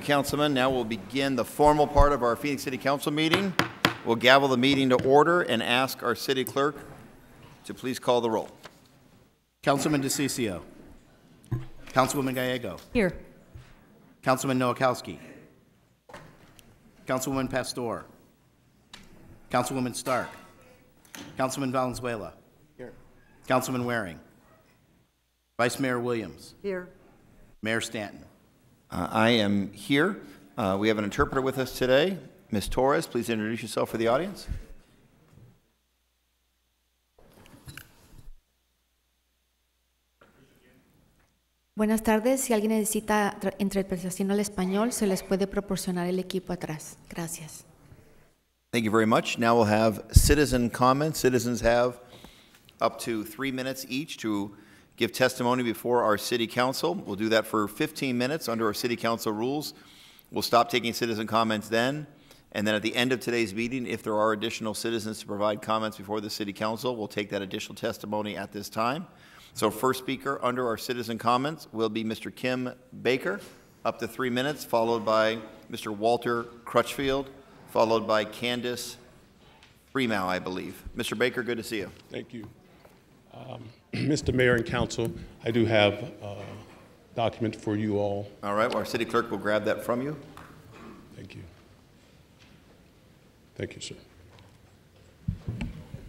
Councilman, now we'll begin the formal part of our Phoenix City Council meeting. We'll gavel the meeting to order and ask our city clerk to please call the roll. Councilman DeCiccio. Councilwoman Gallego. Here. Councilman Nowakowski. Councilwoman Pastor. Councilwoman Stark. Councilman Valenzuela. Here. Councilman Waring. Vice Mayor Williams. Here. Mayor Stanton. I am here. We have an interpreter with us today. Ms. Torres, please introduce yourself for the audience. Buenas tardes. Si alguien necesita interpretación al español, se les puede proporcionar el equipo atrás. Gracias. Thank you very much. Now we'll have citizen comments. Citizens have up to 3 minutes each to give testimony before our city council. We'll do that for 15 minutes under our city council rules. We'll stop taking citizen comments then. And then at the end of today's meeting, if there are additional citizens to provide comments before the city council, we'll take that additional testimony at this time. So first speaker under our citizen comments will be Mr. Kim Baker, up to 3 minutes, followed by Mr. Walter Crutchfield, followed by Candace Freemow, I believe. Mr. Baker, good to see you. Thank you. Mr. Mayor and Council, I do have a document for you all. All right, well, our city clerk will grab that from you. Thank you. Thank you, sir.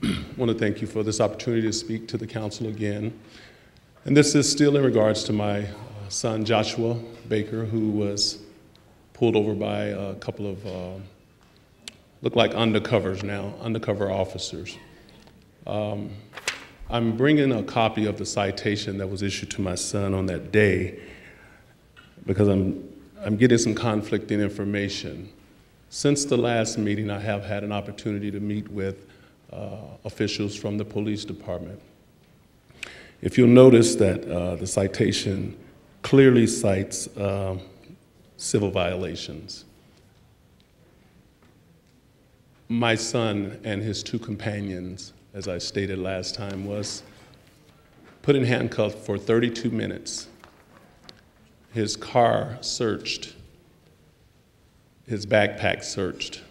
I want to thank you for this opportunity to speak to the council again. And this is still in regards to my son, Joshua Baker, who was pulled over by a couple of, look like undercovers now, undercover officers. I'm bringing a copy of the citation that was issued to my son on that day because I'm getting some conflicting information. Since the last meeting, I have had an opportunity to meet with officials from the police department. If you'll notice that the citation clearly cites civil violations. My son and his 2 companions, as I stated last time, was put in handcuffs for 32 minutes. His car searched, his backpack searched.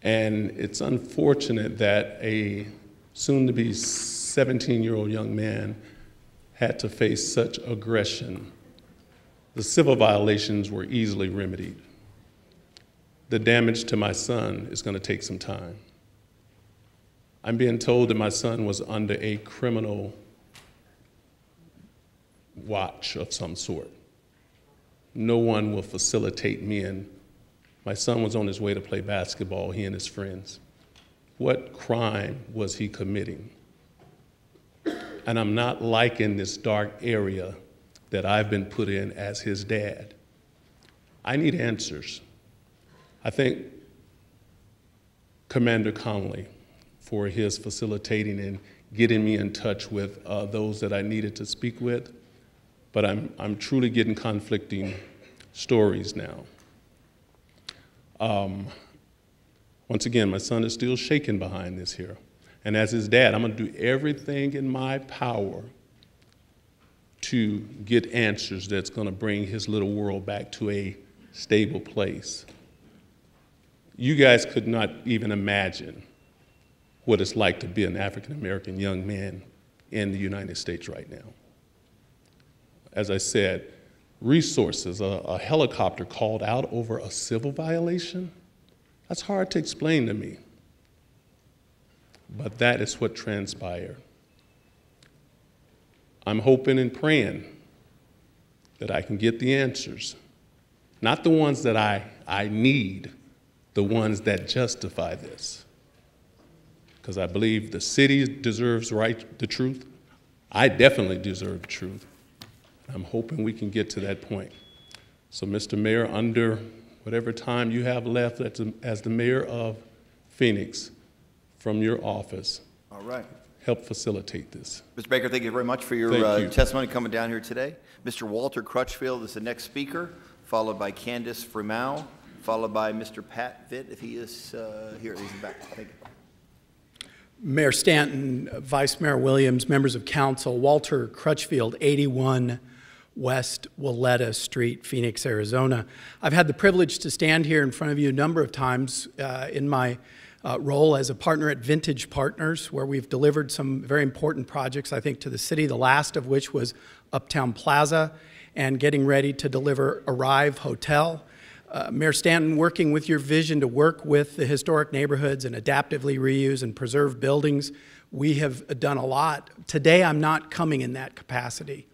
And it's unfortunate that a soon-to-be 17-year-old young man had to face such aggression. The civil violations were easily remedied. The damage to my son is going to take some time. I'm being told that my son was under a criminal watch of some sort. No one will facilitate me, and my son was on his way to play basketball, he and his friends. What crime was he committing? And I'm not liking this dark area that I've been put in as his dad. I need answers. I thank Commander Conley for his facilitating and getting me in touch with those that I needed to speak with, but I'm truly getting conflicting stories now. Once again, my son is still shaking behind this here. And as his dad, I'm going to do everything in my power to get answers that's going to bring his little world back to a stable place. You guys could not even imagine what it's like to be an African-American young man in the United States right now. As I said, resources, a helicopter called out over a civil violation, that's hard to explain to me. But that is what transpired. I'm hoping and praying that I can get the answers, not the ones that I need, the ones that justify this. Because I believe the city deserves the truth. I definitely deserve the truth. I'm hoping we can get to that point. So, Mr. Mayor, under whatever time you have left as the mayor of Phoenix from your office, all right, help facilitate this. Mr. Baker, thank you very much for your testimony coming down here today. Mr. Walter Crutchfield is the next speaker, followed by Candace Freemow, followed by Mr. Pat Vitt, if he is here. He's back. Thank you. Mayor Stanton, Vice Mayor Williams, members of council, Walter Crutchfield, 81 West Willetta Street, Phoenix, Arizona. I've had the privilege to stand here in front of you a number of times in my role as a partner at Vintage Partners, where we've delivered some very important projects, I think, to the city, the last of which was Uptown Plaza, and getting ready to deliver Arrive Hotel. Mayor Stanton, working with your vision to work with the historic neighborhoods and adaptively reuse and preserve buildings, we have done a lot. Today, I'm not coming in that capacity.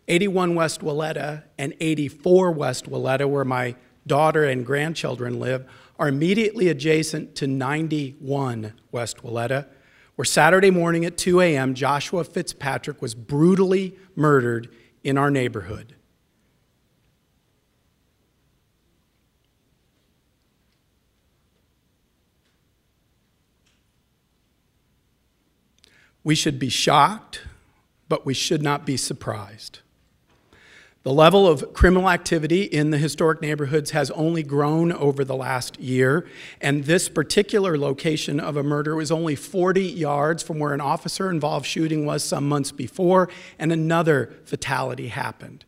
81 West Willetta and 84 West Willetta, where my daughter and grandchildren live, are immediately adjacent to 91 West Willetta, where Saturday morning at 2 a.m., Joshua Fitzpatrick was brutally murdered in our neighborhood. We should be shocked, but we should not be surprised. The level of criminal activity in the historic neighborhoods has only grown over the last year, and this particular location of a murder was only 40 yards from where an officer-involved shooting was some months before, and another fatality happened.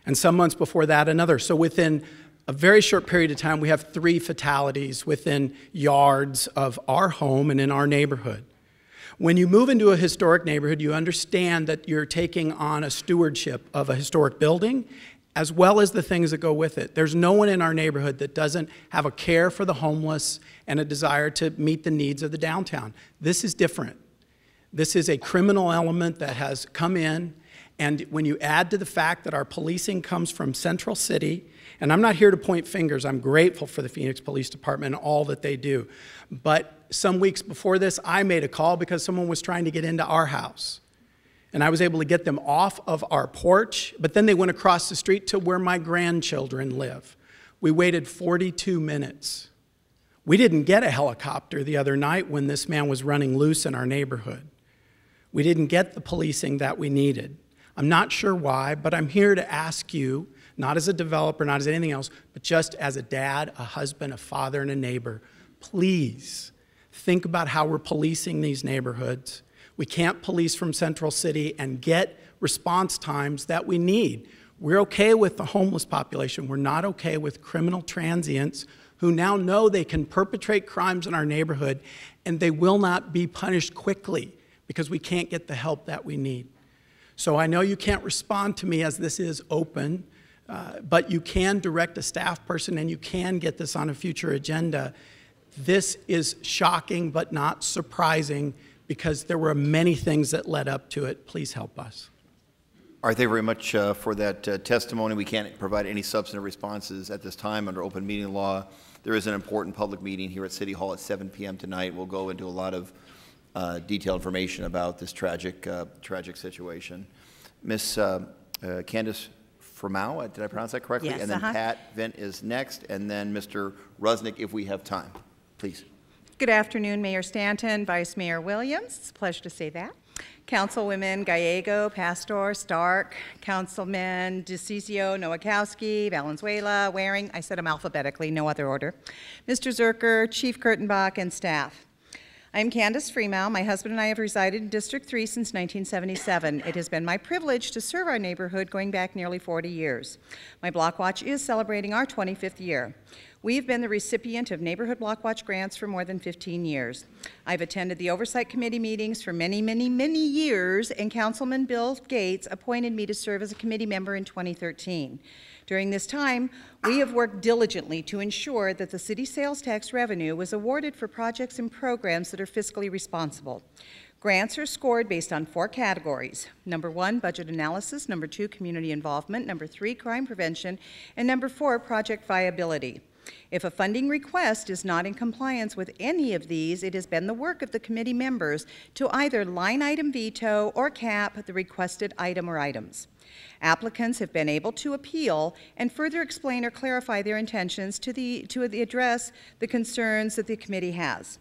And some months before that, another. So within a very short period of time, we have 3 fatalities within yards of our home and in our neighborhood. When you move into a historic neighborhood, you understand that you're taking on a stewardship of a historic building, as well as the things that go with it. There's no one in our neighborhood that doesn't have a care for the homeless and a desire to meet the needs of the downtown. This is different. This is a criminal element that has come in, and when you add to the fact that our policing comes from Central City, and I'm not here to point fingers, I'm grateful for the Phoenix Police Department and all that they do, but some weeks before this, I made a call because someone was trying to get into our house. And I was able to get them off of our porch, but then they went across the street to where my grandchildren live. We waited 42 minutes. We didn't get a helicopter the other night when this man was running loose in our neighborhood. We didn't get the policing that we needed. I'm not sure why, but I'm here to ask you, not as a developer, not as anything else, but just as a dad, a husband, a father, and a neighbor, please think about how we're policing these neighborhoods. We can't police from Central City and get response times that we need. We're okay with the homeless population. We're not okay with criminal transients who now know they can perpetrate crimes in our neighborhood and they will not be punished quickly because we can't get the help that we need. So I know you can't respond to me as this is open, but you can direct a staff person and you can get this on a future agenda. This is shocking but not surprising because there were many things that led up to it. Please help us. All right, thank you very much for that testimony. We can't provide any substantive responses at this time under open meeting law. There is an important public meeting here at City Hall at 7 p.m. tonight. We'll go into a lot of detailed information about this tragic situation. Ms. Candace Fromau, did I pronounce that correctly? Yes, and then Pat Vint is next, and then Mr. Rusnick if we have time. Please. Good afternoon, Mayor Stanton, Vice Mayor Williams. It's a pleasure to say that. Councilwomen Gallego, Pastor, Stark, Councilman DeCiccio, Nowakowski, Valenzuela, Waring. I said them alphabetically, no other order. Mr. Zerker, Chief Kurtenbach, and staff. I'm Candace Fromau. My husband and I have resided in District 3 since 1977. It has been my privilege to serve our neighborhood going back nearly 40 years. My Block Watch is celebrating our 25th year. We've been the recipient of Neighborhood Block Watch grants for more than 15 years. I've attended the Oversight Committee meetings for many, many, many years, and Councilman Bill Gates appointed me to serve as a committee member in 2013. During this time, we have worked diligently to ensure that the city sales tax revenue was awarded for projects and programs that are fiscally responsible. Grants are scored based on 4 categories. Number 1, budget analysis. Number 2, community involvement. Number 3, crime prevention. And number 4, project viability. If a funding request is not in compliance with any of these, it has been the work of the committee members to either line item veto or cap the requested item or items. Applicants have been able to appeal and further explain or clarify their intentions to address the concerns that the committee has.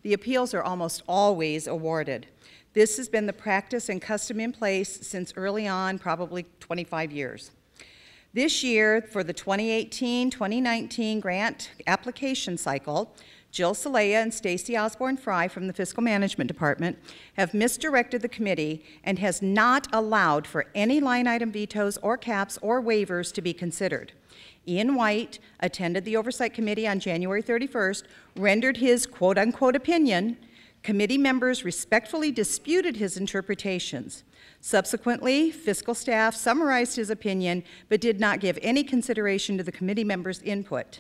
The appeals are almost always awarded. This has been the practice and custom in place since early on, probably 25 years. This year, for the 2018-2019 grant application cycle, Jill Saleha and Stacy Osborne Fry from the Fiscal Management Department have misdirected the committee and has not allowed for any line item vetoes or caps or waivers to be considered. Ian White attended the Oversight Committee on January 31st, rendered his quote-unquote opinion. Committee members respectfully disputed his interpretations. Subsequently, fiscal staff summarized his opinion but did not give any consideration to the committee members' input.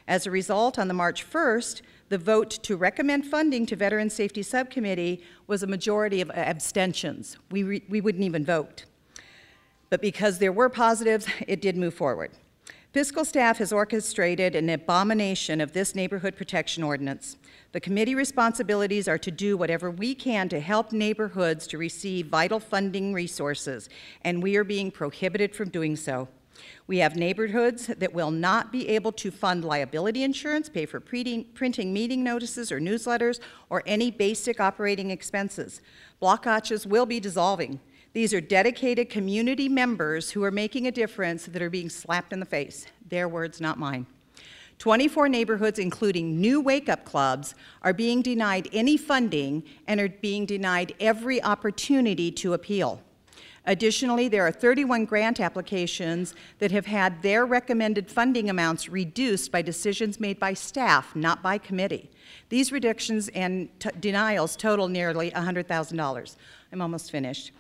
As a result, on the March 1st, the vote to recommend funding to Veteran Safety Subcommittee was a majority of abstentions. We wouldn't even vote. But because there were positives, it did move forward. Fiscal staff has orchestrated an abomination of this neighborhood protection ordinance. The committee responsibilities are to do whatever we can to help neighborhoods to receive vital funding resources, and we are being prohibited from doing so. We have neighborhoods that will not be able to fund liability insurance, pay for printing meeting notices or newsletters, or any basic operating expenses. Block watches will be dissolving. These are dedicated community members who are making a difference that are being slapped in the face. Their words, not mine. 24 neighborhoods, including new wake-up clubs, are being denied any funding and are being denied every opportunity to appeal. Additionally, there are 31 grant applications that have had their recommended funding amounts reduced by decisions made by staff, not by committee. These reductions and denials total nearly $100,000. I'm almost finished.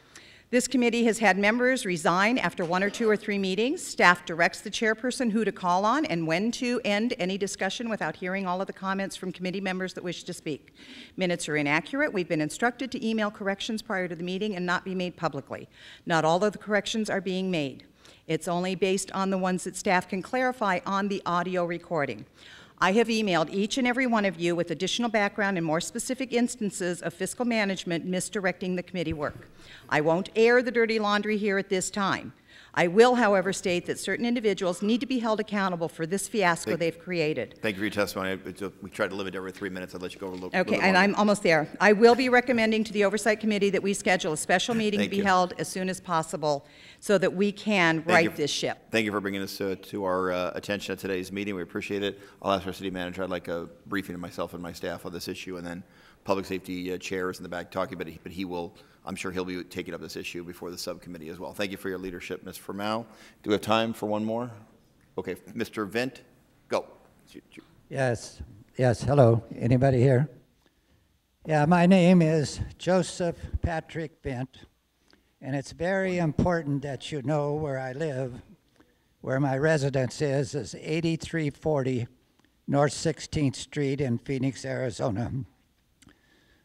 This committee has had members resign after 1 or 2 or 3 meetings. Staff directs the chairperson who to call on and when to end any discussion without hearing all of the comments from committee members that wish to speak. Minutes are inaccurate. We've been instructed to email corrections prior to the meeting and not be made publicly. Not all of the corrections are being made. It's only based on the ones that staff can clarify on the audio recording. I have emailed each and every one of you with additional background and more specific instances of fiscal management misdirecting the committee work. I won't air the dirty laundry here at this time. I will, however, state that certain individuals need to be held accountable for this fiasco they've created. Thank you for your testimony. We tried to limit every 3 minutes. I'll let you go a little Okay, little and longer. I'm almost there. I will be recommending to the Oversight Committee that we schedule a special meeting to Thank be you. held as soon as possible so that we can Thank you. right this ship. Thank you for bringing this to our attention at today's meeting. We appreciate it. I'll ask our city manager. I'd like a briefing of myself and my staff on this issue, and then public safety chair is in the back talking, but he will, I'm sure he'll be taking up this issue before the subcommittee as well. Thank you for your leadership, Ms. Firmau. Do we have time for one more? Okay, Mr. Vint, go. Yes, hello. Anybody here? Yeah, my name is Joseph Patrick Vint, and it's very important that you know where I live. Where my residence is 8340 North 16th Street in Phoenix, Arizona.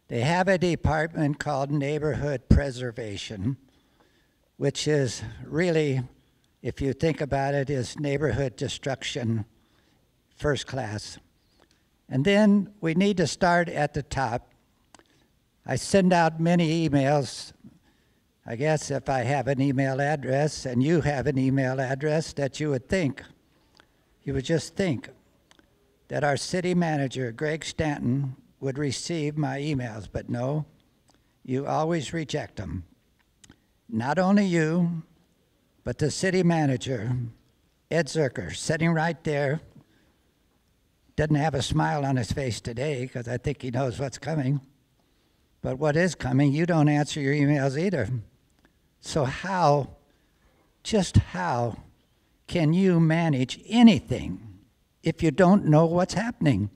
They have a department called Neighborhood Preservation, which is really, if you think about it, is neighborhood destruction first class. And then we need to start at the top. I send out many emails. I guess if I have an email address and you have an email address, that you would just think that our city manager, Greg Stanton, would receive my emails, but no, you always reject them. Not only you, but the city manager, Ed Zerker, sitting right there, doesn't have a smile on his face today because I think he knows what's coming. But what is coming, you don't answer your emails either. So just how can you manage anything if you don't know what's happening?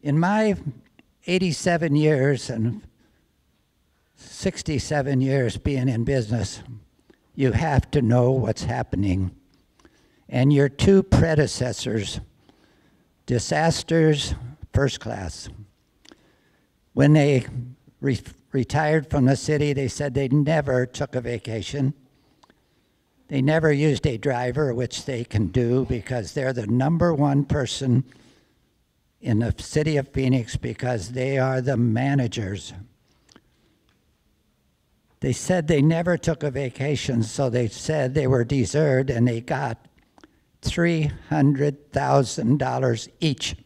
In my 87 years and 67 years being in business, you have to know what's happening. And your two predecessors, disasters first class. When they retired from the city, they said they never took a vacation. They never used a driver, which they can do because they're the #1 person in the city of Phoenix because they are the managers. They said they never took a vacation, so they said they were deserved, and they got $300,000 each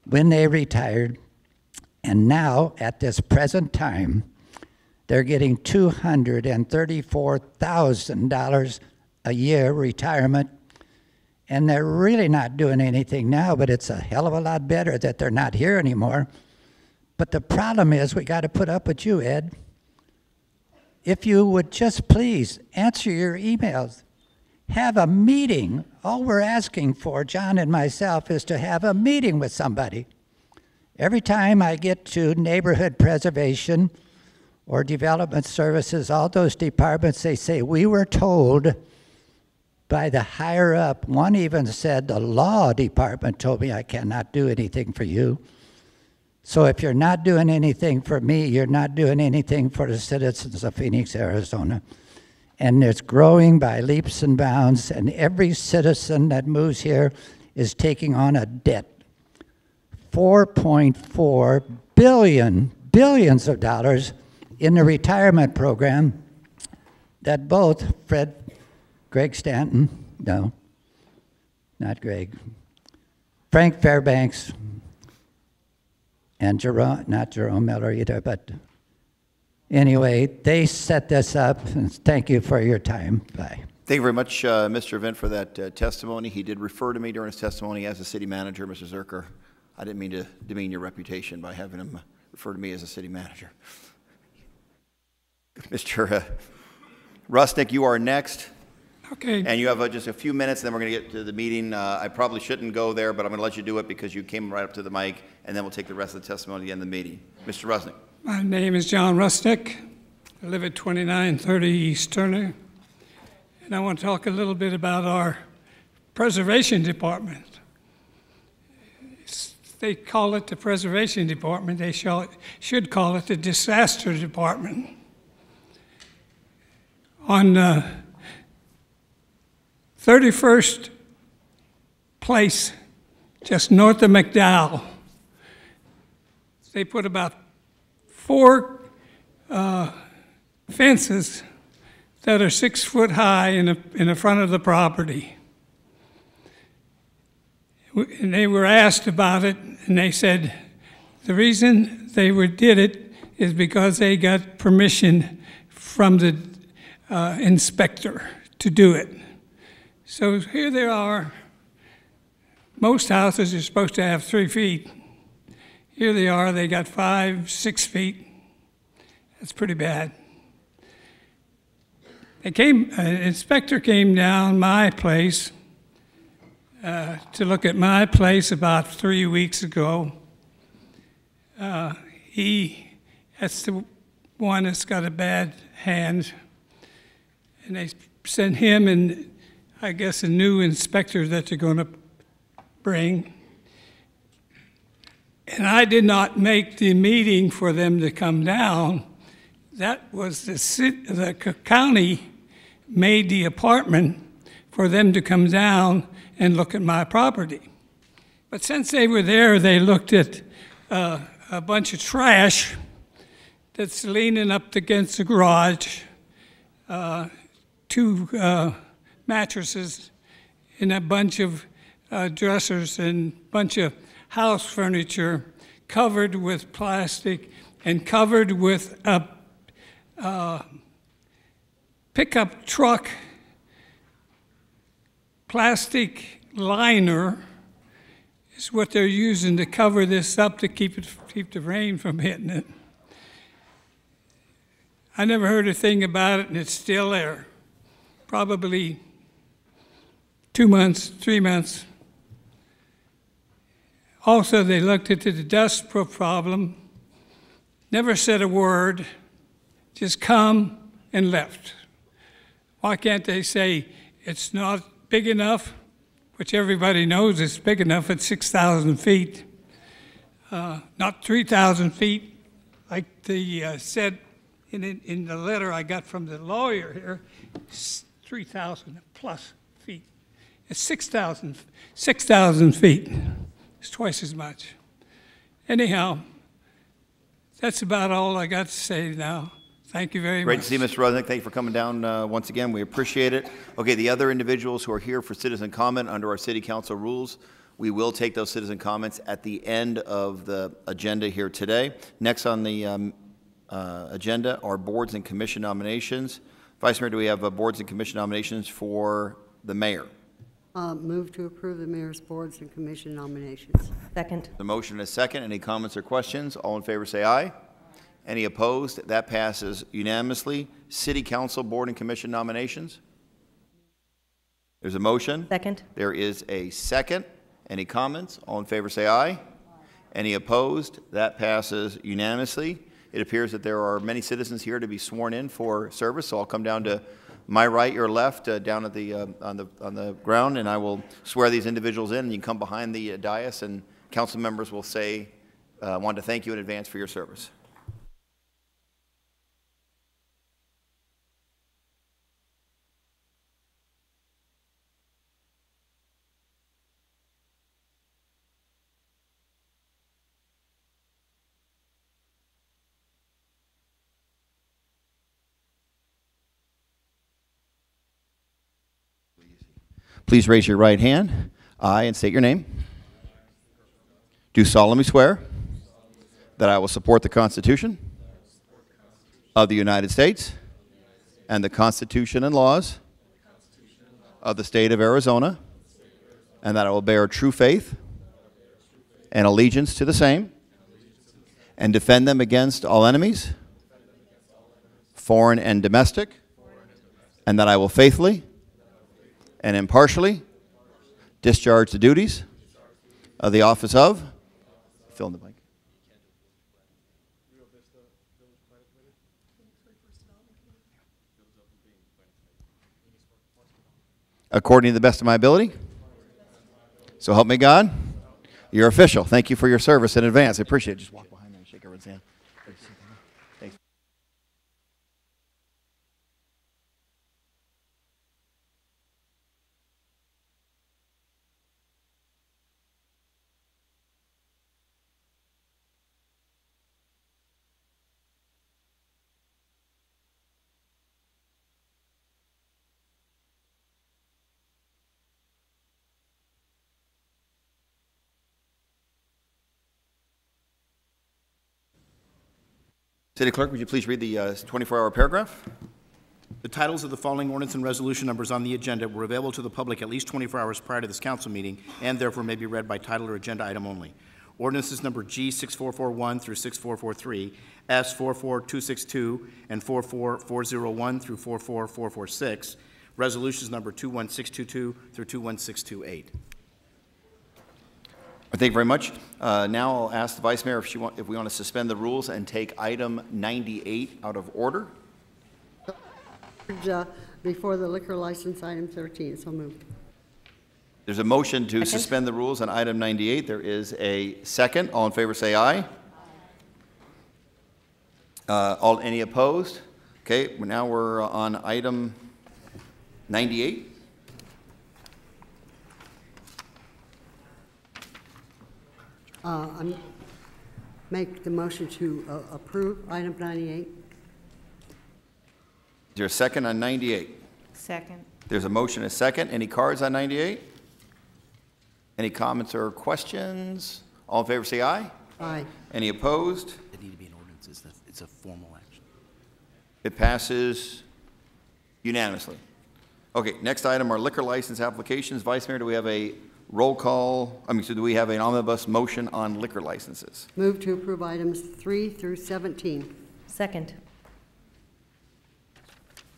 when they retired. And now, at this present time, they're getting $234,000 a year retirement, And they're really not doing anything now, but it's a hell of a lot better that they're not here anymore. But the problem is we got to put up with you, Ed. If you would just please answer your emails, have a meeting. All we're asking for, John and myself, is to have a meeting with somebody. Every time I get to neighborhood preservation or development services, all those departments, they say, we were told by the higher up. One even said, the law department told me I cannot do anything for you. So if you're not doing anything for me, you're not doing anything for the citizens of Phoenix, Arizona. And it's growing by leaps and bounds, and every citizen that moves here is taking on a debt. 4.4 billions of dollars in the retirement program that both Greg Stanton, no, not Greg, Frank Fairbanks, and not Jerome Miller either, but anyway, they set this up, and thank you for your time. Bye. Thank you very much, Mr. Vint, for that testimony. He did refer to me during his testimony as a city manager, Mr. Zerker. I didn't mean to demean your reputation by having him refer to me as a city manager. Mr. Rusnick, you are next. Okay. And you have just a few minutes, and then we're going to get to the meeting. I probably shouldn't go there, but I'm going to let you do it because you came right up to the mic, and then we'll take the rest of the testimony at the end of the meeting. Mr. Rusnick. My name is John Rusnick. I live at 2930 East Turner, and I want to talk a little bit about our preservation department. They call it the preservation department. They should call it the disaster department. On 31st Place, just north of McDowell, they put about 4 fences that are 6 foot high in the front of the property. And they were asked about it, and they said the reason they did it is because they got permission from the inspector to do it. So here they are. Most houses are supposed to have 3 feet. Here they are, they got 5, 6 feet. That's pretty bad. An inspector came down my place to look at my place about 3 weeks ago. That's the one that's got a bad hand. And they sent him and I guess a new inspector that they're going to bring. And I did not make the meeting for them to come down. That was the county made the apartment for them to come down and look at my property. But since they were there, they looked at a bunch of trash that's leaning up against the garage, 2 mattresses, and a bunch of dressers and a bunch of house furniture covered with plastic and covered with a pickup truck plastic liner is what they're using to cover this up to keep the rain from hitting it. I never heard a thing about it, and it's still there. Probably 2 months, 3 months. Also, they looked at the dust problem, never said a word, just come and left. Why can't they say it's not big enough, which everybody knows it's big enough at 6,000 feet, not 3,000 feet, like they said in the letter I got from the lawyer here, 3,000 plus feet. It's 6,000 feet. It's twice as much. Anyhow, that's about all I got to say now. Thank you very much. Great to see you, Mr. Rusnick. Thank you for coming down once again. We appreciate it. Okay, the other individuals who are here for citizen comment under our city council rules, we will take those citizen comments at the end of the agenda here today. Next on the agenda are boards and commission nominations. Vice Mayor, do we have boards and commission nominations for the mayor? Move to approve the mayor's boards and commission nominations. Second. The motion is second. Any comments or questions? All in favor say aye. Any opposed? That passes unanimously. City Council Board and Commission nominations. There's a motion. Second. There is a second. Any comments? All in favor say aye. Any opposed? That passes unanimously. It appears that there are many citizens here to be sworn in for service, so I'll come down to my right, your left, down at the on the ground, and I will swear these individuals in. And you can come behind the dais, and council members will say, "Want to thank you in advance for your service." Please raise your right hand. I, and state your name, do solemnly swear that I will support the Constitution of the United States and the Constitution and laws of the state of Arizona, and that I will bear true faith and allegiance to the same and defend them against all enemies, foreign and domestic, and that I will faithfully and impartially discharge the duties of the office of, fill in the blank. According to the best of my ability. So help me God. You're official. Thank you for your service in advance. I appreciate it. Just walk behind me and shake everyone's hand. Thanks. City Clerk, would you please read the 24-hour paragraph? The titles of the following ordinance and resolution numbers on the agenda were available to the public at least 24 hours prior to this council meeting and therefore may be read by title or agenda item only. Ordinances number G6441 through 6443, S44262 and 44401 through 44446, resolutions number 21622 through 21628. Thank you very much. Now I'll ask the Vice Mayor if we want to suspend the rules and take item 98 out of order. Before the liquor license, item 13, so moved. There's a motion to suspend the rules on item 98. There is a second. All in favor say aye. Any opposed? Okay, now we're on item 98. Make the motion to approve item 98. Is there a second on 98? Second. There's a motion, a second. Any cards on 98? Any comments or questions? All in favor say aye. Aye. Any opposed? It need to be an ordinance. It's a formal action. It passes unanimously. Okay, next item are liquor license applications. Vice Mayor, do we have a roll call? Do we have an omnibus motion on liquor licenses? Move to approve items 3 through 17. Second.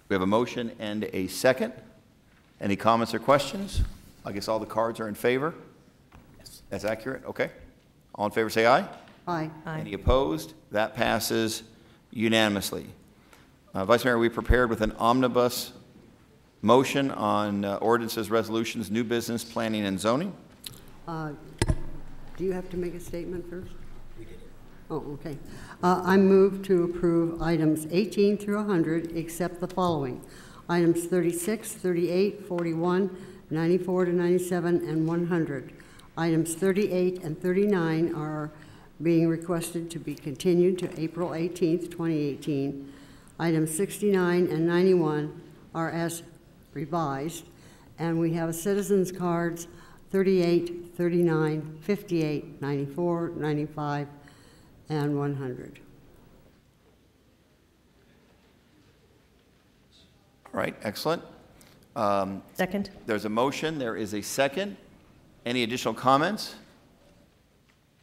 We have a motion and a second. Any comments or questions? I guess all the cards are in favor? Yes. That's accurate? Okay. All in favor say aye. Aye. Aye. Any opposed? That passes unanimously. Vice Mayor, are we prepared with an omnibus motion on ordinances, resolutions, new business, planning, and zoning? Do you have to make a statement first? We did. Oh, okay. I move to approve items 18 through 100, except the following. Items 36, 38, 41, 94 to 97, and 100. Items 38 and 39 are being requested to be continued to April 18th, 2018. Items 69 and 91 are as revised, and we have citizens cards 38, 39, 58, 94, 95, and 100. All right, excellent. Second. There's a motion, there is a second. Any additional comments?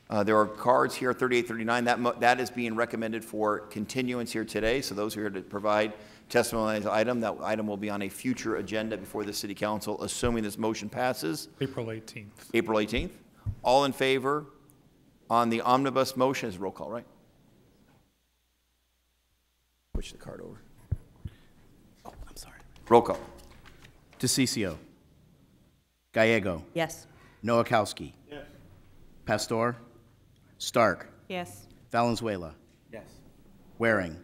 There are cards here, 38, 39. That is being recommended for continuance here today. So those who are here to provide testimony on this item, that item will be on a future agenda before the City Council, assuming this motion passes. April 18th. April 18th. All in favor on the omnibus motion is roll call, right? Switch the card over. Oh, I'm sorry. Roll call. DeCiccio. Gallego. Yes. Noakowski. Yes. Pastor. Stark. Yes. Valenzuela. Yes. Waring.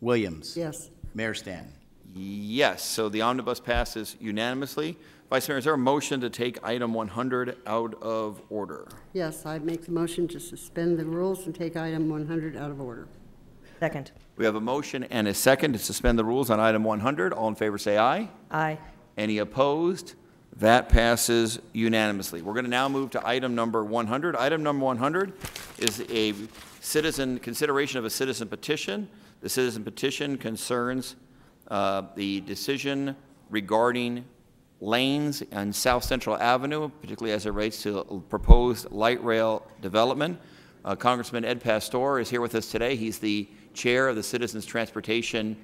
Williams. Yes. Mayor Stanton. Yes, so the omnibus passes unanimously. Vice Mayor, is there a motion to take item 100 out of order? Yes, I make the motion to suspend the rules and take item 100 out of order. Second. We have a motion and a second to suspend the rules on item 100. All in favor say aye. Aye. Any opposed? That passes unanimously. We're going to now move to item number 100. Item number 100 is a consideration of a citizen petition. The citizen petition concerns the decision regarding lanes on South Central Avenue, particularly as it relates to proposed light rail development. Congressman Ed Pastor is here with us today. He's the chair of the Citizens Transportation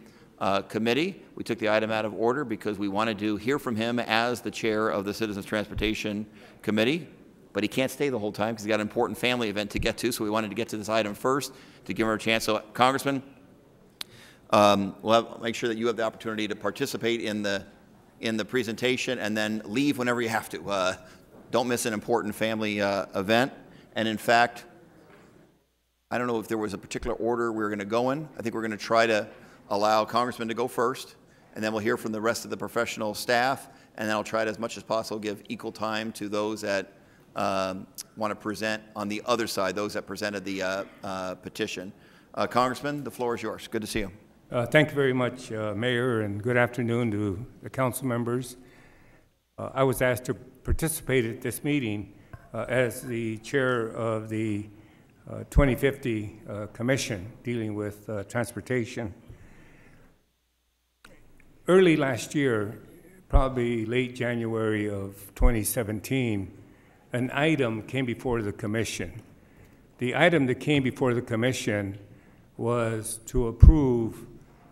Committee. We took the item out of order because we wanted to hear from him as the chair of the Citizens Transportation Committee, but he can't stay the whole time because he's got an important family event to get to, so we wanted to get to this item first to give him a chance. So, Congressman, we'll make sure that you have the opportunity to participate in the presentation and then leave whenever you have to. Don't miss an important family event. And in fact, I don't know if there was a particular order we were going to go in. I think we're going to try to allow Congressman to go first, and then we'll hear from the rest of the professional staff, and then I'll try to, as much as possible, give equal time to those that want to present on the other side, those that presented the petition. Congressman, the floor is yours. Good to see you. Thank you very much, Mayor, and good afternoon to the council members. I was asked to participate at this meeting as the chair of the 2050 Commission dealing with transportation. Early last year, probably late January of 2017, an item came before the Commission. The item that came before the Commission was to approve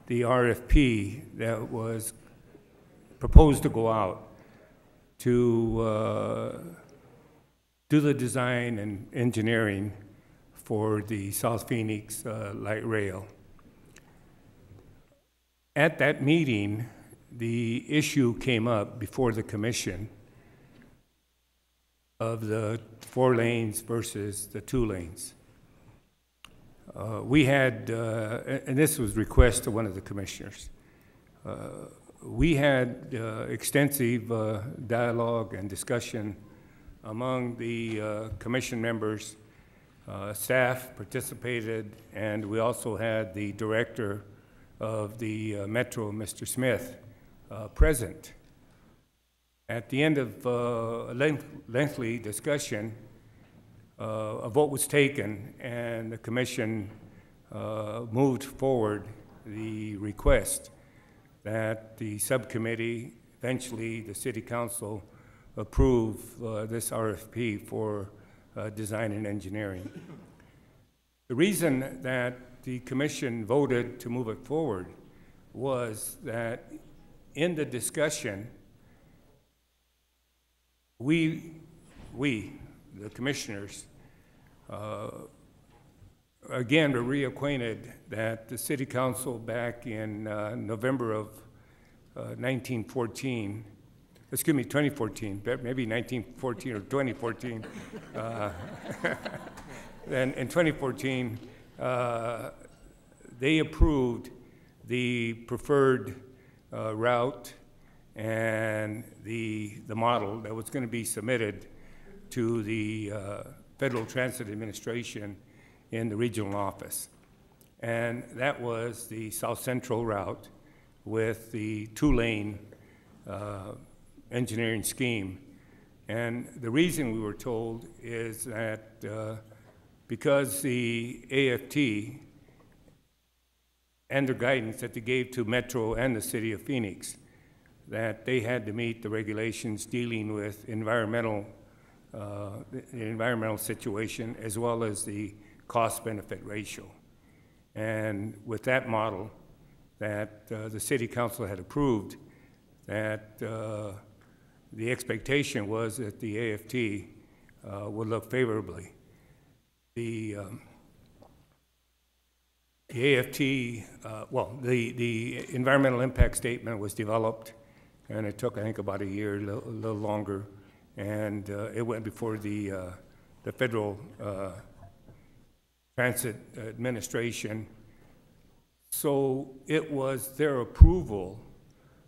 the RFP that was proposed to go out to do the design and engineering for the South Phoenix light rail. At that meeting, the issue came up before the Commission of the 4 lanes versus the 2 lanes. We had, and this was a request to one of the commissioners, we had extensive dialogue and discussion among the commission members. Staff participated, and we also had the director of the Metro, Mr. Smith, present. At the end of a lengthy discussion, a vote was taken, and the commission moved forward the request that the subcommittee, eventually the city council, approve this RFP for design and engineering. The reason that the commission voted to move it forward was that in the discussion, we the commissioners, again, were reacquainted that the city council back in November of 2014, maybe 1914 or 2014. Then in 2014, they approved the preferred route and the model that was going to be submitted to the Federal Transit Administration in the regional office. And that was the South Central route with the 2-lane engineering scheme. And the reason we were told is that because the AFT and their guidance that they gave to Metro and the city of Phoenix, that they had to meet the regulations dealing with the environmental situation as well as the cost-benefit ratio. And with that model that the City Council had approved, that the expectation was that the AFT would look favorably. The AFT, the environmental impact statement was developed, and it took, I think, about a year, a little longer, and it went before the Federal Transit Administration. So it was their approval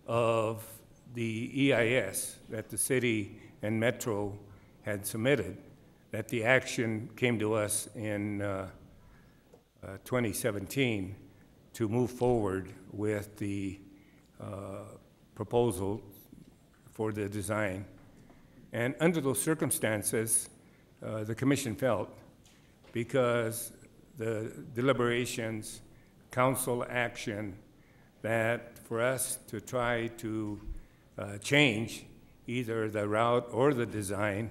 of the EIS that the city and Metro had submitted that the action came to us in 2017 to move forward with the proposal for the design. And under those circumstances, the commission felt, because the deliberations, council action, that for us to try to change either the route or the design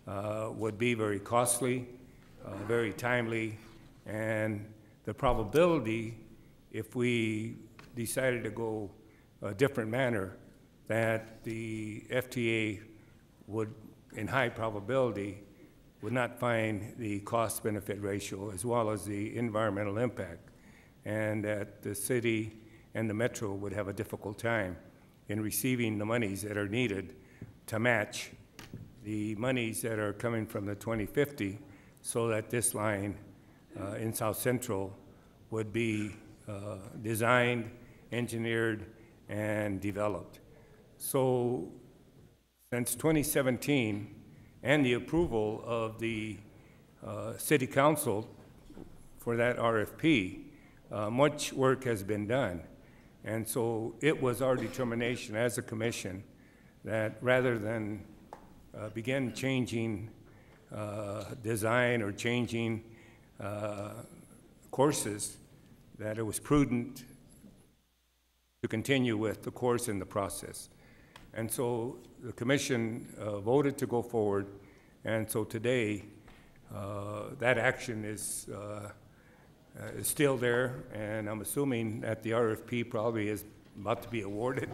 would be very costly, very timely, and the probability, if we decided to go a different manner, that the FTA would, in high probability, would not find the cost-benefit ratio as well as the environmental impact, and that the city and the Metro would have a difficult time in receiving the monies that are needed to match the monies that are coming from the 2050, so that this line in South Central would be designed, engineered, and developed. So since 2017 and the approval of the City Council for that RFP, much work has been done. And so it was our determination as a commission that rather than begin changing design or changing courses, that it was prudent to continue with the course in the process. And so the commission voted to go forward, and so today that action is still there, and I'm assuming that the RFP probably is about to be awarded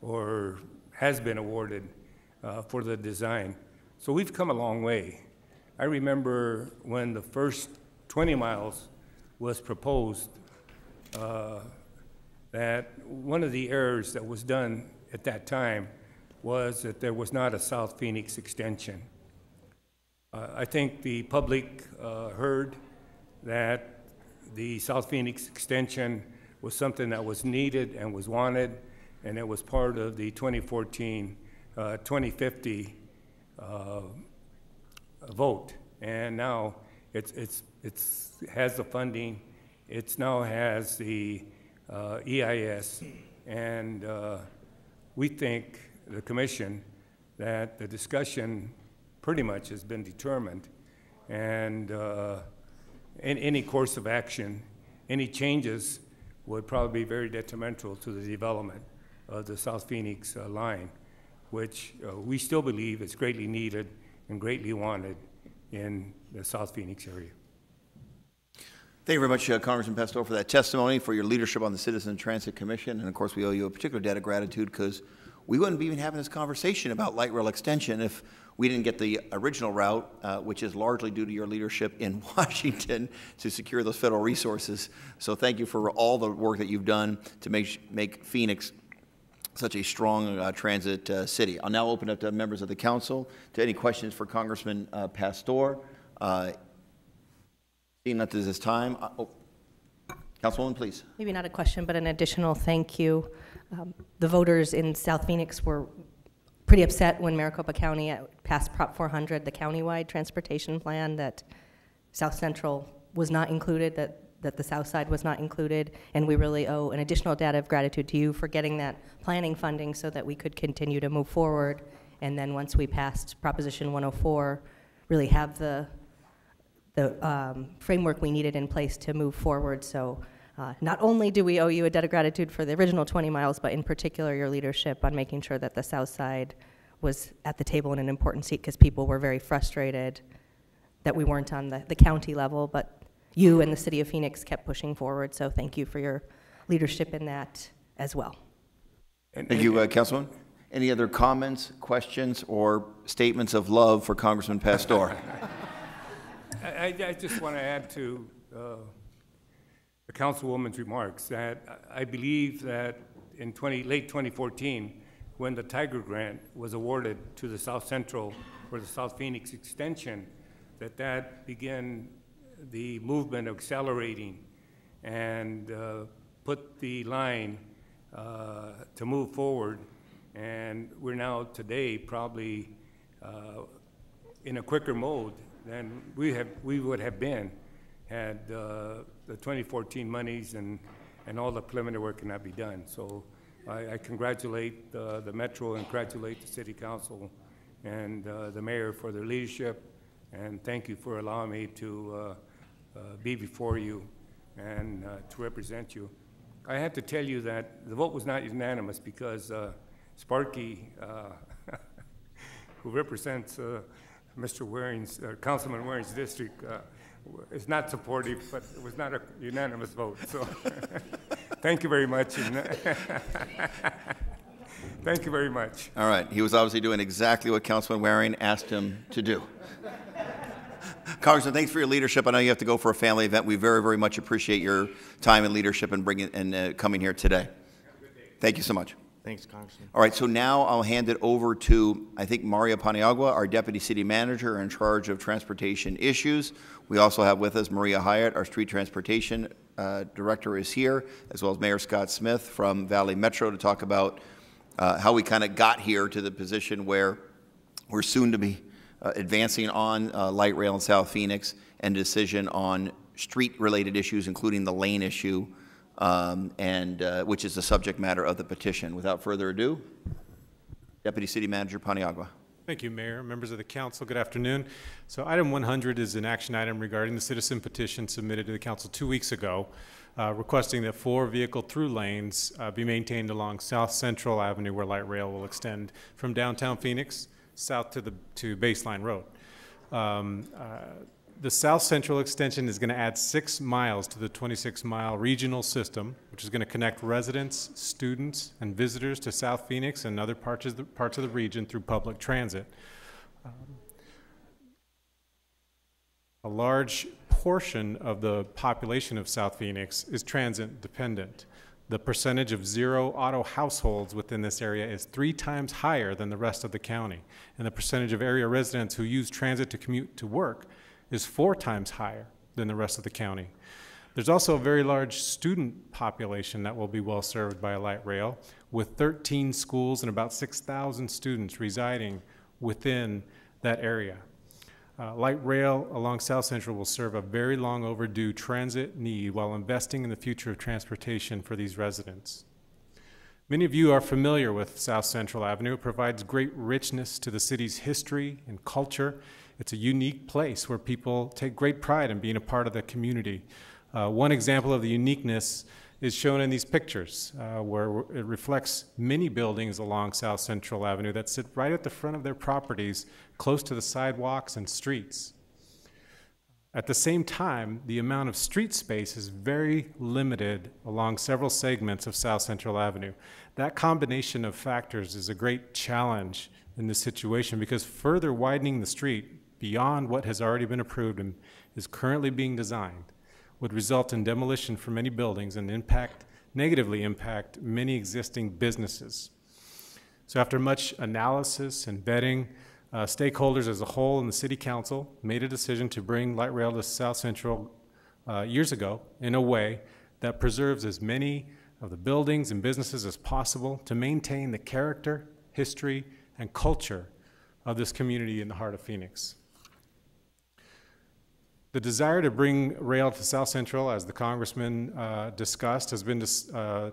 or has been awarded for the design. So we've come a long way. I remember when the first 20 miles was proposed, that one of the errors that was done at that time was that there was not a South Phoenix extension. I think the public heard that the South Phoenix extension was something that was needed and was wanted, and it was part of the 2014-2050 vote. And now it has the funding, it now has the EIS, and we think, the commission, that the discussion pretty much has been determined, and in any course of action, any changes would probably be very detrimental to the development of the South Phoenix line, which we still believe is greatly needed and greatly wanted in the South Phoenix area. Thank you very much, Congressman Pastor, for that testimony, for your leadership on the Citizen Transit Commission. And of course, we owe you a particular debt of gratitude, because we wouldn't be even having this conversation about light rail extension if we didn't get the original route, which is largely due to your leadership in Washington to secure those federal resources. So thank you for all the work that you've done to make Phoenix such a strong transit city. I'll now open up to members of the council to any questions for Congressman Pastor. Seeing that this is time, Councilwoman, please. Maybe not a question, but an additional thank you. The voters in South Phoenix were pretty upset when Maricopa County passed Prop 400, the countywide transportation plan, that South Central was not included, that the South Side was not included, and we really owe an additional debt of gratitude to you for getting that planning funding so that we could continue to move forward, and then once we passed Proposition 104, really have the framework we needed in place to move forward. So Not only do we owe you a debt of gratitude for the original 20 miles, but in particular your leadership on making sure that the South Side was at the table in an important seat, because people were very frustrated that we weren't on the county level, but you and the city of Phoenix kept pushing forward, so thank you for your leadership in that as well. Thank you, Councilman. Any other comments, questions, or statements of love for Congressman Pastor? I just want to add to the Councilwoman's remarks that I believe that in late 2014, when the Tiger Grant was awarded to the South Central for the South Phoenix extension, that began the movement of accelerating and put the line to move forward. And we're now today probably in a quicker mode than we would have been had the 2014 monies and all the preliminary work cannot be done. So I congratulate the Metro and congratulate the City Council and the Mayor for their leadership, and thank you for allowing me to be before you and to represent you. I have to tell you that the vote was not unanimous because Sparky, who represents Mr. Waring's, Councilman Waring's district, is not supportive, but it was not a unanimous vote. So thank you very much. Thank you very much. All right. He was obviously doing exactly what Councilman Waring asked him to do. Congressman, thanks for your leadership. I know you have to go for a family event. We very, very much appreciate your time and leadership and coming here today. Thank you so much. Thanks, Congressman. All right, so now I'll hand it over to, I think, Maria Paniagua, our Deputy City Manager in charge of transportation issues. We also have with us Maria Hyatt, our Street Transportation Director is here, as well as Mayor Scott Smith from Valley Metro to talk about how we kind of got here to the position where we're soon to be advancing on light rail in South Phoenix and a decision on street-related issues, including the lane issue, which is the subject matter of the petition. Without further ado, Deputy City Manager Paniagua. Thank you, Mayor. Members of the Council, good afternoon. So item 100 is an action item regarding the citizen petition submitted to the Council 2 weeks ago, requesting that 4 vehicle through lanes be maintained along South Central Avenue, where light rail will extend from downtown Phoenix south to Baseline Road. The South Central extension is going to add 6 miles to the 26-mile regional system, which is going to connect residents, students, and visitors to South Phoenix and other parts of the region through public transit. A large portion of the population of South Phoenix is transit dependent. The percentage of zero auto households within this area is 3 times higher than the rest of the county. And the percentage of area residents who use transit to commute to work is 4 times higher than the rest of the county. There's also a very large student population that will be well served by a light rail, with 13 schools and about 6,000 students residing within that area. Light rail along South Central will serve a very long overdue transit need while investing in the future of transportation for these residents. Many of you are familiar with South Central Avenue. It provides great richness to the city's history and culture. It's a unique place where people take great pride in being a part of the community. One example of the uniqueness is shown in these pictures, where it reflects many buildings along South Central Avenue that sit right at the front of their properties, close to the sidewalks and streets. At the same time, the amount of street space is very limited along several segments of South Central Avenue. That combination of factors is a great challenge in this situation, because further widening the street beyond what has already been approved and is currently being designed would result in demolition for many buildings and negatively impact many existing businesses. So after much analysis and vetting, stakeholders as a whole and the City Council made a decision to bring light rail to South Central years ago in a way that preserves as many of the buildings and businesses as possible to maintain the character, history, and culture of this community in the heart of Phoenix. The desire to bring rail to South Central, as the Congressman discussed, has been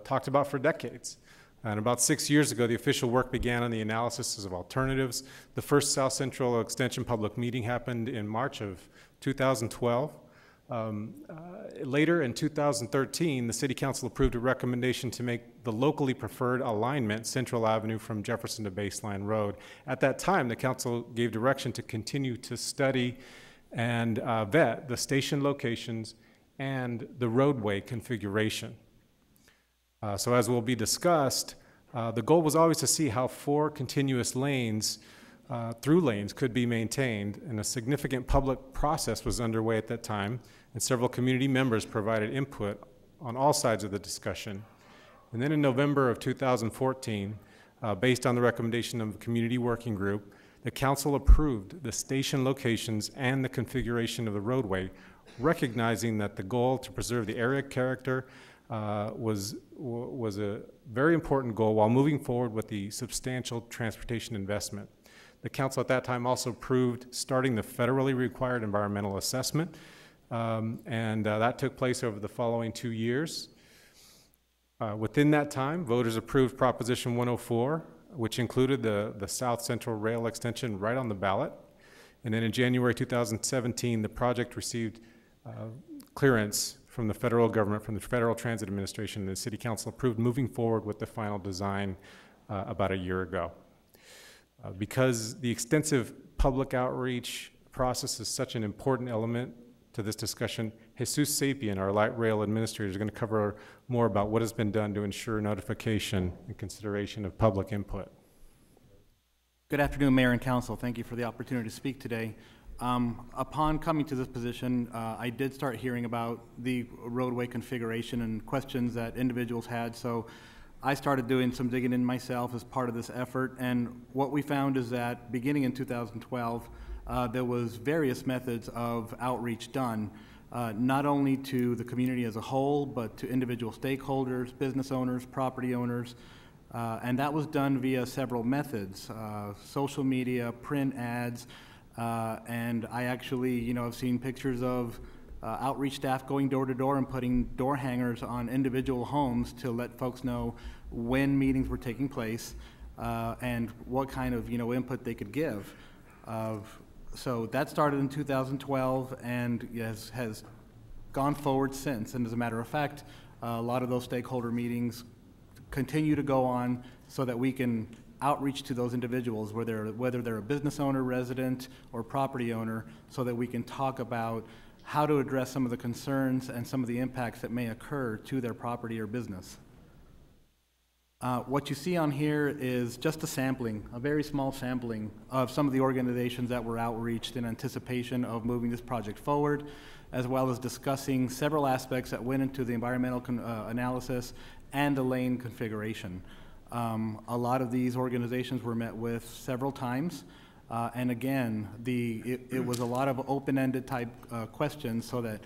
talked about for decades. And about 6 years ago, the official work began on the analysis of alternatives. The first South Central Extension public meeting happened in March of 2012. Later in 2013, the City Council approved a recommendation to make the locally preferred alignment Central Avenue from Jefferson to Baseline Road. At that time, the Council gave direction to continue to study and vet the station locations and the roadway configuration. So as will be discussed, the goal was always to see how 4 continuous lanes, through lanes, could be maintained, and a significant public process was underway at that time, and several community members provided input on all sides of the discussion. And then in November of 2014, based on the recommendation of the Community Working Group, the Council approved the station locations and the configuration of the roadway, recognizing that the goal to preserve the area character was a very important goal while moving forward with the substantial transportation investment. The Council at that time also approved starting the federally required environmental assessment, and that took place over the following 2 years. Within that time, voters approved Proposition 104, which included the South Central Rail extension right on the ballot. And then in January 2017, the project received clearance from the federal government, from the Federal Transit Administration, and the City Council approved moving forward with the final design about a year ago. Because the extensive public outreach process is such an important element to this discussion, Jesus Sapien, our light rail administrator, is going to cover more about what has been done to ensure notification and consideration of public input. Good afternoon, Mayor and Council. Thank you for the opportunity to speak today. Upon coming to this position, I did start hearing about the roadway configuration and questions that individuals had, so I started doing some digging in myself as part of this effort, and what we found is that beginning in 2012, there was various methods of outreach done, not only to the community as a whole, but to individual stakeholders, business owners, property owners, and that was done via several methods, social media, print ads, and I actually, have seen pictures of outreach staff going door to door and putting door hangers on individual homes to let folks know when meetings were taking place and what kind of, input they could give. So that started in 2012 and has gone forward since. And as a matter of fact, a lot of those stakeholder meetings continue to go on so that we can outreach to those individuals, whether they're a business owner, resident, or property owner, so that we can talk about how to address some of the concerns and some of the impacts that may occur to their property or business. What you see on here is just a sampling, a very small sampling of some of the organizations that were outreached in anticipation of moving this project forward, as well as discussing several aspects that went into the environmental analysis and the lane configuration. A lot of these organizations were met with several times, and again, it was a lot of open-ended type questions, so that,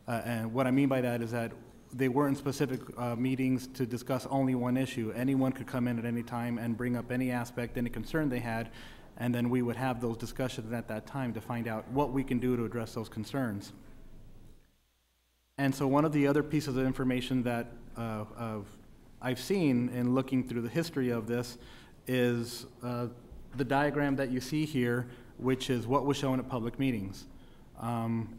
and what I mean by that is that they weren't specific meetings to discuss only one issue. Anyone could come in at any time and bring up any aspect, any concern they had, and then we would have those discussions at that time to find out what we can do to address those concerns. And so one of the other pieces of information that I've seen in looking through the history of this is the diagram that you see here, which is what was shown at public meetings.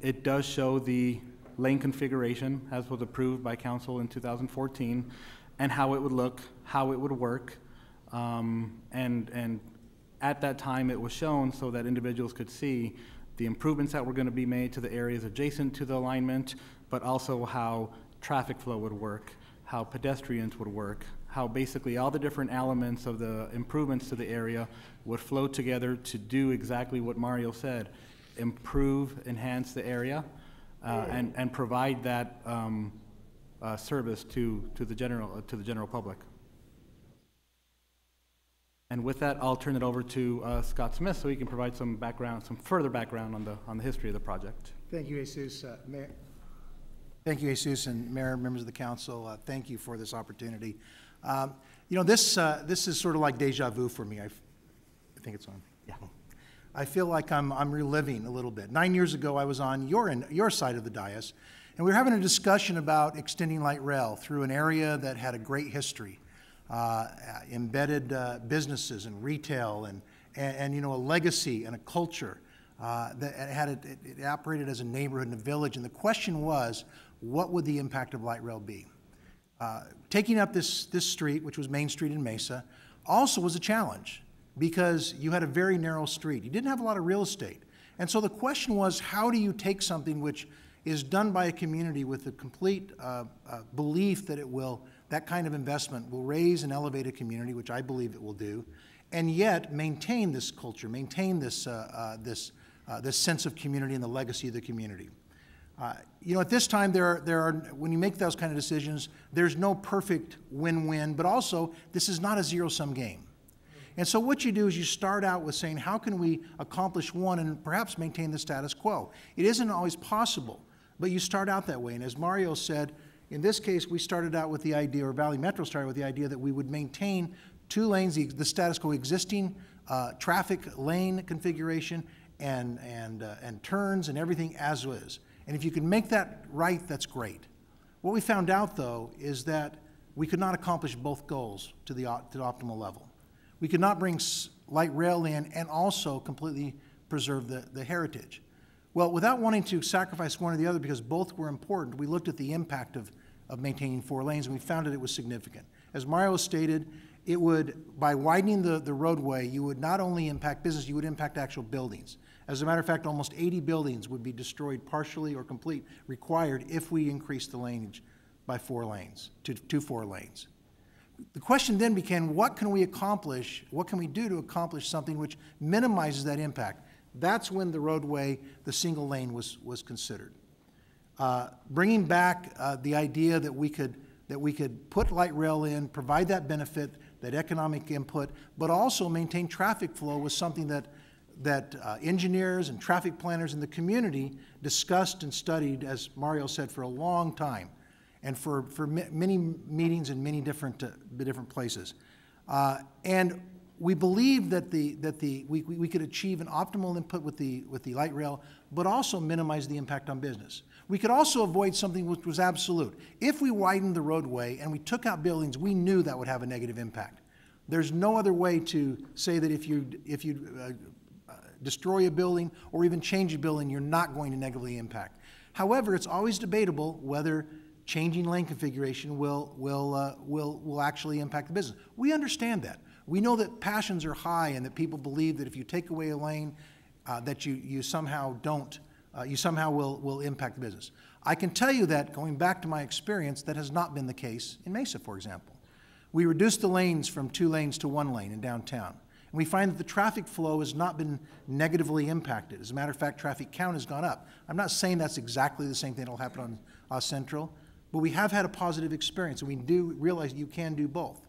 It does show the lane configuration as was approved by council in 2014 and how it would look, how it would work, and at that time it was shown so that individuals could see the improvements that were going to be made to the areas adjacent to the alignment, but also how traffic flow would work, how pedestrians would work, how basically all the different elements of the improvements to the area would flow together to do exactly what Mario said, improve, enhance the area, and provide that service to the general public. And with that, I'll turn it over to Scott Smith so he can provide some background, some further background on the history of the project. Thank you, Jesus. Mayor. Thank you, Jesus, and Mayor, members of the council. Thank you for this opportunity. This is sort of like deja vu for me. I think it's on. Yeah. I feel like I'm reliving a little bit. 9 years ago, I was on your side of the dais, and we were having a discussion about extending light rail through an area that had a great history, embedded businesses and retail, and a legacy and a culture. It operated as a neighborhood and a village, and the question was, what would the impact of light rail be? Taking up this street, which was Main Street in Mesa, also was a challenge because you had a very narrow street. You didn't have a lot of real estate. And so the question was, how do you take something which is done by a community with a complete belief that that kind of investment will raise and elevate a community, which I believe it will do, and yet maintain this culture, maintain this sense of community and the legacy of the community. At this time, when you make those kind of decisions, there's no perfect win-win, but also this is not a zero-sum game. And so what you do is you start out with saying, how can we accomplish one and perhaps maintain the status quo? It isn't always possible, but you start out that way. And as Mario said, in this case, we started out with the idea, or Valley Metro started with the idea that we would maintain 2 lanes, the status quo existing traffic lane configuration and turns and everything as is. And if you can make that right, that's great. What we found out, though, is that we could not accomplish both goals to the optimal level. We could not bring light rail in and also completely preserve the heritage. Well, without wanting to sacrifice one or the other because both were important, we looked at the impact of maintaining 4 lanes, and we found that it was significant. As Mario stated, it would, by widening the roadway, you would not only impact business, you would impact actual buildings. As a matter of fact, almost 80 buildings would be destroyed partially or complete, required if we increase the laneage by 4 lanes, to 4 lanes. The question then became, what can we accomplish, what can we do to accomplish something which minimizes that impact? That's when the roadway, the single lane was considered. Bringing back the idea that we could put light rail in, provide that benefit, that economic input, but also maintain traffic flow was something that engineers and traffic planners in the community discussed and studied, as Mario said, for a long time, and for many meetings in many different places. And we believed that we could achieve an optimal input with the light rail, but also minimize the impact on business. We could also avoid something which was absolute. If we widened the roadway and we took out buildings, we knew that would have a negative impact. There's no other way to say that if you destroy a building or even change a building, you're not going to negatively impact. However, it's always debatable whether changing lane configuration will actually impact the business. We understand that. We know that passions are high and that people believe that if you take away a lane, that you somehow will impact the business. I can tell you that, going back to my experience, that has not been the case in Mesa, for example. We reduced the lanes from 2 lanes to 1 lane in downtown. And we find that the traffic flow has not been negatively impacted. As a matter of fact, traffic count has gone up. I'm not saying that's exactly the same thing that will happen on Central, but we have had a positive experience, and we do realize you can do both.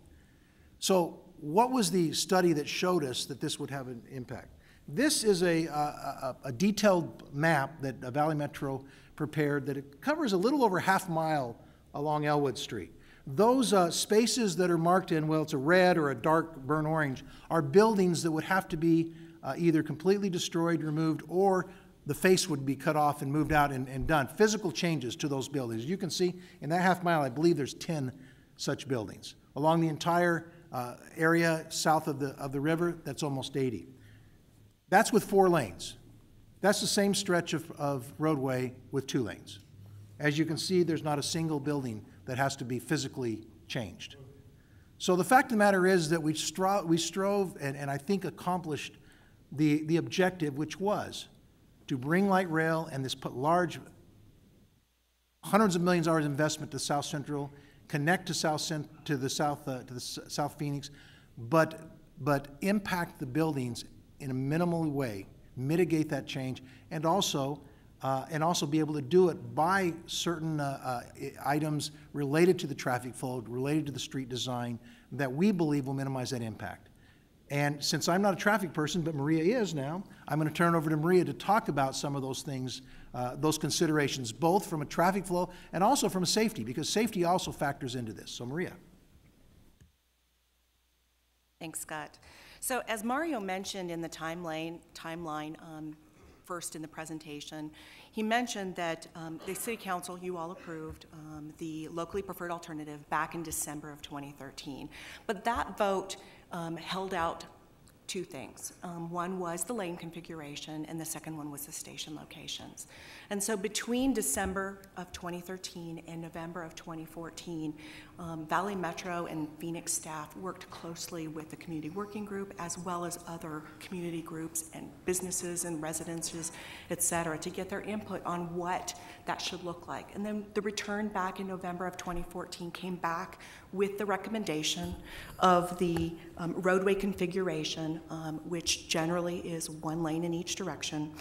So what was the study that showed us that this would have an impact? This is a detailed map that Valley Metro prepared that it covers a little over half mile along Elwood Street. Those spaces that are marked in, well, it's a red or a dark burnt orange, are buildings that would have to be either completely destroyed, removed, or the face would be cut off and moved out and done. Physical changes to those buildings. As you can see, in that half mile, I believe there's 10 such buildings. Along the entire area south of the river, that's almost 80. That's with 4 lanes. That's the same stretch of roadway with 2 lanes. As you can see, there's not a single building that has to be physically changed. So the fact of the matter is that we strove and I think accomplished the objective, which was to bring light rail and this put large hundreds of millions of dollars investment to South Central, connect to South Phoenix, but impact the buildings in a minimal way, mitigate that change, and also be able to do it by certain items related to the traffic flow, related to the street design, that we believe will minimize that impact. And since I'm not a traffic person, but Maria is now, I'm going to turn it over to Maria to talk about some of those things, those considerations, both from a traffic flow and also from a safety, because safety also factors into this. So Maria. Thanks, Scott. So as Mario mentioned in the timeline first in the presentation, he mentioned that the City Council, you all approved the locally preferred alternative back in December of 2013. But that vote held out two things. One was the lane configuration, and the second one was the station locations. And so between December of 2013 and November of 2014, Valley Metro and Phoenix staff worked closely with the community working group as well as other community groups and businesses and residences, et cetera, to get their input on what that should look like. And then the return back in November of 2014 came back with the recommendation of the roadway configuration, which generally is one lane in each direction,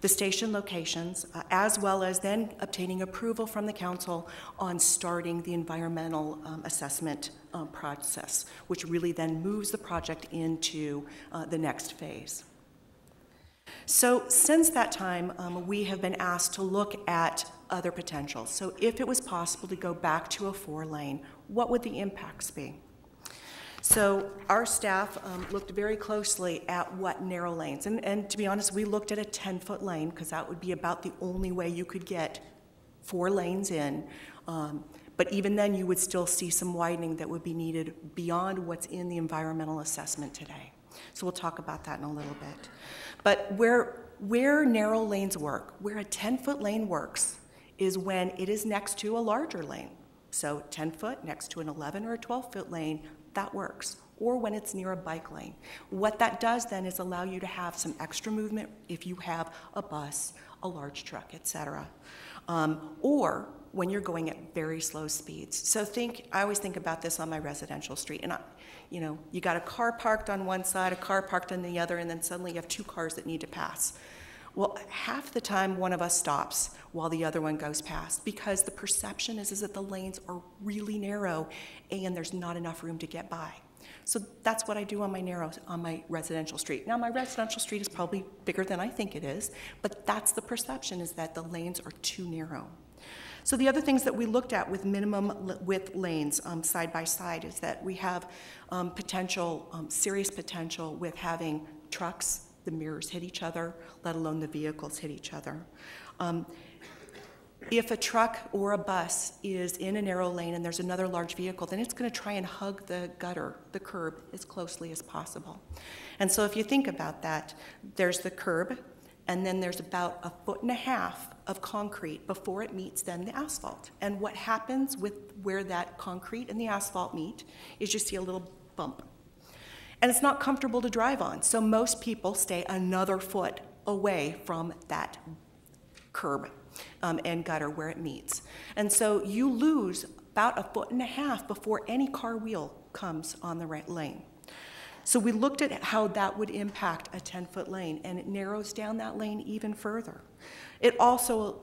the station locations, as well as then obtaining approval from the council on starting the environmental assessment process, which really then moves the project into the next phase. So since that time, we have been asked to look at other potentials. So if it was possible to go back to a 4-lane, what would the impacts be? So our staff looked very closely at what narrow lanes, and to be honest, we looked at a 10-foot lane because that would be about the only way you could get 4 lanes in. But even then, you would still see some widening that would be needed beyond what's in the environmental assessment today. So we'll talk about that in a little bit. But where narrow lanes work, where a 10-foot lane works, is when it is next to a larger lane. So 10 foot next to an 11 or a 12-foot lane, that works. Or when it's near a bike lane. What that does then is allow you to have some extra movement if you have a bus, a large truck, et cetera. Or when you're going at very slow speeds. So I always think about this on my residential street, and you got a car parked on one side, a car parked on the other, and then suddenly you have 2 cars that need to pass. Well, half the time one of us stops while the other one goes past because the perception is that the lanes are really narrow and there's not enough room to get by. So that's what I do on my residential street. Now, my residential street is probably bigger than I think it is, but that's the perception, is that the lanes are too narrow. So the other things that we looked at with minimum width lanes side by side is that we have serious potential with having trucks, the mirrors hit each other, let alone the vehicles hit each other. If a truck or a bus is in a narrow lane and there's another large vehicle, then it's going to try and hug the gutter, the curb, as closely as possible. And so if you think about that, there's the curb, and then there's about 1.5 feet of concrete before it meets then the asphalt. And what happens with where that concrete and the asphalt meet is you see a little bump. And it's not comfortable to drive on, so most people stay another foot away from that curb and gutter where it meets. And so you lose about 1.5 feet before any car wheel comes on the right lane. So we looked at how that would impact a 10-foot lane, and it narrows down that lane even further. It also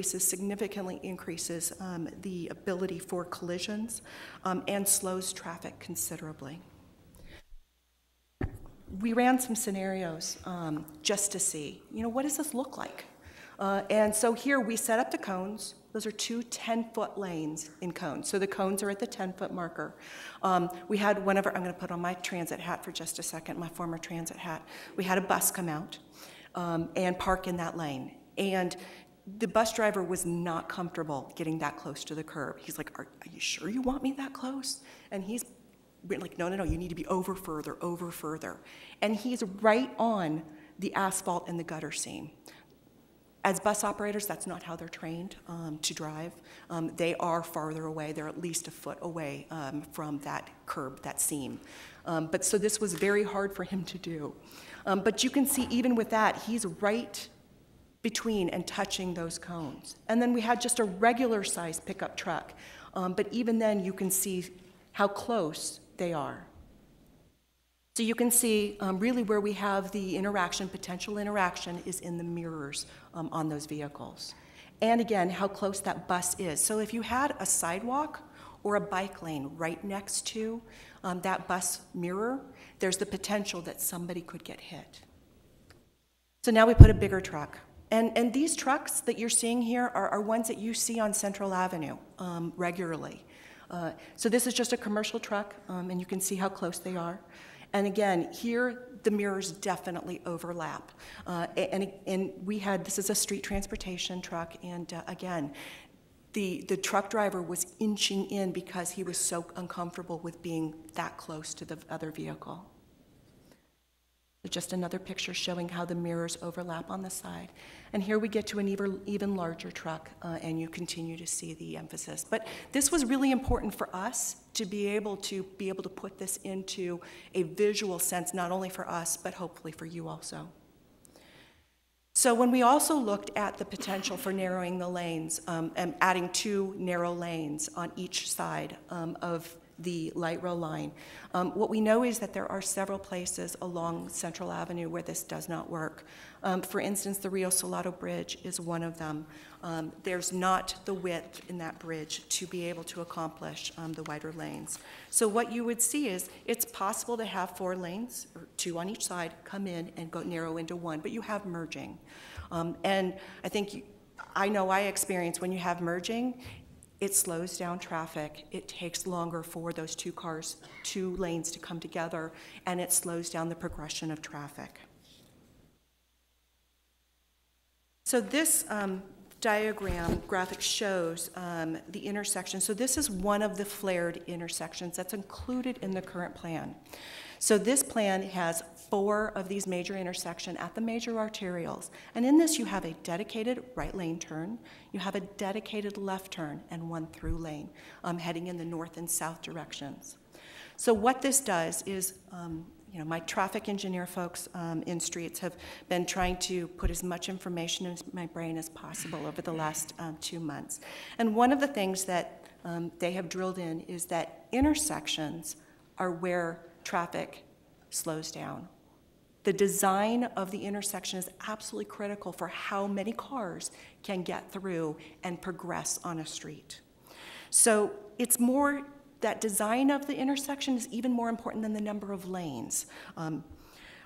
significantly increases the ability for collisions and slows traffic considerably. We ran some scenarios just to see, what does this look like? And so here we set up the cones. Those are 2 10-foot lanes in cones. So the cones are at the 10-foot marker. We had I'm going to put on my transit hat for just a second, my former transit hat. We had a bus come out and park in that lane. And the bus driver was not comfortable getting that close to the curb. He's like, are you sure you want me that close? And he's like, no, you need to be over further. And he's right on the asphalt and the gutter seam. As bus operators, that's not how they're trained to drive. They are farther away. They're at least 1 foot away from that curb, that seam. But so this was very hard for him to do. But you can see even with that, he's right between and touching those cones. And then we had just a regular sized pickup truck. But even then you can see how close they are. So you can see really where we have the potential interaction is in the mirrors on those vehicles. And again, how close that bus is. So if you had a sidewalk or a bike lane right next to that bus mirror, there's the potential that somebody could get hit. So now we put a bigger truck. And these trucks that you're seeing here are ones that you see on Central Avenue regularly. So this is just a commercial truck, and you can see how close they are. And again, here the mirrors definitely overlap. And this is a street transportation truck, and again, the truck driver was inching in because he was so uncomfortable with being that close to the other vehicle. Just another picture showing how the mirrors overlap on the side. And here we get to an even larger truck, and you continue to see the emphasis. But this was really important for us to be able to put this into a visual sense, not only for us, but hopefully for you also. So when we also looked at the potential for narrowing the lanes and adding 2 narrow lanes on each side of the light rail line, what we know is that there are several places along Central Avenue where this does not work. For instance, the Rio Salado Bridge is one of them. There's not the width in that bridge to be able to accomplish the wider lanes. So what you would see is it's possible to have 4 lanes, or 2 on each side, come in and go narrow into 1, but you have merging. And I know I experience when you have merging, it slows down traffic. It takes longer for those 2 lanes to come together, and it slows down the progression of traffic. So this graphic shows the intersection. So this is one of the flared intersections that's included in the current plan. So this plan has 4 of these major intersections at the major arterials. And in this, you have a dedicated right lane turn, you have a dedicated left turn, and 1 through lane heading in the north and south directions. So what this does is, my traffic engineer folks in streets have been trying to put as much information in my brain as possible over the last 2 months. And one of the things that they have drilled in is that intersections are where traffic slows down. The design of the intersection is absolutely critical for how many cars can get through and progress on a street. So it's more, that design of the intersection is even more important than the number of lanes.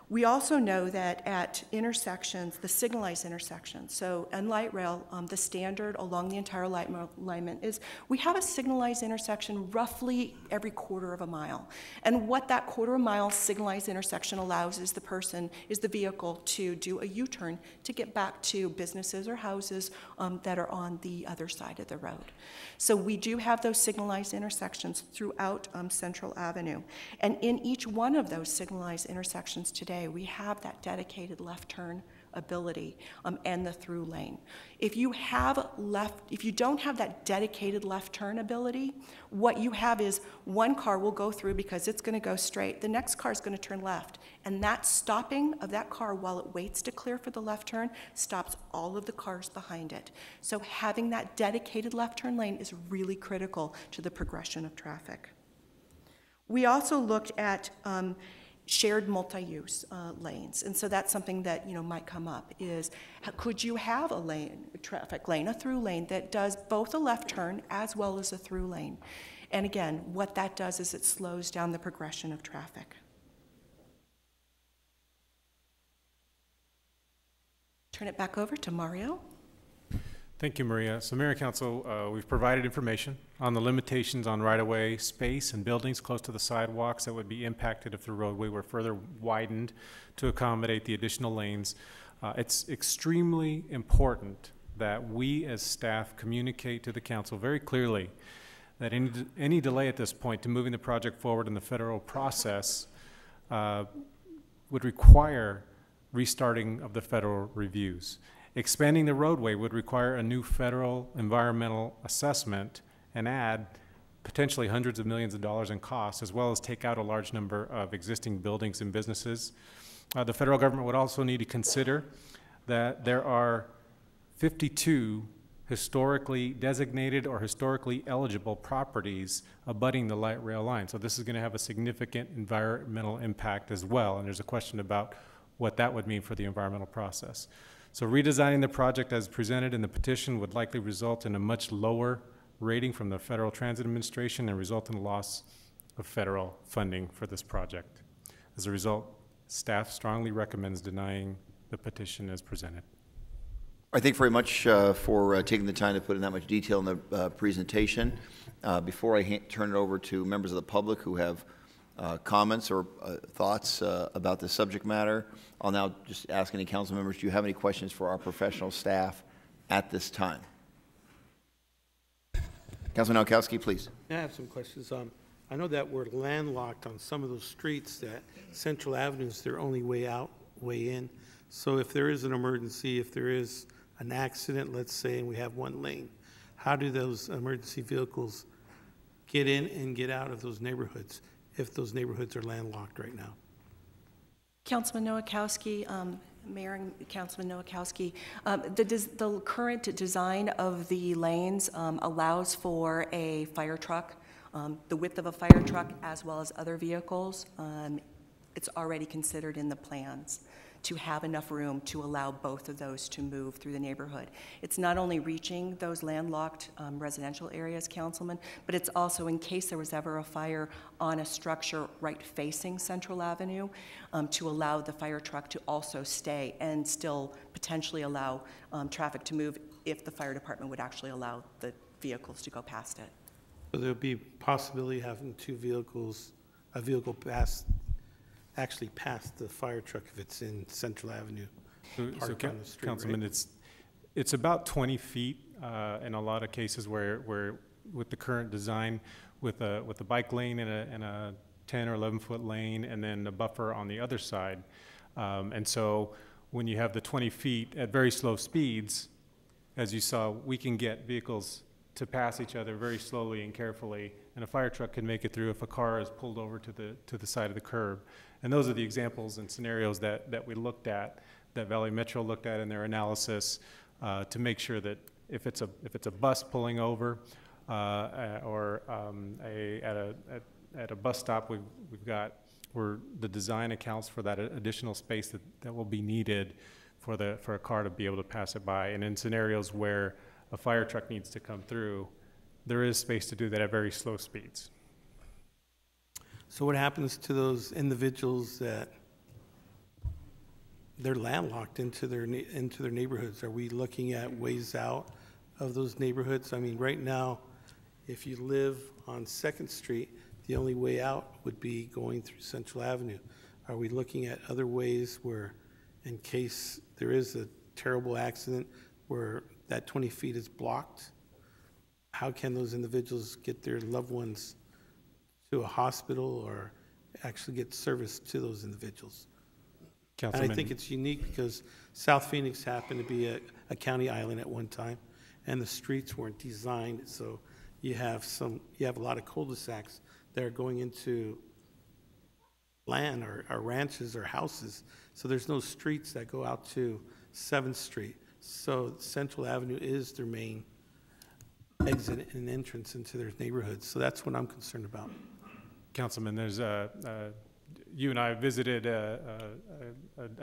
We also know that at intersections, the signalized intersections, so in light rail, the standard along the entire light rail alignment is we have a signalized intersection roughly every 1/4 mile. And what that 1/4 mile signalized intersection allows is the vehicle to do a U-turn to get back to businesses or houses that are on the other side of the road. So we do have those signalized intersections throughout Central Avenue. And in each one of those signalized intersections today, we have that dedicated left turn ability and the through lane. If you don't have that dedicated left turn ability, what you have is one car will go through because it's going to go straight. The next car is going to turn left. And that stopping of that car while it waits to clear for the left turn stops all of the cars behind it. So having that dedicated left turn lane is really critical to the progression of traffic. We also looked at shared multi-use lanes. And so that's something that might come up is, could you have a traffic lane, a through lane that does both a left turn as well as a through lane? And again, what that does is it slows down the progression of traffic. Turn it back over to Mario. Thank you, Maria. So, Mayor and Council, we've provided information on the limitations on right-of-way space and buildings close to the sidewalks that would be impacted if the roadway were further widened to accommodate the additional lanes. It's extremely important that we as staff communicate to the council very clearly that any delay at this point to moving the project forward in the federal process would require restarting of the federal reviews. Expanding the roadway would require a new federal environmental assessment and add potentially hundreds of millions of dollars in costs, as well as take out a large number of existing buildings and businesses. The federal government would also need to consider that there are 52 historically designated or historically eligible properties abutting the light rail line. So this is going to have a significant environmental impact as well, and there's a question about what that would mean for the environmental process. So redesigning the project as presented in the petition would likely result in a much lower rating from the Federal Transit Administration and result in a loss of federal funding for this project. As a result, staff strongly recommends denying the petition as presented. I thank very much for taking the time to put in that much detail in the presentation. Before I turn it over to members of the public who have comments or thoughts about the subject matter, I'll now just ask any council members, do you have any questions for our professional staff at this time? Councilman Nowakowski, please. I have some questions. I know that we're landlocked on some of those streets, that Central Avenue is their only way out, way in. So if there is an emergency, if there is an accident, let's say, and we have one lane, how do those emergency vehicles get in and get out of those neighborhoods if those neighborhoods are landlocked right now? Councilman Nowakowski, Mayor and Councilman Nowakowski, the current design of the lanes allows for a fire truck, the width of a fire truck, as well as other vehicles. It's already considered in the plans to have enough room to allow both of those to move through the neighborhood. It's not only reaching those landlocked residential areas, Councilman, but it's also in case there was ever a fire on a structure right facing Central Avenue, to allow the fire truck to also stay and still potentially allow traffic to move if the fire department would actually allow the vehicles to go past it. So there'll be possibility of having two vehicles, a vehicle actually past the fire truck if it's in Central Avenue. So on the street, Councilman, right? it's about 20 feet in a lot of cases where with the current design, with a bike lane and a 10 or 11-foot lane, and then a buffer on the other side. And so when you have the 20 feet at very slow speeds, as you saw, we can get vehicles to pass each other very slowly and carefully, and a fire truck can make it through if a car is pulled over to the side of the curb. And those are the examples and scenarios that we looked at, that Valley Metro looked at in their analysis, to make sure that if it's a bus pulling over, or at a bus stop, we've got where the design accounts for that additional space that will be needed for a car to be able to pass it by. And in scenarios where a fire truck needs to come through, there is space to do that at very slow speeds. So what happens to those individuals that they're landlocked into their neighborhoods? Are we looking at ways out of those neighborhoods? I mean, right now, if you live on 2nd Street, the only way out would be going through Central Avenue. Are we looking at other ways where, in case there is a terrible accident where that 20 feet is blocked, how can those individuals get their loved ones to a hospital or actually get service to those individuals? Councilman. And I think it's unique because South Phoenix happened to be a county island at one time, and the streets weren't designed, so you have a lot of cul-de-sacs that are going into land or ranches or houses. So there's no streets that go out to 7th Street. So Central Avenue is their main exit and entrance into their neighborhoods. So that's what I'm concerned about. Councilman, there's you and I visited a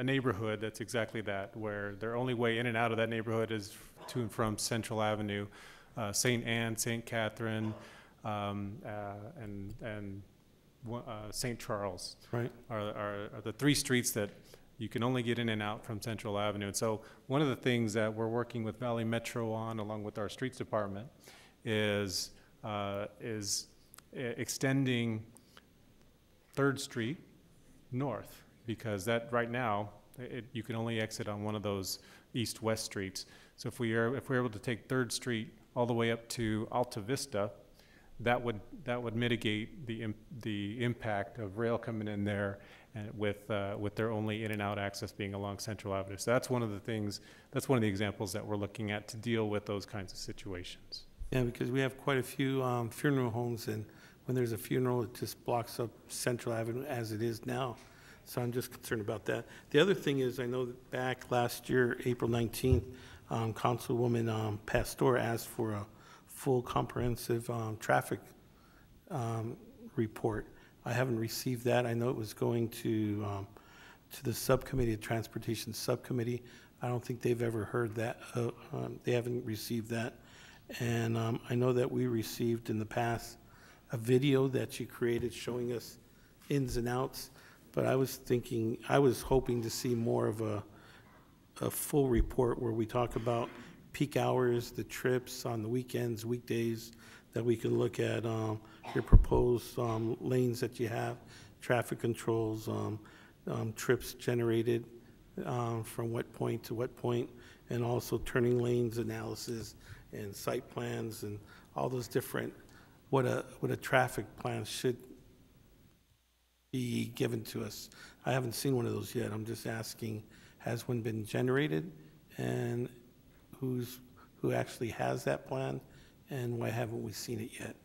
neighborhood that's exactly that, where their only way in and out of that neighborhood is to and from Central Avenue. St. Anne, St. Catherine, and St. Charles, right, are the 3 streets that you can only get in and out from Central Avenue. And so one of the things that we're working with Valley Metro on, along with our streets department, is extending 3rd Street north, because that right now you can only exit on one of those east-west streets. So if we're able to take 3rd Street all the way up to Alta Vista, that would mitigate the impact of rail coming in there, and with their only in and out access being along Central Avenue. So that's one of the things. That's one of the examples that we're looking at to deal with those kinds of situations. Yeah, because we have quite a few funeral homes, and when there's a funeral, it just blocks up Central Avenue as it is now. So I'm just concerned about that. The other thing is, I know that back last year, April 19th, Councilwoman Pastor asked for a full comprehensive traffic report. I haven't received that. I know it was going to the subcommittee, the Transportation Subcommittee. I don't think they've ever heard that. They haven't received that. And I know that we received in the past a video that you created showing us ins and outs, but I was hoping to see more of a full report where we talk about peak hours, the trips on the weekends, weekdays, that we can look at your proposed lanes that you have, traffic controls, trips generated from what point to what point, and also turning lanes analysis and site plans and all those different what a traffic plan should be given to us. I haven't seen one of those yet. I'm just asking, has one been generated, and who actually has that plan, and why haven't we seen it yet?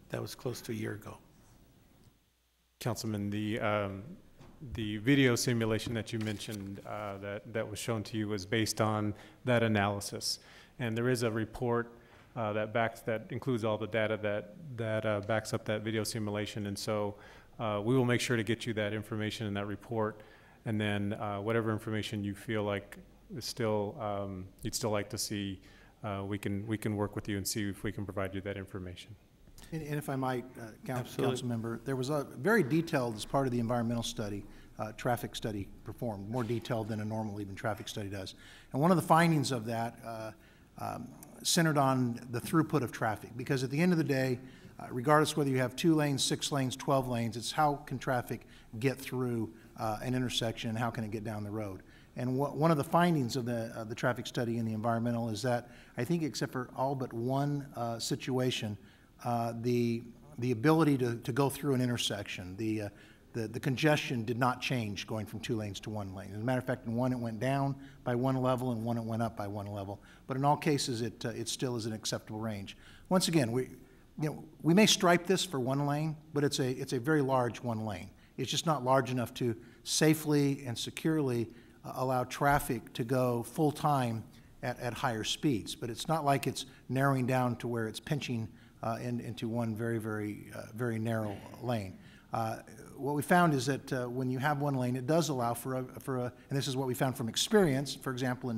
That was close to a year ago. Councilman, the video simulation that you mentioned that was shown to you was based on that analysis, and there is a report that includes all the data that backs up that video simulation, and so we will make sure to get you that information in that report, and then whatever information you feel like is still you'd still like to see, we can work with you and see if we can provide you that information. And if I might, council member, there was a very detailed, as part of the environmental study, traffic study performed, more detailed than a normal even traffic study does. And one of the findings of that centered on the throughput of traffic, because at the end of the day, regardless whether you have 2 lanes, 6 lanes, 12 lanes, it's how can traffic get through an intersection and how can it get down the road. And one of the findings of the traffic study in the environmental is that, I think except for all but one situation, the ability to go through an intersection, the congestion did not change going from 2 lanes to 1 lane. As a matter of fact, in one it went down by 1 level, and one it went up by 1 level. But in all cases, it still is an acceptable range. Once again, we may stripe this for 1 lane, but it's a very large 1 lane. It's just not large enough to safely and securely allow traffic to go full time at higher speeds. But it's not like it's narrowing down to where it's pinching into one very narrow lane. What we found is that when you have 1 lane, it does allow for a, and this is what we found from experience, for example,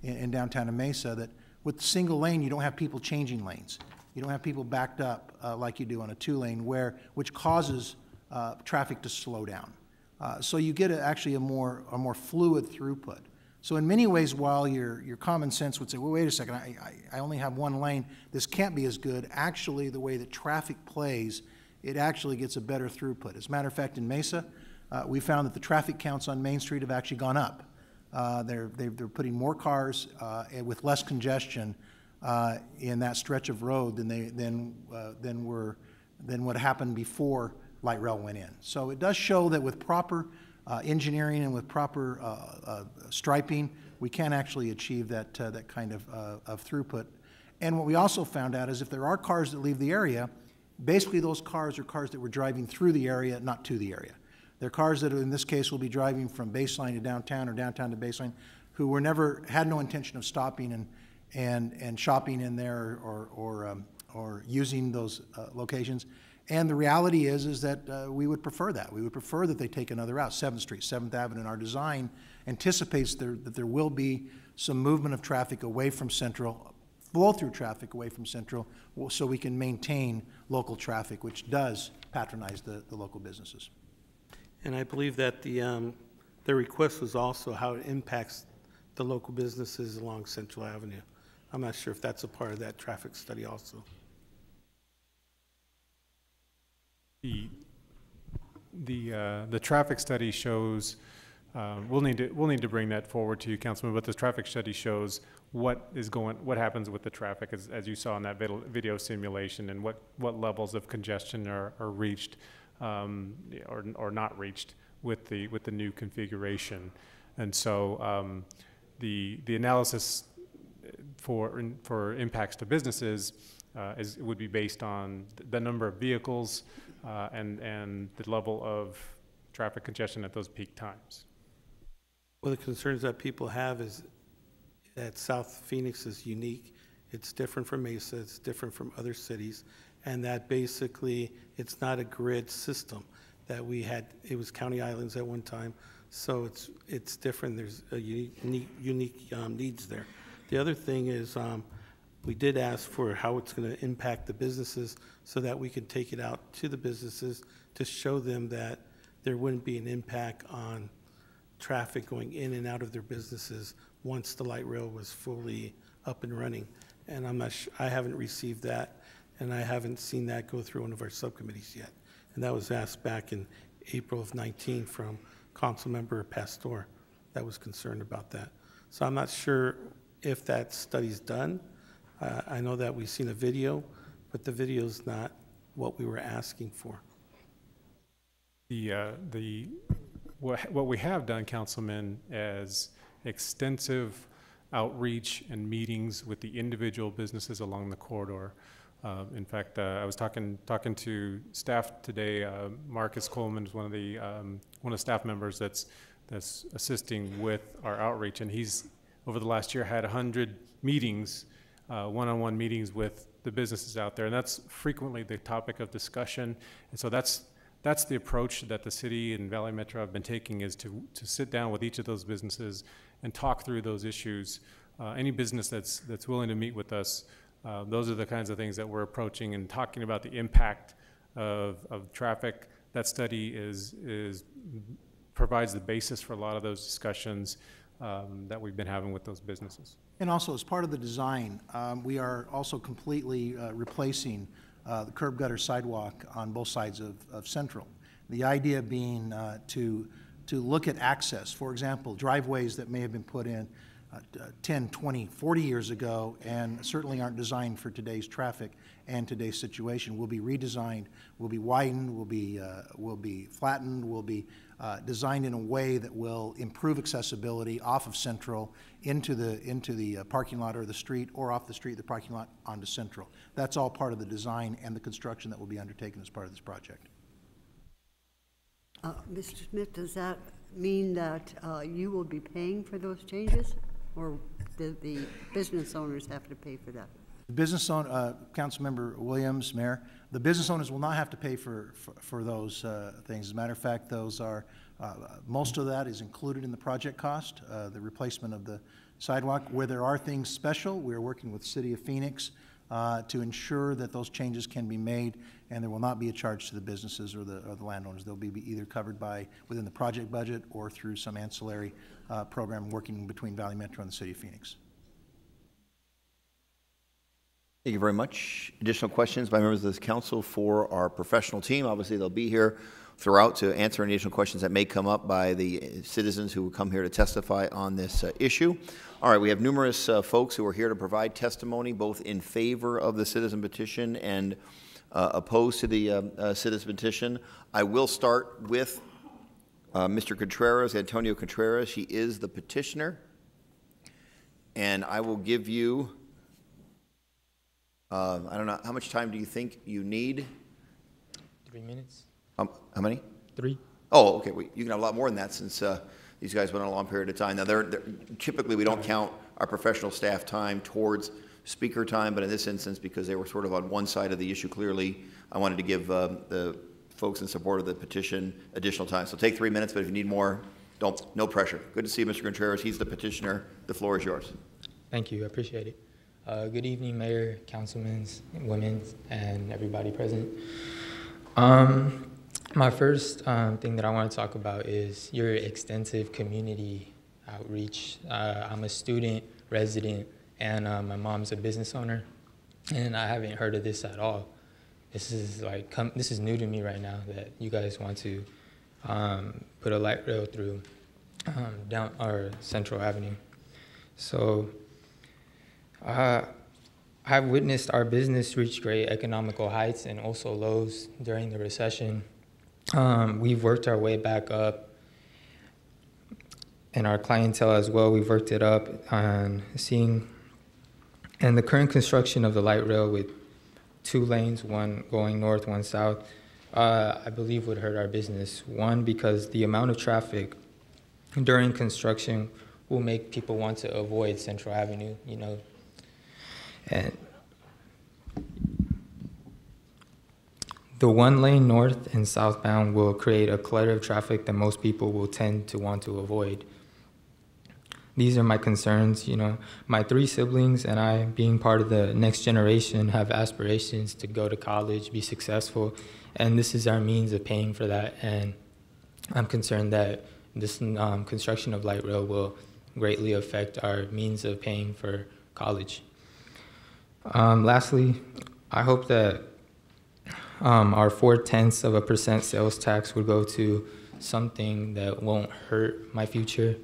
in downtown Mesa, that with single lane, you don't have people changing lanes. You don't have people backed up like you do on a 2-lane, which causes traffic to slow down. So you get actually a more fluid throughput. So in many ways, while your common sense would say, well, wait a second, I only have 1 lane, this can't be as good. Actually, the way that traffic plays, it actually gets a better throughput. As a matter of fact, in Mesa, we found that the traffic counts on Main Street have actually gone up. They're putting more cars with less congestion in that stretch of road than what happened before light rail went in. So it does show that with proper engineering and with proper striping, we can actually achieve that kind of throughput. And what we also found out is if there are cars that leave the area, basically those cars are cars that were driving through the area, not to the area. They're cars that in this case will be driving from Baseline to downtown or downtown to Baseline, who had no intention of stopping and shopping in there or using those locations. And the reality is that we would prefer that. We would prefer that they take another route, 7th Street, 7th Avenue, and our design anticipates that there will be some movement of traffic away from Central, flow-through traffic away from Central, so we can maintain local traffic, which does patronize the local businesses. And I believe that the request was also how it impacts the local businesses along Central Avenue. I'm not sure if that's a part of that traffic study also. The traffic study shows, we'll need to bring that forward to you, Councilman, but the traffic study shows what happens with the traffic as you saw in that video simulation, and what levels of congestion are reached or not reached with the new configuration. And so the analysis for impacts to businesses would be based on the number of vehicles and the level of traffic congestion at those peak times. Well, the concerns that people have is that South Phoenix is unique. It's different from Mesa, it's different from other cities, and that basically it's not a grid system that we had. It was county islands at one time, so it's different. There's a unique needs there. The other thing is we did ask for how it's going to impact the businesses so that we could take it out to the businesses to show them that there wouldn't be an impact on traffic going in and out of their businesses once the light rail was fully up and running. And I'm not sure, I haven't received that, and I haven't seen that go through one of our subcommittees yet. And that was asked back in April of 19 from Councilmember Pastor that was concerned about that. So I'm not sure if that study's done. I know that we've seen a video, but the video's not what we were asking for. What we have done, Councilman, is extensive outreach and meetings with the individual businesses along the corridor. In fact, I was talking to staff today. Marcus Coleman is one of the staff members that's assisting with our outreach, and he's over the last year had 100 meetings, one-on-one meetings with the businesses out there, and that's frequently the topic of discussion. And so that's the approach that the city and Valley Metro have been taking, is to sit down with each of those businesses and talk through those issues. Any business that's willing to meet with us, those are the kinds of things that we're approaching and talking about the impact of traffic. That study provides the basis for a lot of those discussions that we've been having with those businesses. And also, as part of the design, we are also completely replacing the curb gutter sidewalk on both sides of Central. The idea being to look at access. For example, driveways that may have been put in 10, 20, 40 years ago and certainly aren't designed for today's traffic and today's situation will be redesigned, will be widened, will be flattened, will be designed in a way that will improve accessibility off of Central into the parking lot or the street, or off the street, the parking lot, onto Central. That's all part of the design and the construction that will be undertaken as part of this project. Mr. Smith, does that mean that you will be paying for those changes, or do the business owners have to pay for that? The business owner, Councilmember Williams, Mayor, the business owners will not have to pay for those things. As a matter of fact, those are most of that is included in the project cost, the replacement of the sidewalk. Where there are things special, we are working with City of Phoenix to ensure that those changes can be made, and there will not be a charge to the businesses or the landowners. They'll be either covered within the project budget or through some ancillary program working between Valley Metro and the City of Phoenix. Thank you very much. Additional questions by members of this council for our professional team? Obviously, they'll be here throughout to answer any additional questions that may come up by the citizens who will come here to testify on this issue. All right, we have numerous folks who are here to provide testimony, both in favor of the citizen petition and opposed to the citizen petition. I will start with Mr. Contreras, Antonio Contreras. He is the petitioner, and I will give you I don't know, how much time do you think you need? 3 minutes. How many? 3. Oh, okay. Well, you can have a lot more than that, since these guys went on a long period of time. Now, typically we don't count our professional staff time towards speaker time, but in this instance, because they were sort of on one side of the issue clearly, I wanted to give the folks in support of the petition additional time. So take 3 minutes, but if you need more, no pressure. Good to see you, Mr. Contreras. He's the petitioner. The floor is yours. Thank you. I appreciate it. Good evening, Mayor, councilmen, women, and everybody present. My first thing that I want to talk about is your extensive community outreach. I'm a student, resident, and my mom's a business owner, and I haven't heard of this at all. This is this is new to me right now, that you guys want to put a light rail through down our Central Avenue. So I've witnessed our business reach great economical heights and also lows during the recession. We've worked our way back up, and our clientele as well, we've worked it up on seeing, and the current construction of the light rail with 2 lanes, one going north, one south, I believe would hurt our business. One, because the amount of traffic during construction will make people want to avoid Central Avenue, and the 1 lane north and southbound will create a clutter of traffic that most people will tend to want to avoid. These are my concerns. My 3 siblings and I, being part of the next generation, have aspirations to go to college, be successful, and this is our means of paying for that. And I'm concerned that this construction of light rail will greatly affect our means of paying for college. Lastly, I hope that our 0.4% sales tax would go to something that won't hurt my future.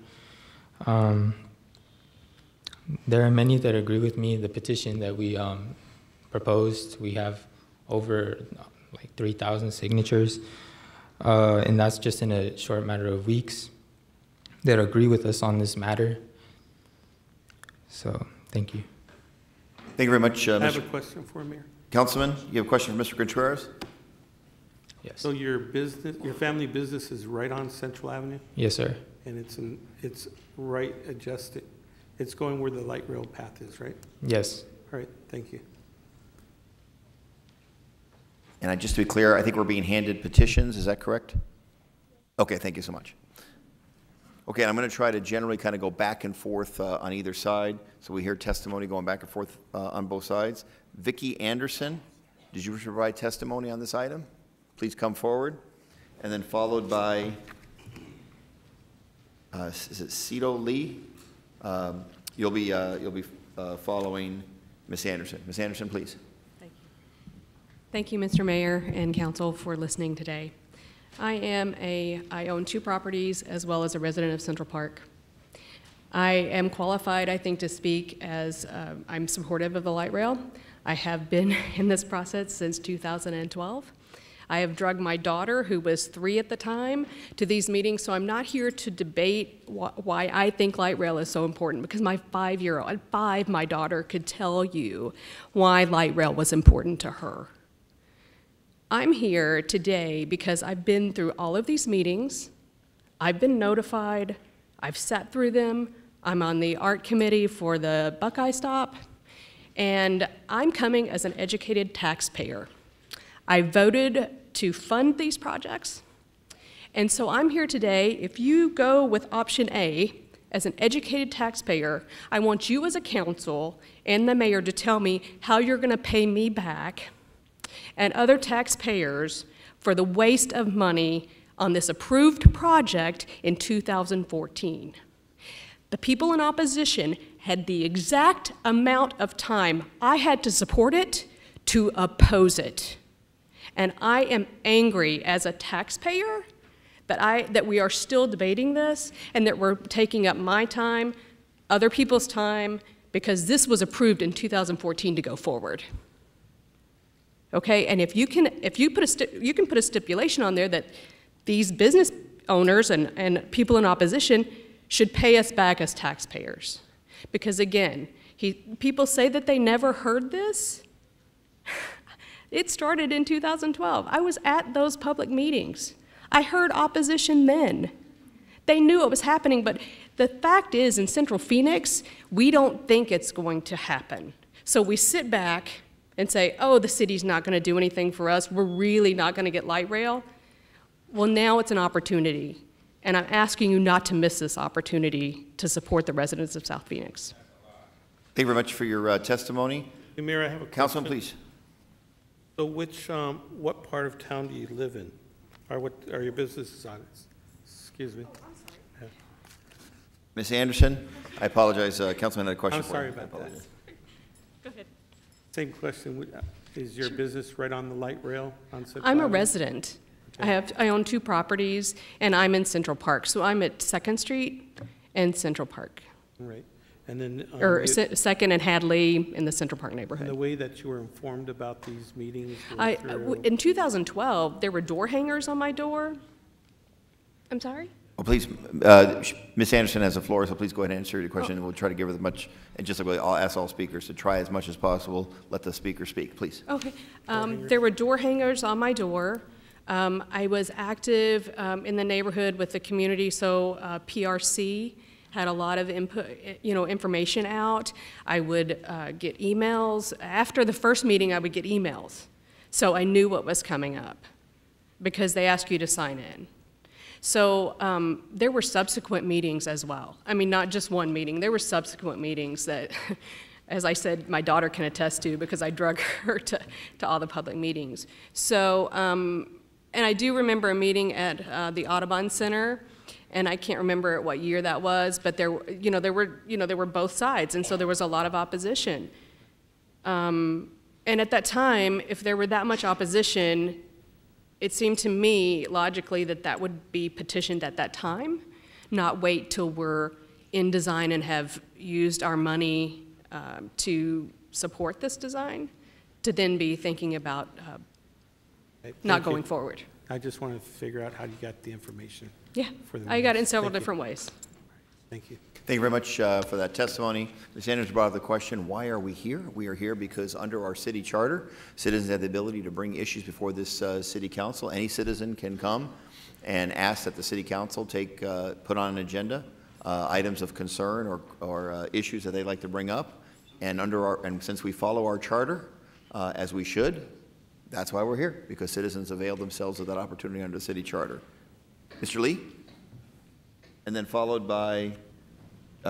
There are many that agree with me. The petition that we proposed, we have over like 3,000 signatures. And that's just in a short matter of weeks that agree with us on this matter. So, thank you. Thank you very much, I have Mr. a question for Mayor. Councilman. You have a question for Mr. Contreras? Yes. So your family business is right on Central Avenue? Yes, sir. And it's right adjusted. It's going where the light rail path is, right? Yes. All right, thank you. And just to be clear, I think we're being handed petitions. Is that correct? Okay, thank you so much. Okay, and I'm going to try to generally kind of go back and forth on either side, so we hear testimony going back and forth on both sides. Vicki Anderson, did you provide testimony on this item? Please come forward. And then followed by, is it Cito Lee? You'll be following Ms. Anderson. Ms. Anderson, please. Thank you, Mr. Mayor and Council, for listening today. I own 2 properties as well as a resident of Central Park. I am qualified, I think, to speak as I'm supportive of the light rail. I have been in this process since 2012. I have drugged my daughter, who was 3 at the time, to these meetings, so I'm not here to debate why I think light rail is so important, because my 5-year-old, at 5, my daughter could tell you why light rail was important to her. I'm here today because I've been through all of these meetings. I've been notified. I've sat through them. I'm on the art committee for the Buckeye Stop. And I'm coming as an educated taxpayer. I voted to fund these projects. And so I'm here today. If you go with option A, as an educated taxpayer, I want you as a council and the mayor to tell me how you're going to pay me back and other taxpayers for the waste of money on this approved project in 2014. The people in opposition had the exact amount of time I had to support it to oppose it. And I am angry as a taxpayer that we are still debating this and that we're taking up my time, other people's time, because this was approved in 2014 to go forward. Okay, and if you can put a stipulation on there that these business owners and people in opposition should pay us back as taxpayers. Because again, people say that they never heard this. It started in 2012. I was at those public meetings. I heard opposition then. They knew it was happening, but the fact is, in Central Phoenix, we don't think it's going to happen. So we sit back and say, oh, the city's not going to do anything for us. We're really not going to get light rail. Well, now it's an opportunity, and I'm asking you not to miss this opportunity to support the residents of South Phoenix. Thank you very much for your testimony. Hey, Mayor, I have a question. Councilman, please. So what part of town do you live in? Or what are your businesses on? Excuse me. Yeah. Ms. Anderson, I apologize. Councilman had a question I'm for sorry you. about that. Go ahead. Same question. Is your business right on the light rail on Central I'm a Avenue? resident. Okay. I own 2 properties, and I'm in Central Park. So I'm at 2nd Street and Central Park. Right. And then, or 2nd and Hadley in the Central Park neighborhood. And the way that you were informed about these meetings? In 2012, there were door hangers on my door. I'm sorry? Well, please, Ms. Anderson has the floor, so please go ahead and answer your question. We'll try to give her as much, and just like I'll ask all speakers to try as much as possible. Let the speaker speak, please. Okay. There were door hangers on my door. I was active in the neighborhood with the community, so PRC had a lot of input, information out. I would get emails. After the first meeting, I would get emails. So I knew what was coming up because they ask you to sign in. So there were subsequent meetings as well. I mean, not just one meeting. There were subsequent meetings that, as I said, my daughter can attest to because I drug her to all the public meetings. So, and I do remember a meeting at the Audubon Center, and I can't remember what year that was, but there were both sides, and so there was a lot of opposition. And at that time, if there were that much opposition, it seemed to me logically that would be petitioned at that time, not wait till we're in design and have used our money to support this design, to then be thinking about Okay, not thank you. going forward. I just want to figure out how you got the information. Yeah, for the I got it in minutes. several Thank you. different ways. Thank you. Thank you very much for that testimony. Ms. Sanders brought up the question, why are we here? We are here because under our city charter, citizens have the ability to bring issues before this city council. Any citizen can come and ask that the city council put on an agenda items of concern or issues that they'd like to bring up. And since we follow our charter, as we should, that's why we're here, because citizens avail themselves of that opportunity under the city charter. Mr. Lee? And then followed by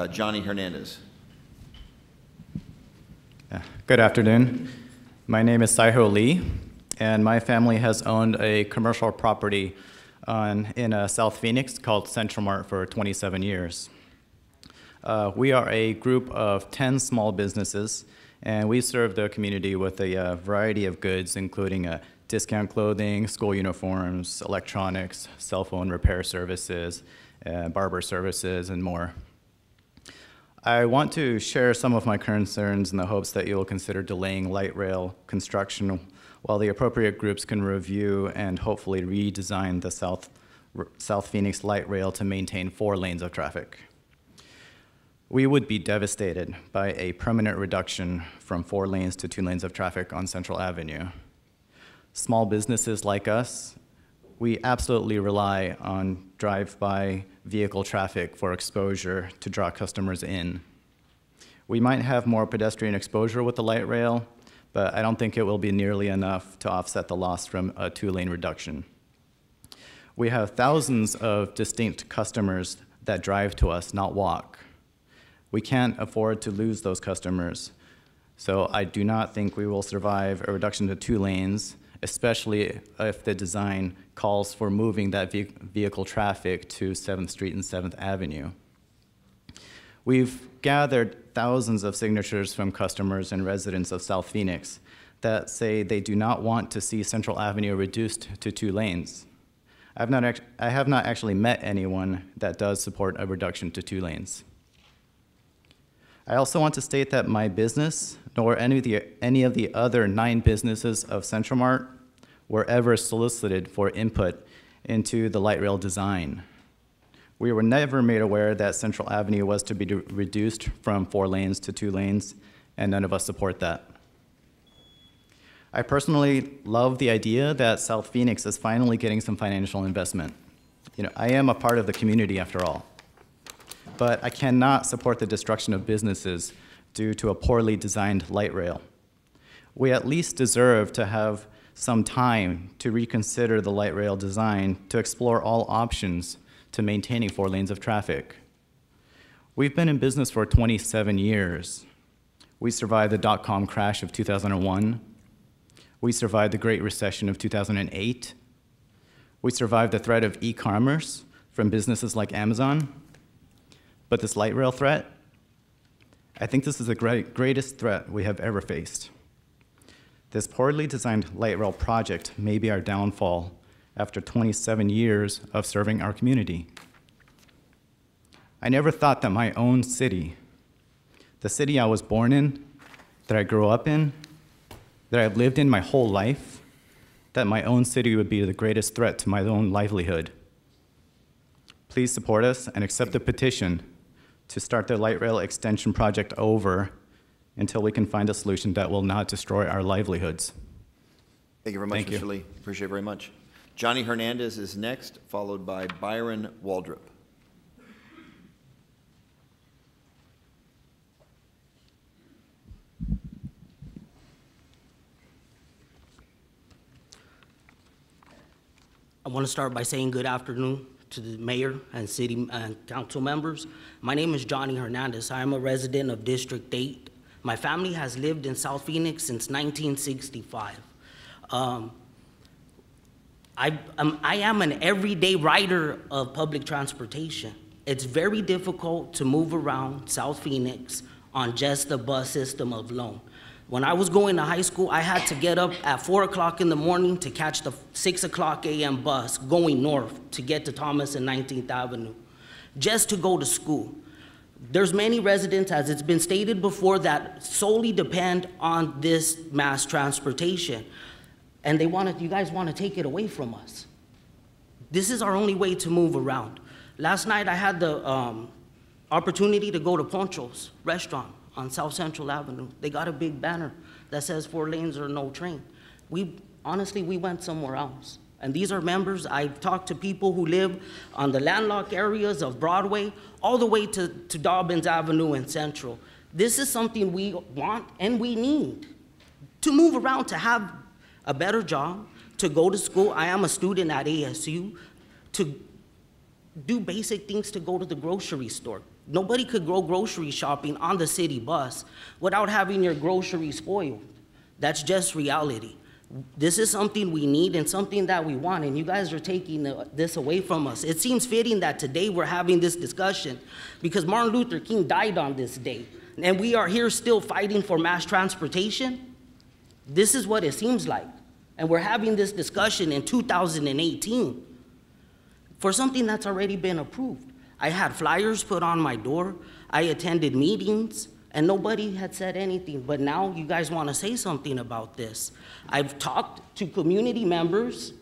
Johnny Hernandez. Good afternoon. My name is Saiho Lee, and my family has owned a commercial property in South Phoenix called Central Mart for 27 years. We are a group of 10 small businesses, and we serve the community with a variety of goods, including discount clothing, school uniforms, electronics, cell phone repair services, barber services, and more. I want to share some of my concerns in the hopes that you will consider delaying light rail construction while the appropriate groups can review and hopefully redesign the South Phoenix light rail to maintain 4 lanes of traffic. We would be devastated by a permanent reduction from 4 lanes to 2 lanes of traffic on Central Avenue. Small businesses like us, we absolutely rely on drive-by vehicle traffic for exposure to draw customers in. We might have more pedestrian exposure with the light rail, but I don't think it will be nearly enough to offset the loss from a 2-lane reduction. We have thousands of distinct customers that drive to us, not walk. We can't afford to lose those customers, so I do not think we will survive a reduction to 2 lanes, especially if the design calls for moving that vehicle traffic to 7th Street and 7th Avenue. We've gathered thousands of signatures from customers and residents of South Phoenix that say they do not want to see Central Avenue reduced to 2 lanes. I have not actually met anyone that does support a reduction to 2 lanes. I also want to state that my business, nor any of the other 9 businesses of Central Mart, were ever solicited for input into the light rail design. We were never made aware that Central Avenue was to be reduced from 4 lanes to 2 lanes, and none of us support that. I personally love the idea that South Phoenix is finally getting some financial investment. I am a part of the community after all. But I cannot support the destruction of businesses due to a poorly designed light rail. We at least deserve to have some time to reconsider the light rail design to explore all options to maintaining 4 lanes of traffic. We've been in business for 27 years. We survived the dot-com crash of 2001. We survived the Great Recession of 2008. We survived the threat of e-commerce from businesses like Amazon. But this light rail threat, I think this is the greatest threat we have ever faced. This poorly designed light rail project may be our downfall after 27 years of serving our community. I never thought that my own city, the city I was born in, that I grew up in, that I've lived in my whole life, that my own city would be the greatest threat to my own livelihood. Please support us and accept the petition to start the light rail extension project over until we can find a solution that will not destroy our livelihoods. Thank you very much, Mr. Lee. Appreciate it very much. Johnny Hernandez is next, followed by Byron Waldrop. I want to start by saying good afternoon to the mayor and city and council members. My name is Johnny Hernandez. I am a resident of District 8. My family has lived in South Phoenix since 1965. I am an everyday rider of public transportation. It's very difficult to move around South Phoenix on just the bus system alone. When I was going to high school, I had to get up at 4 o'clock in the morning to catch the 6 o'clock a.m. bus going north to get to Thomas and 19th Avenue, just to go to school. There's many residents, as it's been stated before, that solely depend on this mass transportation. and you guys want to take it away from us. This is our only way to move around. Last night I had the opportunity to go to Poncho's restaurant on South Central Avenue. They got a big banner that says 4 lanes or no train. Honestly, we went somewhere else. And these are members. I've talked to people who live on the landlocked areas of Broadway, all the way to Dobbins Avenue and Central. This is something we want and we need to move around, to have a better job, to go to school. I am a student at ASU, to do basic things, to go to the grocery store. Nobody could go grocery shopping on the city bus without having your groceries spoiled. That's just reality. This is something we need and something that we want, and you guys are taking this away from us. It seems fitting that today we're having this discussion because Martin Luther King died on this day, and we are here still fighting for mass transportation. This is what it seems like, and we're having this discussion in 2018 for something that's already been approved. I had flyers put on my door. I attended meetings, and nobody had said anything. But now you guys want to say something about this. I've talked to community members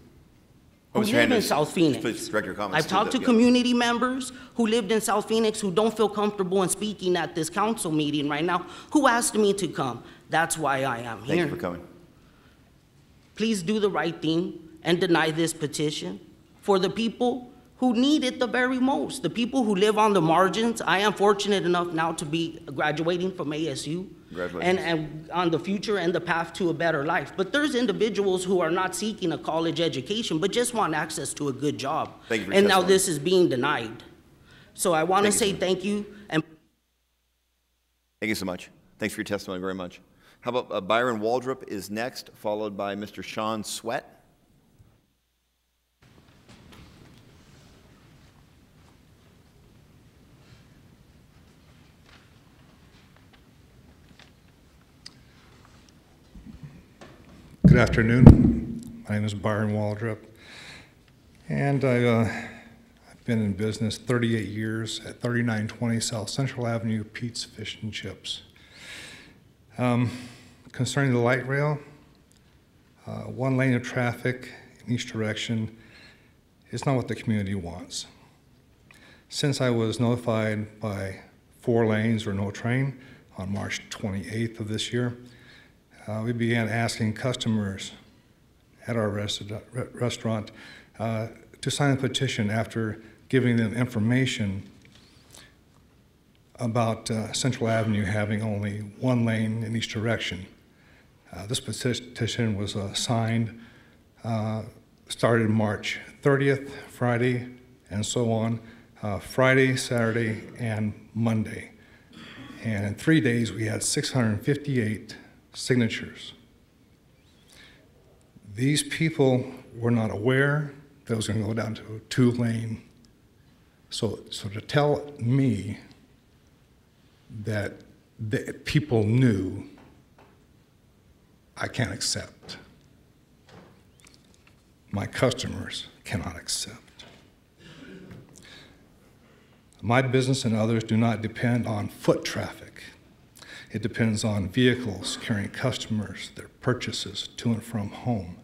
who live in South Phoenix. Please direct your comments. I've talked to community members who lived in South Phoenix who don't feel comfortable in speaking at this council meeting right now, who asked me to come. That's why I am here. Thank you for coming. Please do the right thing and deny this petition for the people who need it the very most, the people who live on the margins. I am fortunate enough now to be graduating from ASU and on the future and the path to a better life. But there's individuals who are not seeking a college education, but just want access to a good job. Thank you for and your now this is being denied. So I want to say thank you. And thank you so much. Thanks for your testimony very much. How about Byron Waldrop is next, followed by Mr. Sean Sweat. Good afternoon. My name is Byron Waldrop, and I've been in business 38 years at 3920 South Central Avenue, Pete's Fish and Chips. Concerning the light rail, 1 lane of traffic in each direction is not what the community wants. Since I was notified by 4 lanes or no train on March 28th of this year, we began asking customers at our restaurant to sign a petition after giving them information about Central Avenue having only 1 lane in each direction. This petition was signed, started March 30th, Friday, and so on, Friday, Saturday, and Monday. And in 3 days, we had 658 signatures. These people were not aware that it was going to go down to a 2 lane. So to tell me that people knew, I can't accept. My customers cannot accept. My business and others do not depend on foot traffic. It depends on vehicles carrying customers, their purchases to and from home.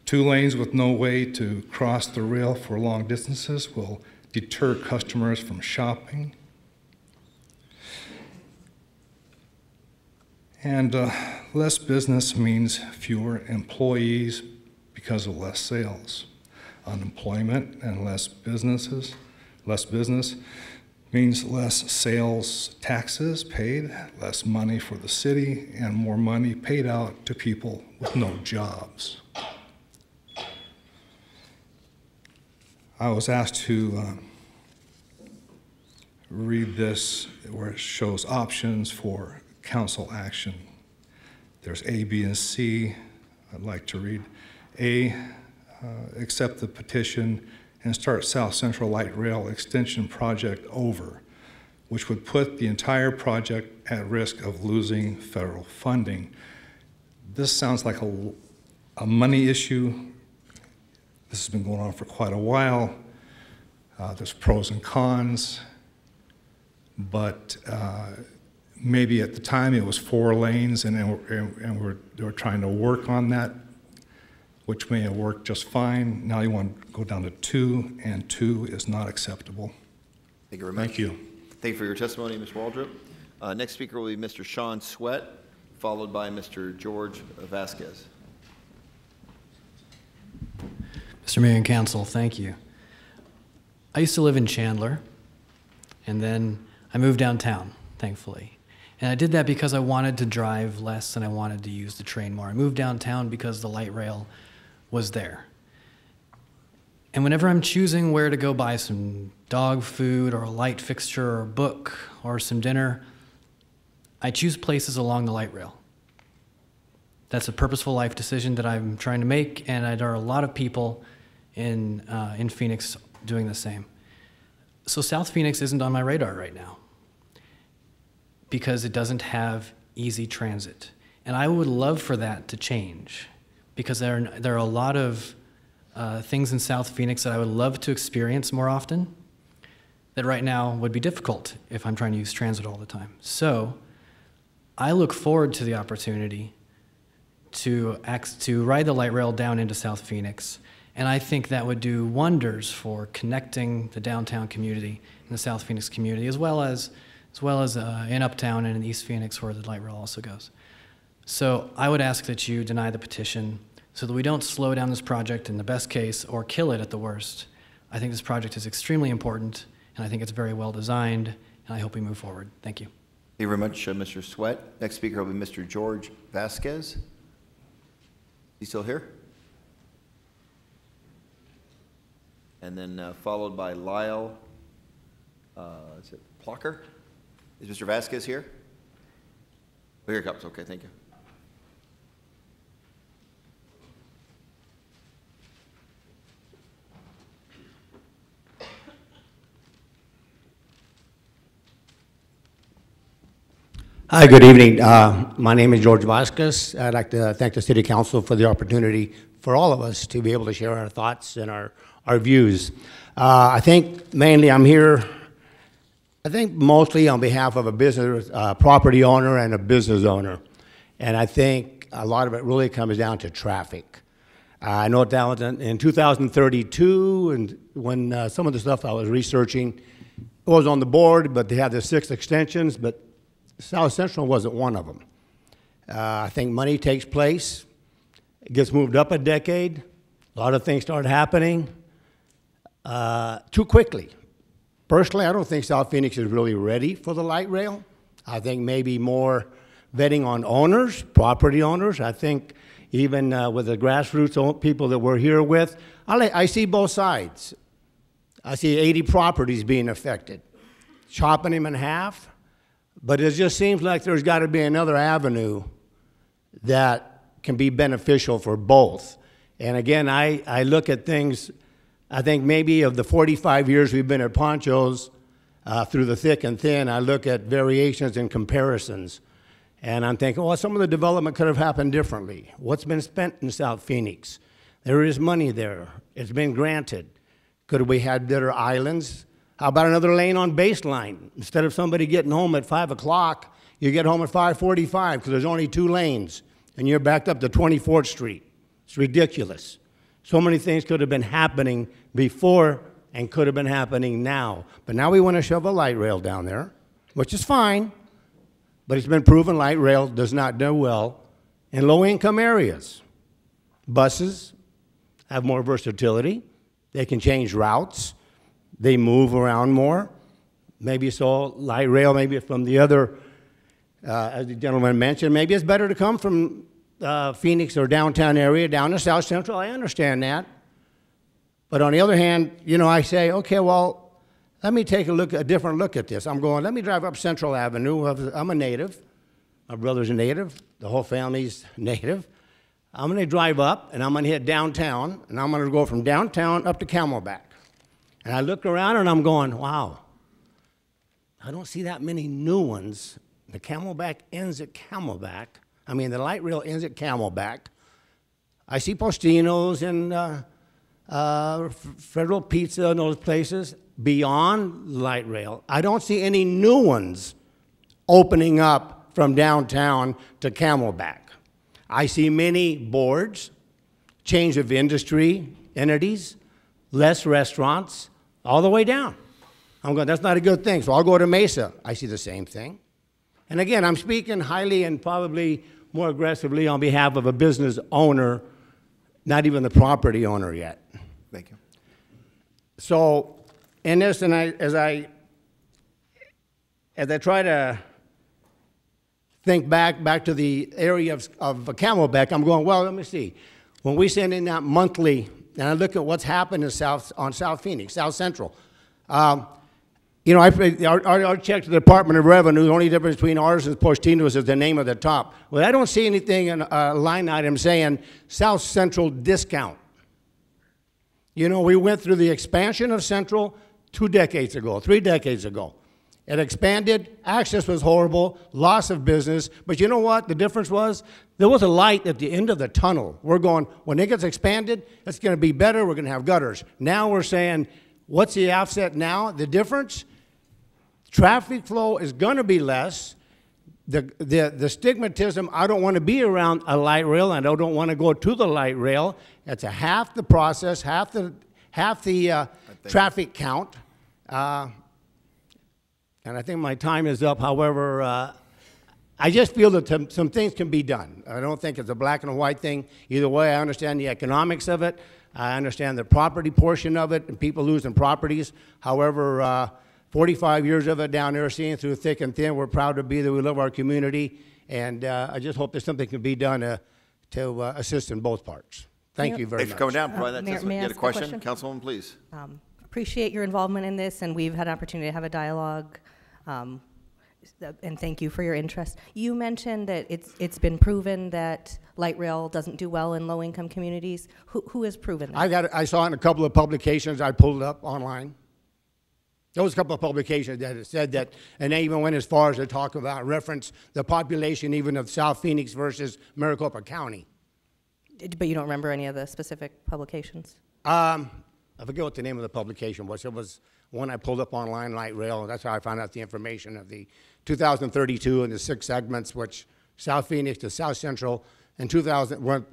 2 lanes with no way to cross the rail for long distances will deter customers from shopping. And less business means fewer employees because of less sales. Unemployment and less business means less sales taxes paid, less money for the city, and more money paid out to people with no jobs. I was asked to read this where it shows options for council action. There's A, B, and C. I'd like to read A, accept the petition and start South Central Light Rail Extension Project over, which would put the entire project at risk of losing federal funding. This sounds like a money issue. This has been going on for quite a while. There's pros and cons, but maybe at the time it was 4 lanes and they were trying to work on that. which may have worked just fine. Now you want to go down to 2, and 2 is not acceptable. Thank you very much. Thank you. Thank you for your testimony, Ms. Waldrop. Next speaker will be Mr. Sean Sweat, followed by Mr. George Vasquez. Mr. Mayor and Council, thank you. I used to live in Chandler, and then I moved downtown, thankfully. And I did that because I wanted to drive less and I wanted to use the train more. I moved downtown because the light rail was there. And whenever I'm choosing where to go buy some dog food or a light fixture or a book or some dinner, I choose places along the light rail. That's a purposeful life decision that I'm trying to make, and there are a lot of people in Phoenix doing the same. So South Phoenix isn't on my radar right now because it doesn't have easy transit. And I would love for that to change because there are a lot of things in South Phoenix that I would love to experience more often that right now would be difficult if I'm trying to use transit all the time. So I look forward to the opportunity to ride the light rail down into South Phoenix, and I think that would do wonders for connecting the downtown community and the South Phoenix community, as well as in Uptown and in East Phoenix, where the light rail also goes. So I would ask that you deny the petition so that we don't slow down this project in the best case or kill it at the worst. I think this project is extremely important, and I think it's very well designed, and I hope we move forward. Thank you. Thank you very much, Mr. Sweat. Next speaker will be Mr. George Vasquez. He still here? And then followed by Lyle, is it Plucker? Is Mr. Vasquez here? Oh, here it comes. Okay, thank you. Hi, good evening. My name is George Vasquez. I'd like to thank the City Council for the opportunity for all of us to be able to share our thoughts and our views. I think mainly I'm here, I think mostly on behalf of a business, property owner and a business owner. And I think a lot of it really comes down to traffic. I know that in 2032, and when some of the stuff I was researching was on the board, but they had the 6 extensions, but South Central wasn't one of them. I think money takes place. It gets moved up a decade. A lot of things start happening too quickly. Personally, I don't think South Phoenix is really ready for the light rail. I think maybe more vetting on owners, property owners. I think even with the grassroots people that we're here with, I see both sides. I see 80 properties being affected, chopping them in half. But it just seems like there's got to be another avenue that can be beneficial for both. And again, I look at things, I think maybe of the 45 years we've been at Ponchos, through the thick and thin, I look at variations and comparisons. And I'm thinking, well, some of the development could have happened differently. What's been spent in South Phoenix? There is money there. It's been granted. Could we had better islands? How about another lane on Baseline? Instead of somebody getting home at 5 o'clock, you get home at 5:45 because there's only 2 lanes, and you're backed up to 24th Street. It's ridiculous. So many things could have been happening before and could have been happening now. But now we want to shove a light rail down there, which is fine, but it's been proven light rail does not do well in low-income areas. Buses have more versatility. They can change routes. They move around more. Maybe you saw light rail, maybe from the other, as the gentleman mentioned, maybe it's better to come from Phoenix or downtown area down to South Central. I understand that. But on the other hand, you know, I say, okay, well, let me take a different look at this. I'm going, let me drive up Central Avenue. I'm a native. My brother's a native. The whole family's native. I'm going to drive up, and I'm going to hit downtown, and I'm going to go from downtown up to Camelback. And I look around and I'm going, wow, I don't see that many new ones. The Camelback ends at Camelback. I mean, the light rail ends at Camelback. I see Postinos and Federal Pizza and those places beyond light rail. I don't see any new ones opening up from downtown to Camelback. I see many boards. change of industry entities, less restaurants, all the way down. I'm going, that's not a good thing. So I'll go to Mesa. I see the same thing. And again, I'm speaking highly and probably more aggressively on behalf of a business owner, not even the property owner yet. Thank you. So in this, and as I try to think back to the area of Camelback, I'm going, well, let me see. When we send in that monthly, and I look at what's happened in on South Phoenix, South Central, you know, I checked the Department of Revenue. The only difference between ours and Postino's is the name of the top. Well, I don't see anything in a line item saying South Central discount. You know, we went through the expansion of Central 3 decades ago. It expanded, access was horrible, loss of business, but you know what the difference was? There was a light at the end of the tunnel. We're going, when it gets expanded, it's going to be better, we're going to have gutters. Now we're saying, what's the offset now? The difference? Traffic flow is going to be less. The stigmatism, I don't want to be around a light rail, and I don't want to go to the light rail. It's a half the process, half the traffic count. And I think my time is up. However, I just feel that some things can be done. I don't think it's a black and white thing. Either way, I understand the economics of it. I understand the property portion of it and people losing properties. However, 45 years of it down there, seeing through thick and thin. We're proud to be there. We love our community. And I just hope that something can be done to assist in both parts. Thank you very much. Thanks for coming down. Provide that testimony. May I You had a ask a question? question? Councilwoman, please. Appreciate your involvement in this, and we've had an opportunity to have a dialogue. And thank you for your interest. You mentioned that it's been proven that light rail doesn't do well in low-income communities. Who has proven that? I saw in a couple of publications I pulled up online. There was a couple of publications that said that, and they even went as far as to talk about, reference the population even of South Phoenix versus Maricopa County. But you don't remember any of the specific publications? I forget what the name of the publication was. It was one I pulled up online, light rail, and that's how I found out the information of the 2032 and the 6 segments, which South Phoenix to South Central, and 2000, well,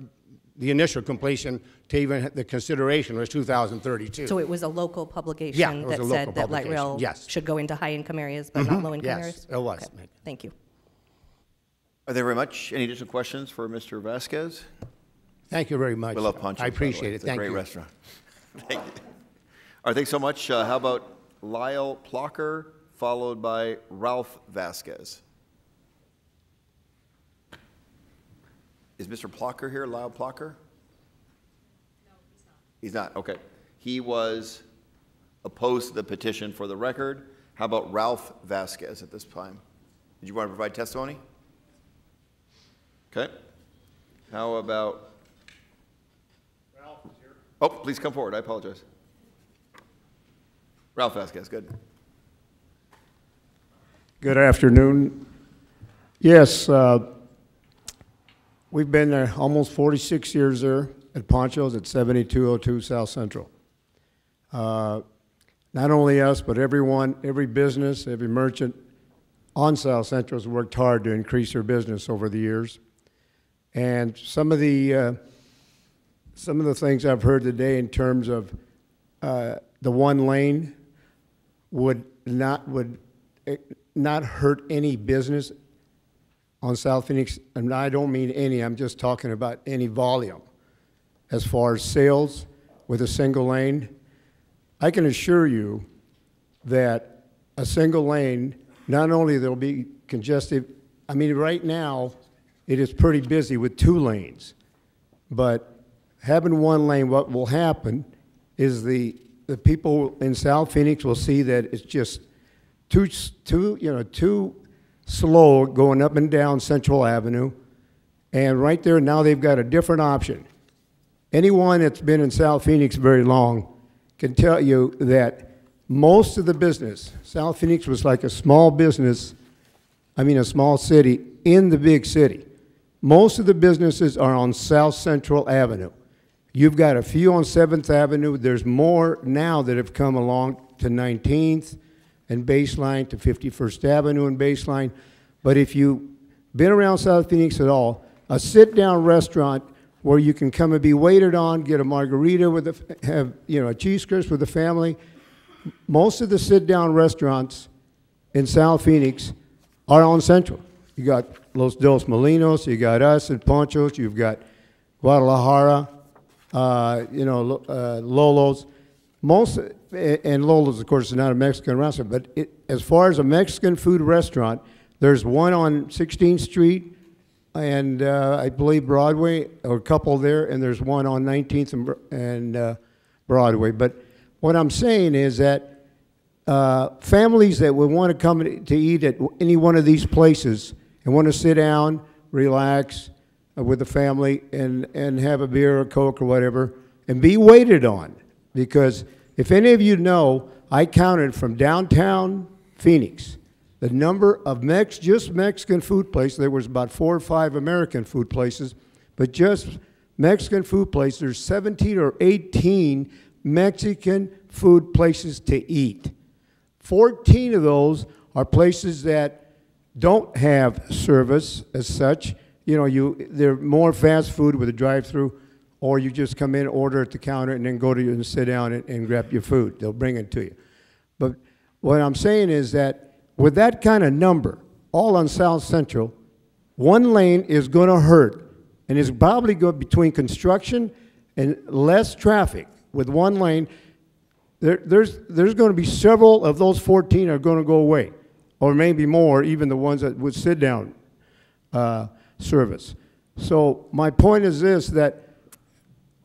the initial completion to even the consideration was 2032. So it was a local publication that said that light rail should go into high-income areas, but not low-income areas? Yes, it was. Okay. Thank you. Are there very much? Any additional questions for Mr. Vasquez? Thank you very much. We love Poncho's, I appreciate it. It's Thank a you. great restaurant. Thank you. All right, thanks so much. How about Lyle Plocker, followed by Ralph Vasquez? Is Mr. Plocker here, Lyle Plocker? No, he's not. He's not, okay. He was opposed to the petition for the record. How about Ralph Vasquez at this time? Did you want to provide testimony? Okay. How about? Ralph is here. Oh, please come forward. I apologize. Ralph Vasquez, good. Good afternoon. Yes, we've been there almost 46 years there at Poncho's at 7202 South Central. Not only us, but everyone, every business, every merchant on South Central has worked hard to increase their business over the years. And some of the things I've heard today in terms of the one lane would not hurt any business on South Phoenix, and I don't mean any, I'm just talking about any volume. As far as sales with a single lane, I can assure you that a single lane, not only there'll be congested, I mean right now it is pretty busy with 2 lanes, but having one lane, what will happen is the people in South Phoenix will see that it's just too slow going up and down Central Avenue, and right there now they've got a different option. Anyone that's been in South Phoenix very long can tell you that most of the business, South Phoenix was like a small business, a small city in the big city. Most of the businesses are on South Central Avenue. You've got a few on 7th Avenue. There's more now that have come along to 19th and Baseline, to 51st Avenue and Baseline. But if you've been around South Phoenix at all, a sit-down restaurant where you can come and be waited on, get a margarita with have a cheese crisp with the family. Most of the sit-down restaurants in South Phoenix are on Central. You got Los Dos Molinos, you got us at Ponchos, you've got Guadalajara, Lolo's. And Lolo's, of course, is not a Mexican restaurant, but as far as a Mexican food restaurant, there's one on 16th Street and I believe Broadway, or a couple there, and there's one on 19th and Broadway. But what I'm saying is that families that would want to come to eat at any one of these places and want to sit down, relax with the family, and have a beer or Coke or whatever, and be waited on. Because if any of you know, I counted from downtown Phoenix the number of just Mexican food places. There was about 4 or 5 American food places, but just Mexican food places, there's 17 or 18 Mexican food places to eat. 14 of those are places that don't have service as such. They're more fast food with a drive-through, or you just come in, order at the counter, and then go to you and sit down and grab your food. They'll bring it to you. But what I'm saying is that with that kind of number, all on South Central, one lane is going to hurt, and it's probably going between construction and less traffic. With one lane, there's going to be several of those 14 are going to go away, or maybe more, even the ones that would sit down service. So my point is this, that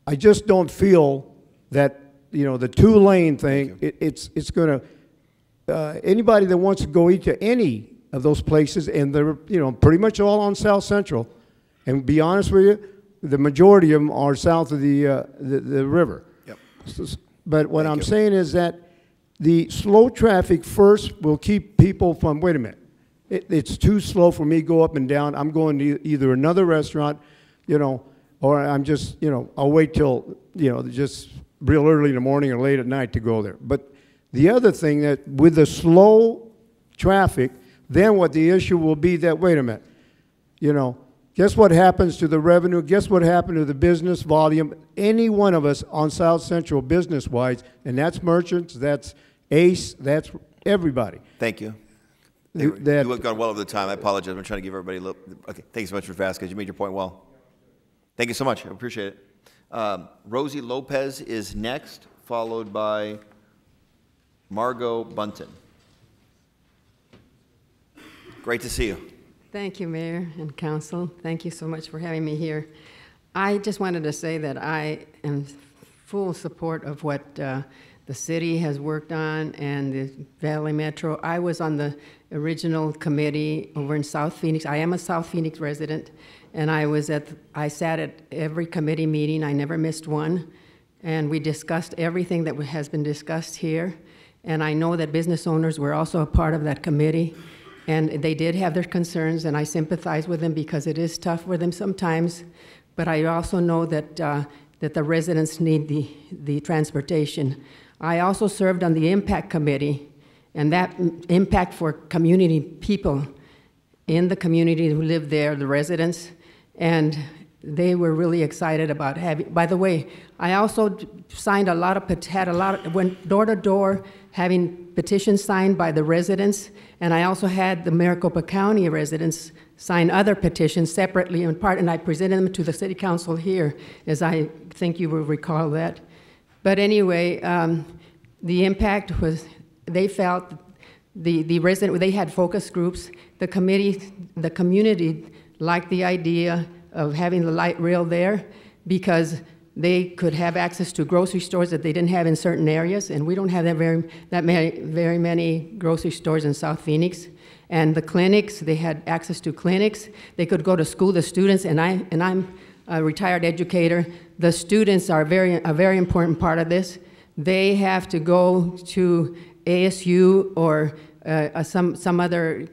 I just don't feel that the 2-lane thing, it's going to anybody that wants to go eat to any of those places, and they're pretty much all on South Central, and be honest with you, the majority of them are south of the river. Yep. But what I'm saying is that the slow traffic first will keep people from, wait a minute, it's too slow for me to go up and down. I'm going to either another restaurant, or I'm just, I'll wait till, just real early in the morning or late at night to go there. But the other thing, that with the slow traffic, then what the issue will be that, wait a minute, guess what happens to the revenue? Guess what happened to the business volume? Any one of us on South Central business-wise, and that's merchants, that's ACE, that's everybody. Thank you. You have gone well over the time. I apologize. I'm trying to give everybody a little. Okay, thank you so much, Mr. Vasquez. You made your point well. Thank you so much. I appreciate it. Rosie Lopez is next, followed by Margot Bunton. Great to see you. Thank you, Mayor and Council. Thank you so much for having me here. I just wanted to say that I am full support of what the city has worked on and the Valley Metro. I was on the original committee over in South Phoenix. I am a South Phoenix resident, and I sat at every committee meeting. I never missed one, and we discussed everything that has been discussed here. And I know that business owners were also a part of that committee, and they did have their concerns, and I sympathize with them because it is tough for them sometimes. But I also know that that the residents need the transportation. I also served on the impact committee, and that impact for community people in the community who live there, the residents, and they were really excited about having. By the way, I also signed went door to door having petitions signed by the residents, and I also had the Maricopa County residents sign other petitions separately in part, and I presented them to the city council here, as I think you will recall that. But anyway, the impact was, they felt they had focus groups. The community liked the idea of having the light rail there because they could have access to grocery stores that they didn't have in certain areas, and we don't have very many grocery stores in South Phoenix. And the clinics, they had access to clinics. They could go to school, the students, and I'm a retired educator. The students are a very important part of this. They have to go to ASU or some other,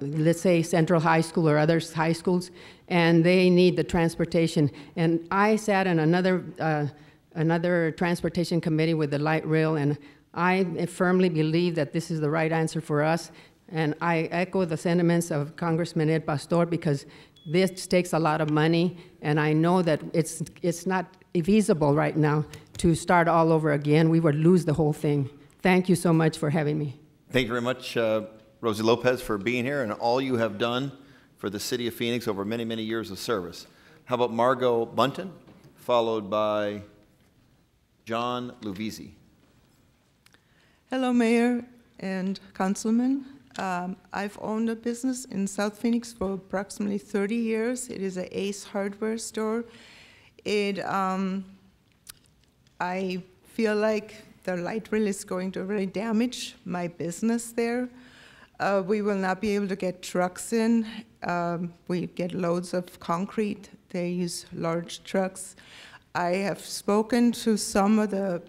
let's say Central High School or other high schools, and they need the transportation. And I sat in another transportation committee with the light rail, and I firmly believe that this is the right answer for us. And I echo the sentiments of Congressman Ed Pastor, because This takes a lot of money, and I know that it's not feasible right now to start all over again. We would lose the whole thing. Thank you so much for having me. Thank you very much, Rosie Lopez, for being here and all you have done for the city of Phoenix over many, many years of service. How about Margot Bunton, followed by John Luvisi? Hello, Mayor and Councilman. I've owned a business in South Phoenix for approximately 30 years. It is an Ace Hardware store. I feel like the light rail is going to really damage my business there. We will not be able to get trucks in. We get loads of concrete. They use large trucks. I have spoken to some of the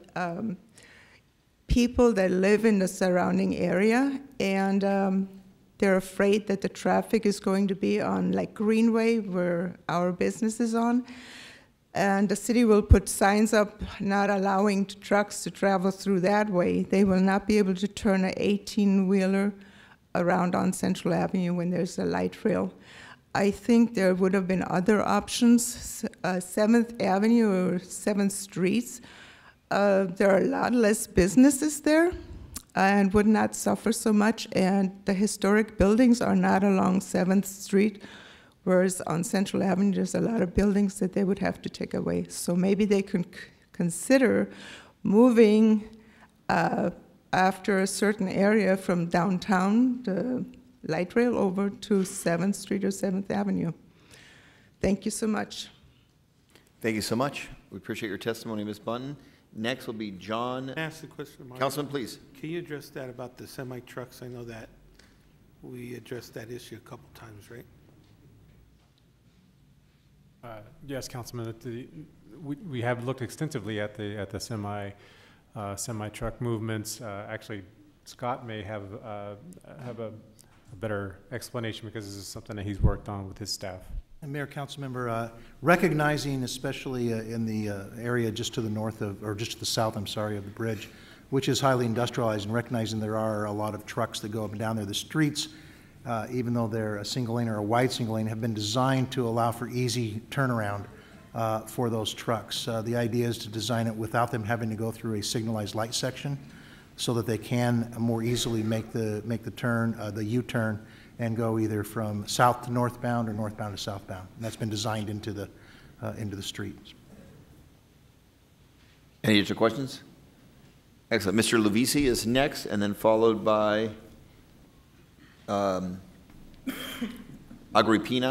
people that live in the surrounding area, and they're afraid that the traffic is going to be on like Greenway, where our business is on. And the city will put signs up not allowing trucks to travel through that way. They will not be able to turn an 18-wheeler around on Central Avenue when there's a light rail. I think there would have been other options. 7th Avenue or 7th Streets, there are a lot less businesses there and would not suffer so much, and the historic buildings are not along 7th Street, whereas on Central Avenue there's a lot of buildings that they would have to take away. So maybe they could consider moving after a certain area from downtown, the light rail, over to 7th Street or 7th Avenue. Thank you so much. Thank you so much. We appreciate your testimony, Ms. Bunton. Next will be John. Can I ask a question, Mario? Councilman, please. Can you address that about the semi-trucks? I know that we addressed that issue a couple times, right? Yes, Councilman. We have looked extensively at the semi-truck movements. Actually, Scott may have a better explanation because this is something that he's worked on with his staff. And Mayor, Councilmember, recognizing especially in the area just to the north of, or just to the south, I'm sorry, of the bridge, which is highly industrialized, and recognizing there are a lot of trucks that go up and down there, the streets, even though they're a single lane or a wide single lane, have been designed to allow for easy turnaround for those trucks. The idea is to design it without them having to go through a signalized light section, so that they can more easily make the turn, the U-turn, and go either from south to northbound or northbound to southbound. And that's been designed into the streets. Any other questions? Excellent. Mr. Luvisi is next, and then followed by Agripina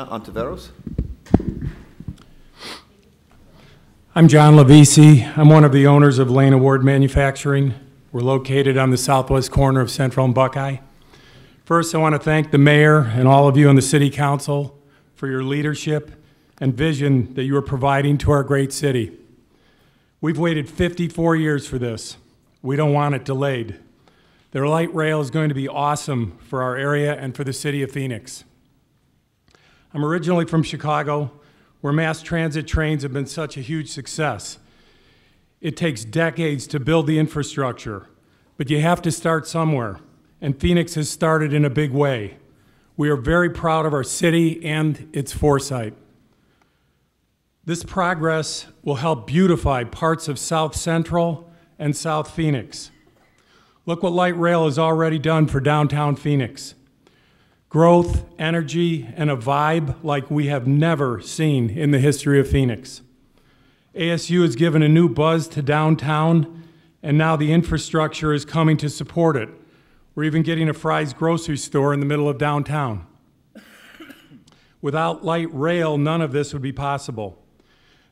Ontiveros. I'm John Levisi. I'm one of the owners of Lane Award Manufacturing. We're located on the southwest corner of Central and Buckeye. First, I want to thank the mayor and all of you on the city council for your leadership and vision that you are providing to our great city. We've waited 54 years for this. We don't want it delayed. Their light rail is going to be awesome for our area and for the city of Phoenix. I'm originally from Chicago, where mass transit trains have been such a huge success. It takes decades to build the infrastructure, but you have to start somewhere, and Phoenix has started in a big way. We are very proud of our city and its foresight. This progress will help beautify parts of South Central and South Phoenix. Look what light rail has already done for downtown Phoenix. Growth, energy, and a vibe like we have never seen in the history of Phoenix. ASU has given a new buzz to downtown, and now the infrastructure is coming to support it. We're even getting a Fry's grocery store in the middle of downtown. Without light rail, none of this would be possible.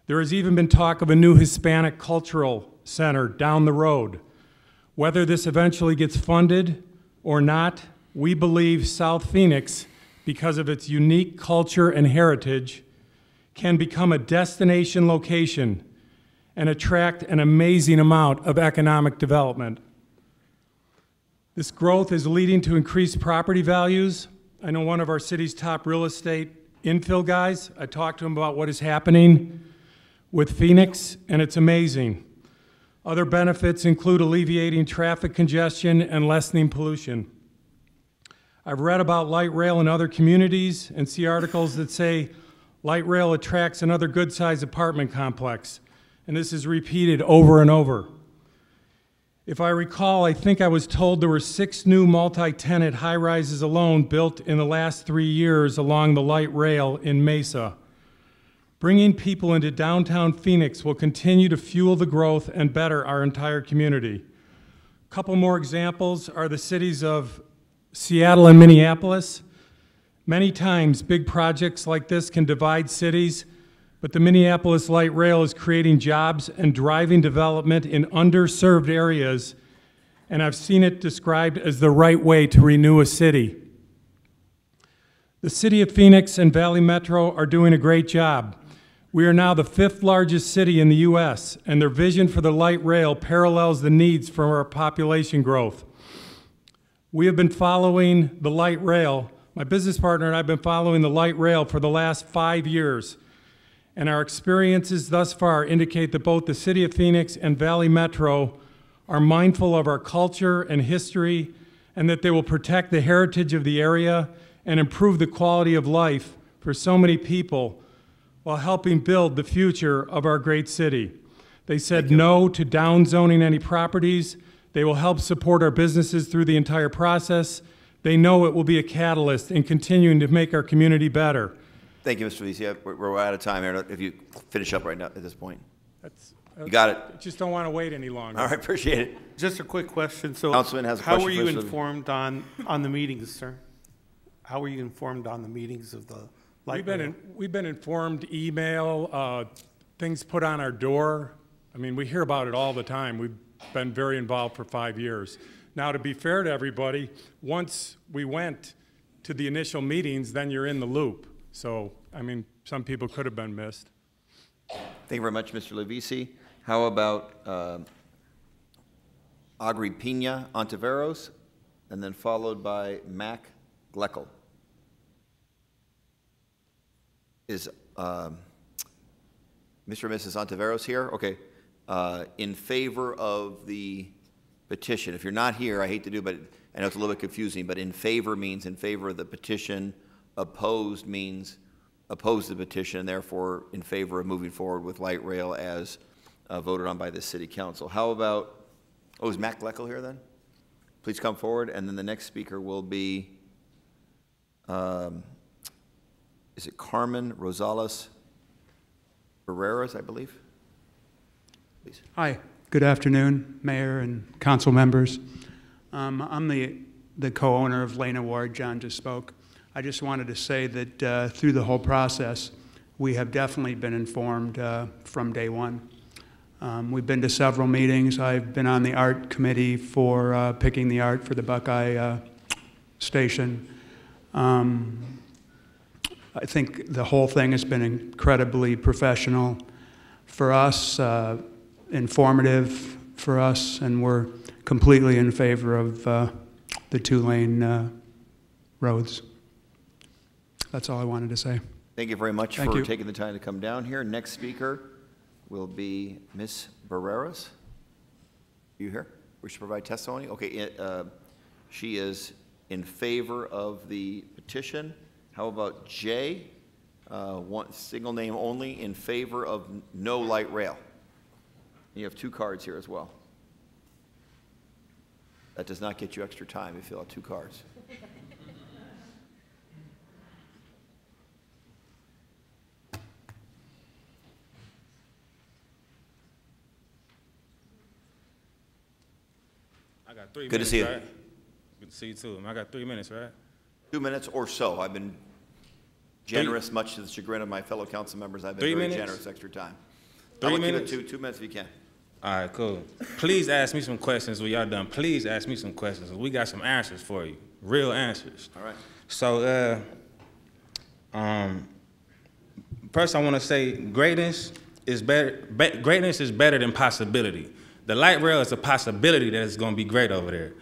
There has even been talk of a new Hispanic cultural center down the road. Whether this eventually gets funded or not, we believe South Phoenix, because of its unique culture and heritage, can become a destination location and attract an amazing amount of economic development. This growth is leading to increased property values. I know one of our city's top real estate infill guys. I talked to him about what is happening with Phoenix, and it's amazing. Other benefits include alleviating traffic congestion and lessening pollution. I've read about light rail in other communities and see articles that say light rail attracts another good-sized apartment complex, and this is repeated over and over. If I recall, I think I was told there were 6 new multi-tenant high-rises alone built in the last 3 years along the light rail in Mesa. Bringing people into downtown Phoenix will continue to fuel the growth and better our entire community. A couple more examples are the cities of Seattle and Minneapolis. Many times, big projects like this can divide cities, but the Minneapolis Light Rail is creating jobs and driving development in underserved areas, and I've seen it described as the right way to renew a city. The City of Phoenix and Valley Metro are doing a great job. We are now the 5th largest city in the U.S., and their vision for the light rail parallels the needs for our population growth. We have been following the light rail. My business partner and I have been following the light rail for the last 5 years. And our experiences thus far indicate that both the City of Phoenix and Valley Metro are mindful of our culture and history, and that they will protect the heritage of the area and improve the quality of life for so many people while helping build the future of our great city. They said no to downzoning any properties. They will help support our businesses through the entire process. They know it will be a catalyst in continuing to make our community better. Thank you, Mr. Vici. We're out of time here. If you finish up right now at this point. You got it. Just don't want to wait any longer. All right, appreciate it. Just a quick question. So, Councilman has a how question were you for us. informed on the meetings, sir? How were you informed on the meetings of the light rail? We've been informed, email, things put on our door. I mean, we hear about it all the time. We've been very involved for 5 years. Now, to be fair to everybody, once we went to the initial meetings, then you're in the loop. So, I mean, some people could have been missed. Thank you very much, Mr. Levici. How about Agripina Ontiveros, and then followed by Mac Gleckel? Is Mr. and Mrs. Ontiveros here? Okay. In favor of the petition. If you're not here, I hate to do, but I know it's a little bit confusing, but in favor means in favor of the petition. Opposed means oppose the petition, and therefore in favor of moving forward with light rail as voted on by the City Council. How about, is Mac Gleckel here then? Please come forward, and then the next speaker will be, is it Carmen Rosales Barreras, I believe? Please. Hi, good afternoon, Mayor and council members. I'm the co-owner of Lena Ward. John just spoke. I just wanted to say that through the whole process, we have definitely been informed from day one. We've been to several meetings. I've been on the art committee for picking the art for the Buckeye station. I think the whole thing has been incredibly professional for us, informative for us, and we're completely in favor of the 2-lane roads. That's all I wanted to say. Thank you very much for taking the time to come down here. Next speaker will be Ms. Barreras. You here? We should provide testimony? Okay, she is in favor of the petition. How about Jay? One single name only, in favor of no light rail. You have 2 cards here as well. That does not get you extra time if you fill out 2 cards. I got 3 Good minutes, to see you. right? Good to see you too. I got 3 minutes, right? 2 minutes or so. I've been generous, much to the chagrin of my fellow council members. I've been 3 very minutes? generous extra time. 3 minutes? Keep it 2 minutes if you can. All right, cool. Please ask me some questions when y'all done. Please ask me some questions. We got some answers for you, real answers. All right. So, first I want to say greatness is better. Greatness is better than possibility. The light rail is a possibility that it's going to be great over there.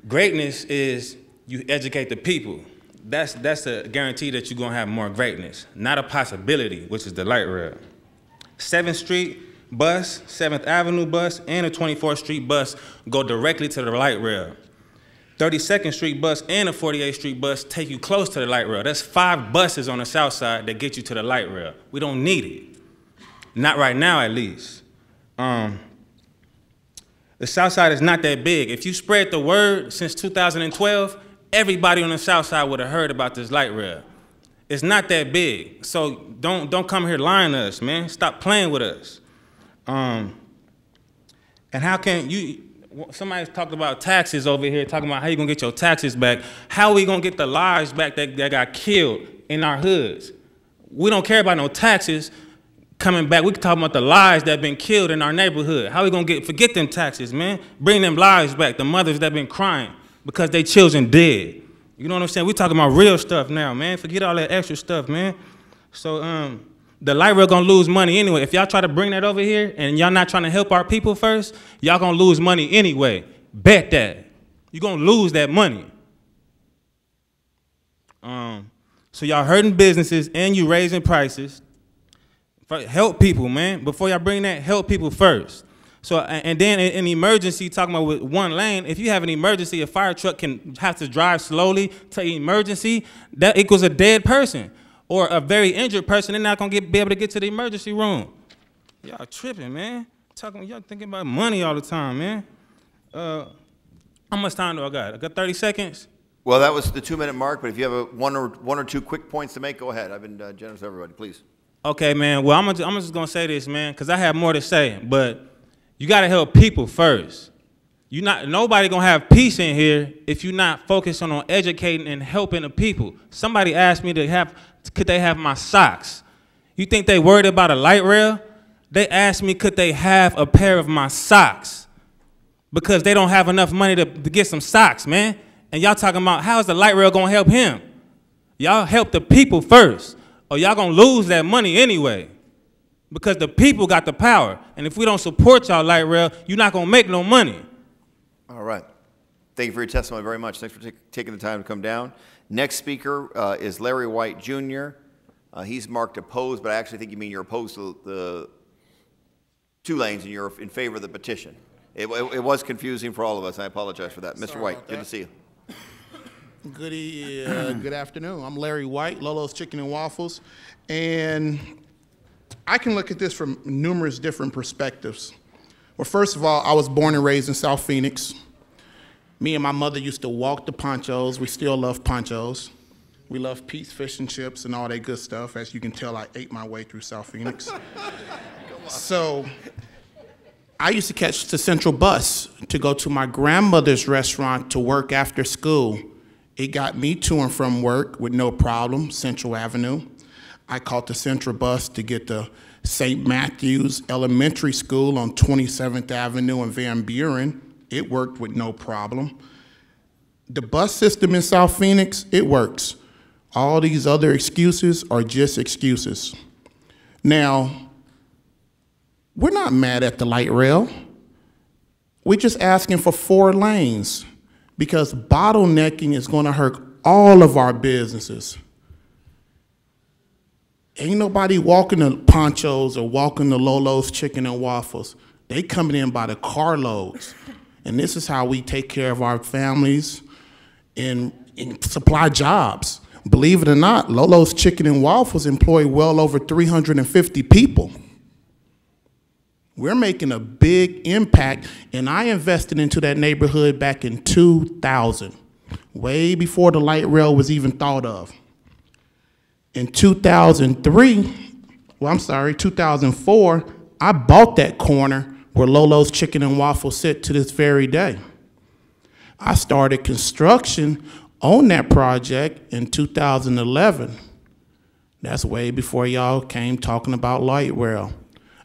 Greatness is you educate the people. That's a guarantee that you're going to have more greatness, not a possibility, which is the light rail. 7th Street bus, 7th Avenue bus, and the 24th Street bus go directly to the light rail. 32nd Street bus and a 48th Street bus take you close to the light rail. That's 5 buses on the south side that get you to the light rail. We don't need it. Not right now, at least. The south side is not that big. If you spread the word since 2012, everybody on the south side would have heard about this light rail. It's not that big. So don't come here lying to us, man. Stop playing with us. And how can you, somebody's talked about taxes over here, talking about how you gonna get your taxes back. How are we gonna get the lives back that got killed in our hoods? We don't care about no taxes coming back. We can talk about the lives that been killed in our neighborhood. How we gonna forget them taxes, man? Bring them lives back, the mothers that been crying because they children dead. You know what I'm saying? We talking about real stuff now, man. Forget all that extra stuff, man. So the light rail gonna lose money anyway. If y'all try to bring that over here and y'all not trying to help our people first, y'all gonna lose money anyway. Bet that. You're gonna lose that money. So y'all hurting businesses and you raising prices. Help people, man. Before y'all bring that, help people first. So, and then in emergency, talking about with 1 lane, if you have an emergency, a fire truck can have to drive slowly to emergency, that equals a dead person. Or a very injured person, they're not gonna be able to get to the emergency room. Y'all tripping, man. Y'all thinking about money all the time, man. How much time do I got? I got 30 seconds? Well, that was the 2-minute mark, but if you have one or two quick points to make, go ahead. I've been generous to everybody, please. Okay, man. Well, I'm just gonna say this, man, because I have more to say, but you gotta help people first. Nobody gonna have peace in here if you're not focusing on educating and helping the people. Somebody asked me could they have my socks? You think they worried about a light rail? They asked me, could they have a pair of my socks? Because they don't have enough money to get some socks, man. And y'all talking about how is the light rail gonna help him? Y'all help the people first, or y'all gonna lose that money anyway. Because the people got the power. And if we don't support y'all light rail, you're not gonna make no money. All right. Thank you for your testimony very much. Thanks for taking the time to come down. Next speaker is Larry White, Jr. He's marked opposed, but I actually think you mean you're opposed to the 2 lanes and you're in favor of the petition. It was confusing for all of us. I apologize for that. Mr. White, good to see you. Good afternoon. I'm Larry White, Lolo's Chicken and Waffles, and I can look at this from numerous different perspectives. Well, first of all, I was born and raised in South Phoenix. Me and my mother used to walk the Ponchos. We still love Ponchos. We love Pete's Fish and Chips and all that good stuff. As you can tell, I ate my way through South Phoenix. So I used to catch the Central bus to go to my grandmother's restaurant to work after school. It got me to and from work with no problem, Central Avenue. I caught the Central bus to get to St. Matthew's Elementary School on 27th Avenue in Van Buren. It worked with no problem. The bus system in South Phoenix, it works. All these other excuses are just excuses. Now, we're not mad at the light rail. We're just asking for 4 lanes because bottlenecking is going to hurt all of our businesses. Ain't nobody walking the Ponchos or walking the Lolo's Chicken and Waffles. They coming in by the carloads. And this is how we take care of our families and supply jobs. Believe it or not, Lolo's Chicken and Waffles employ well over 350 people. We're making a big impact, and I invested into that neighborhood back in 2000, way before the light rail was even thought of. In 2004, I bought that corner where Lolo's Chicken and Waffles sit to this very day. I started construction on that project in 2011. That's way before y'all came talking about light rail.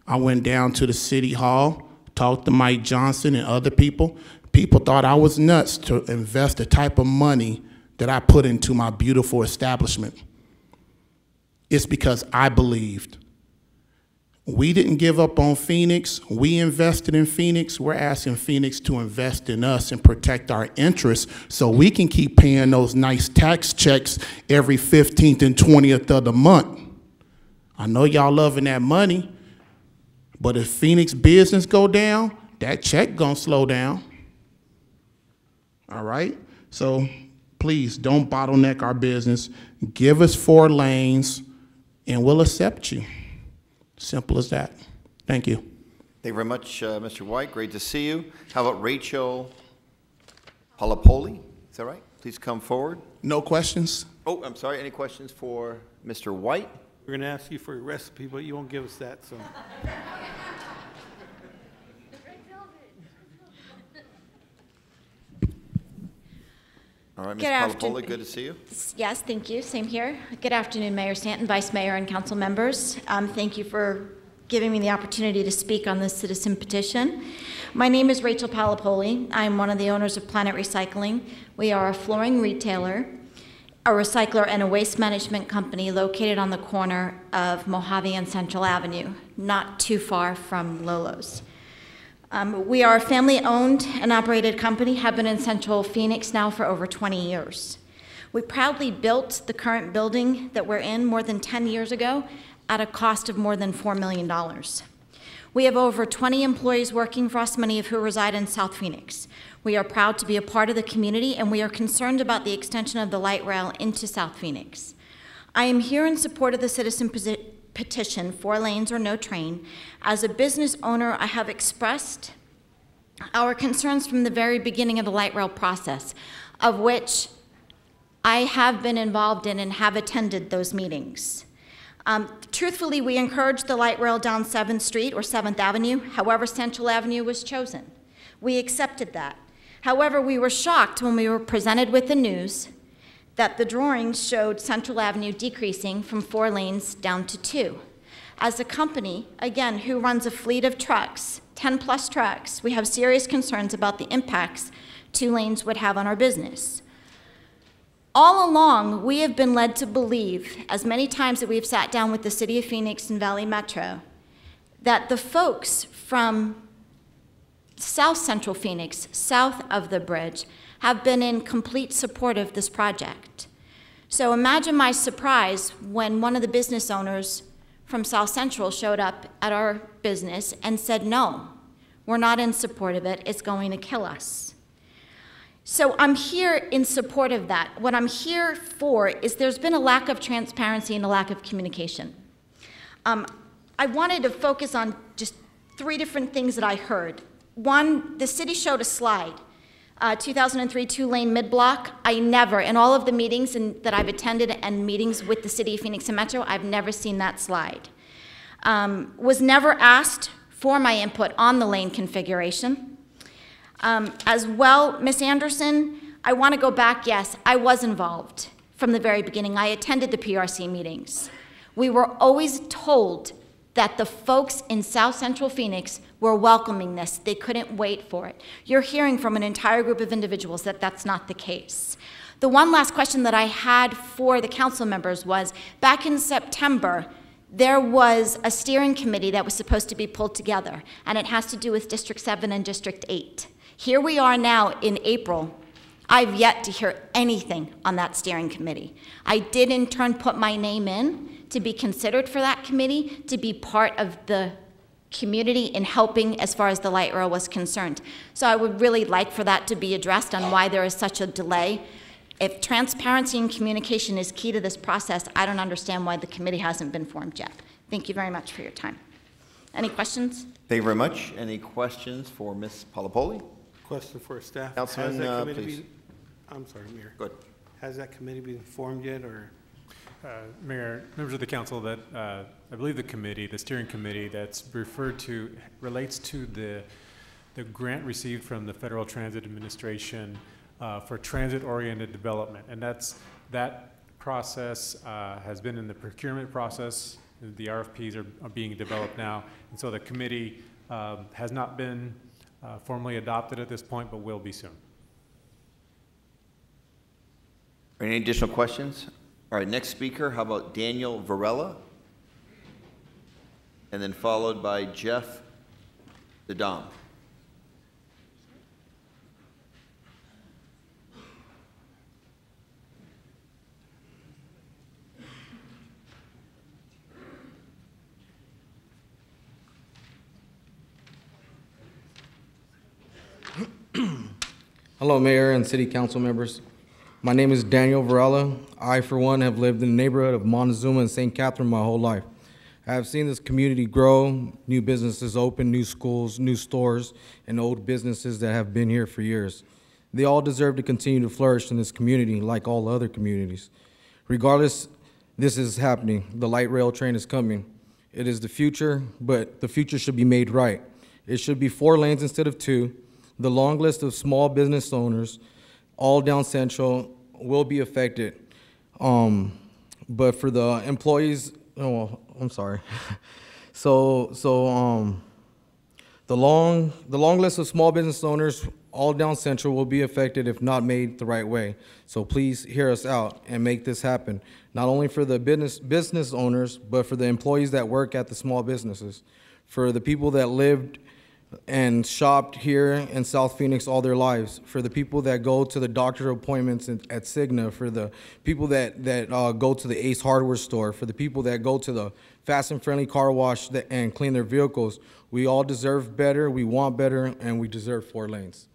I went down to the city hall, talked to Mike Johnson and other people. People thought I was nuts to invest the type of money that I put into my beautiful establishment. It's because I believed. We didn't give up on Phoenix. We invested in Phoenix. We're asking Phoenix to invest in us and protect our interests so we can keep paying those nice tax checks every 15th and 20th of the month. I know y'all loving that money, but if Phoenix business go down, that check gonna slow down. All right? So please don't bottleneck our business. Give us 4 lanes and we'll accept you. Simple as that. Thank you. Thank you very much, Mr. White. Great to see you. How about Rachel Palapoli? Is that right? Please come forward. No questions? Oh, I'm sorry. Any questions for Mr. White? We're going to ask you for a recipe, but you won't give us that, so. All right, Ms. Good Palapoli, afternoon. good to see you. Yes, thank you. Same here. Good afternoon, Mayor Stanton, Vice Mayor, and council members. Thank you for giving me the opportunity to speak on this citizen petition. My name is Rachel Palapoli. I'm one of the owners of Planet Recycling. We are a flooring retailer, a recycler, and a waste management company located on the corner of Mojave and Central Avenue, not too far from Lolo's. We are a family-owned and operated company, have been in Central Phoenix now for over 20 years. We proudly built the current building that we're in more than 10 years ago at a cost of more than $4 million. We have over 20 employees working for us, many of who reside in South Phoenix. We are proud to be a part of the community, and we are concerned about the extension of the light rail into South Phoenix. I am here in support of the citizen petition, 4 lanes or no train. As a business owner, I have expressed our concerns from the very beginning of the light rail process, of which I have been involved in and have attended those meetings. Truthfully, we encouraged the light rail down 7th Street or 7th Avenue. However, Central Avenue was chosen. We accepted that. However, we were shocked when we were presented with the news that the drawings showed Central Avenue decreasing from 4 lanes down to 2. As a company, again, who runs a fleet of trucks, 10+ trucks, we have serious concerns about the impacts 2 lanes would have on our business. All along, we have been led to believe, as many times that we've sat down with the City of Phoenix and Valley Metro, that the folks from South Central Phoenix, south of the bridge, have been in complete support of this project. So imagine my surprise when one of the business owners from South Central showed up at our business and said, no, we're not in support of it, it's going to kill us. So I'm here in support of that. What I'm here for is there's been a lack of transparency and a lack of communication. I wanted to focus on just 3 different things that I heard. One, the city showed a slide. 2003 2-lane mid-block. I never, in all of the meetings that I've attended and meetings with the City of Phoenix and Metro, I've never seen that slide. Was never asked for my input on the lane configuration. As well, Ms. Anderson, I want to go back, yes, I was involved from the very beginning. I attended the PRC meetings. We were always told that the folks in South Central Phoenix were welcoming this. They couldn't wait for it. You're hearing from an entire group of individuals that that's not the case. The one last question that I had for the council members was, back in September, there was a steering committee that was supposed to be pulled together, and it has to do with District 7 and District 8. Here we are now in April. I've yet to hear anything on that steering committee. I did in turn put my name in to be considered for that committee, to be part of the community in helping as far as the light rail was concerned. So I would really like for that to be addressed on why there is such a delay. If transparency and communication is key to this process, I don't understand why the committee hasn't been formed yet. Thank you very much for your time. Any questions? Thank you very much. Any questions for Ms. Palapoli? Question for staff. Councilman, Has that committee please. I'm sorry, Mayor. Go ahead. Has that committee been formed yet, or? Mayor, members of the council, that I believe the committee, the steering committee that's referred to, relates to the grant received from the Federal Transit Administration for transit-oriented development, and that process has been in the procurement process. The RFPs are being developed now, and so the committee has not been formally adopted at this point, but will be soon. Any additional questions? All right, next speaker, how about Daniel Varela? And then followed by Jeff Dedam. Hello, Mayor and City Council members. My name is Daniel Varela. I, for one, have lived in the neighborhood of Montezuma and St. Catherine my whole life. I have seen this community grow, new businesses open, new schools, new stores, and old businesses that have been here for years. They all deserve to continue to flourish in this community like all other communities. Regardless, this is happening. The light rail train is coming. It is the future, but the future should be made right. It should be 4 lanes instead of 2. The long list of small business owners, all down Central, will be affected. But for the employees, oh, I'm sorry. The long list of small business owners, all down Central, will be affected if not made the right way. So please hear us out and make this happen, not only for the business owners, but for the employees that work at the small businesses, for the people that lived and shopped here in South Phoenix all their lives, for the people that go to the doctor appointments at Cigna, for the people that go to the Ace Hardware store, for the people that go to the fast and friendly car wash and clean their vehicles. We all deserve better, we want better, and we deserve 4 lanes.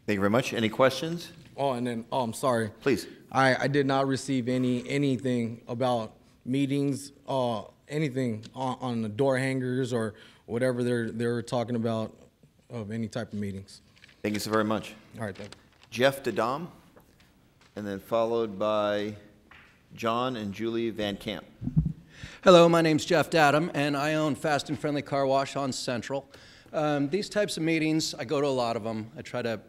Thank you very much. Any questions? Oh, and then, I'm sorry. Please. I did not receive anything about meetings, anything on the door hangers or whatever they're talking about of any type of meetings. Thank you so very much. All right, thank you. Jeff Dedam, and then followed by John and Julie Van Camp. Hello, my name's Jeff Dedam, and I own Fast and Friendly Car Wash on Central. These types of meetings, I go to a lot of them. I try to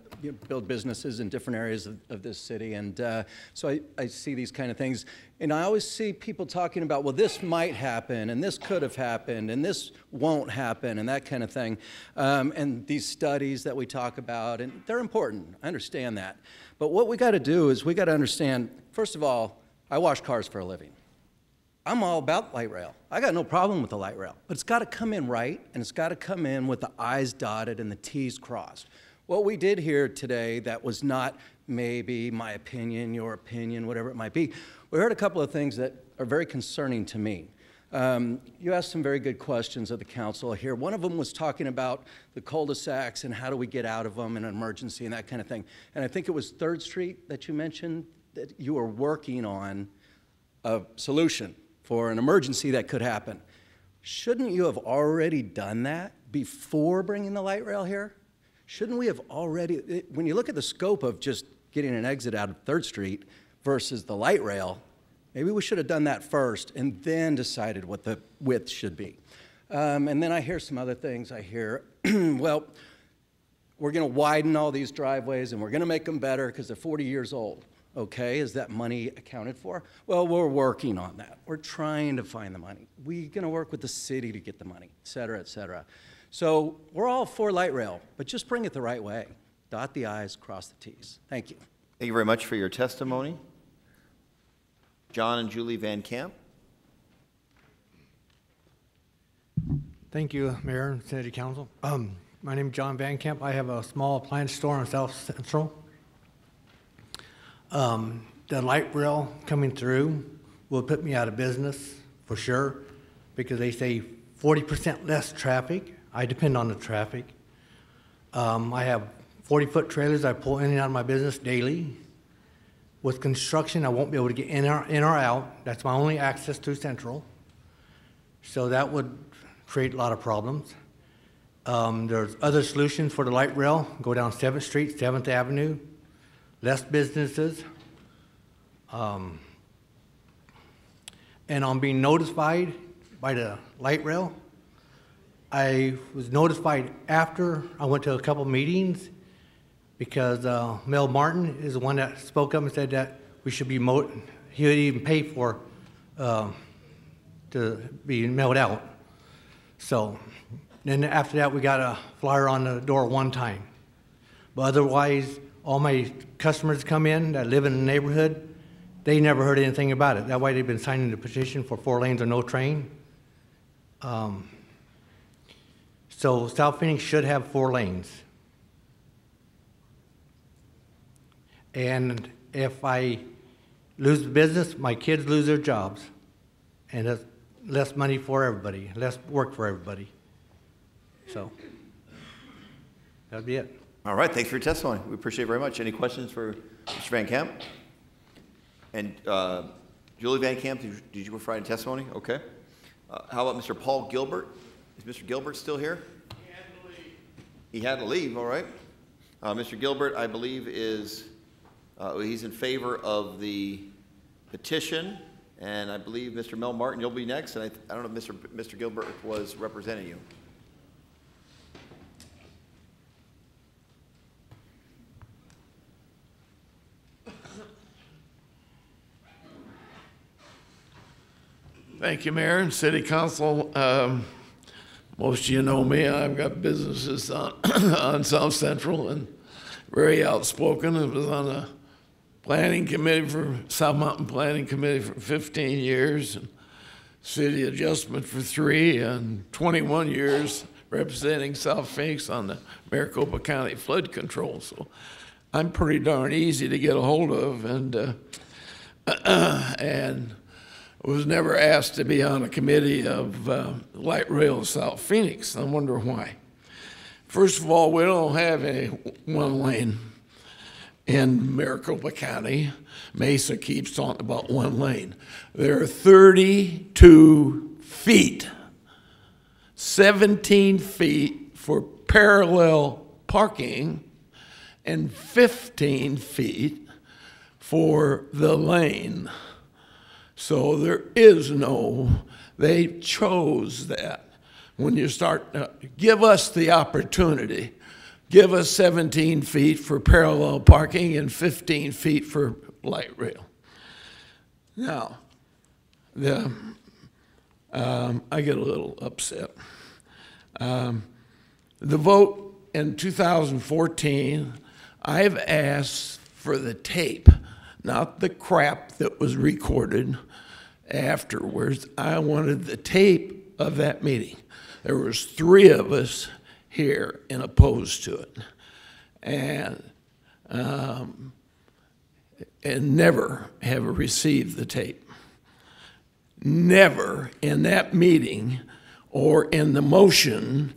build businesses in different areas of this city, and so I see these kind of things. And I always see people talking about, well, this might happen, and this could have happened, and this won't happen, and that kind of thing. And these studies that we talk about, and they're important. I understand that. But what we got to do is we got to understand, first of all, I wash cars for a living. I'm all about light rail. I got no problem with the light rail, but it's got to come in right, and it's got to come in with the I's dotted and the T's crossed. What we did here today that was not maybe my opinion, your opinion, whatever it might be, we heard a couple of things that are very concerning to me. You asked some very good questions of the council here. One of them was talking about the cul-de-sacs and how do we get out of them in an emergency and that kind of thing. And I think it was 3rd Street that you mentioned that you were working on a solution for an emergency that could happen. Shouldn't you have already done that before bringing the light rail here? Shouldn't we have already, when you look at the scope of just getting an exit out of 3rd Street versus the light rail, maybe we should have done that first and then decided what the width should be. And then I hear some other things. I hear, well, we're going to widen all these driveways and we're going to make them better because they're 40 years old. Okay, is that money accounted for? Well, we're working on that. We're trying to find the money. We're going to work with the city to get the money, et cetera, et cetera. So we're all for light rail, but just bring it the right way. Dot the I's, cross the T's. Thank you. Thank you very much for your testimony. John and Julie Van Camp. Thank you, Mayor and City Council. My name is John Van Camp. I have a small appliance store on South Central. The light rail coming through will put me out of business for sure because they say 40% less traffic. I depend on the traffic. I have 40-foot trailers I pull in and out of my business daily. With construction, I won't be able to get in or out. That's my only access to Central. So that would create a lot of problems. There's other solutions for the light rail. Go down 7th Street, 7th Avenue. Less businesses. And on being notified by the light rail, I was notified after I went to a couple meetings because Mel Martin is the one that spoke up and said that we should be, he would even pay for to be mailed out. So then after that, we got a flyer on the door one time. But otherwise, all my customers come in that live in the neighborhood, they never heard anything about it. That's why they've been signing the petition for 4 lanes or no train. So South Phoenix should have 4 lanes. And if I lose the business, my kids lose their jobs. And that's less money for everybody, less work for everybody. So that'd be it. All right, thanks for your testimony. We appreciate it very much. Any questions for Mr. Van Camp? And Julie Van Camp, did you provide testimony? Okay. How about Mr. Paul Gilbert? Is Mr. Gilbert still here? He had to leave. He had to leave, all right. Mr. Gilbert, I believe, is he's in favor of the petition, and I believe Mr. Mel Martin, you'll be next, and I don't know if Mr. Gilbert was representing you. Thank you, Mayor and City Council. Most of you know me. I've got businesses on South Central and very outspoken. I was on the planning committee for South Mountain Planning Committee for 15 years, and city adjustment for 3, and 21 years representing South Phoenix on the Maricopa County flood control. So I'm pretty darn easy to get a hold of, and was never asked to be on a committee of light rail South Phoenix. I wonder why. First of all, we don't have any one lane in Maricopa County. Mesa keeps talking about one lane. There are 32 feet, 17 feet for parallel parking, and 15 feet for the lane. So there is no, they chose that. When you start, give us the opportunity. Give us 17 feet for parallel parking and 15 feet for light rail. Now, I get a little upset. The vote in 2014, I've asked for the tape, not the crap that was recorded afterwards. I wanted the tape of that meeting. There was 3 of us here and opposed to it, and never have received the tape. Never in that meeting or in the motion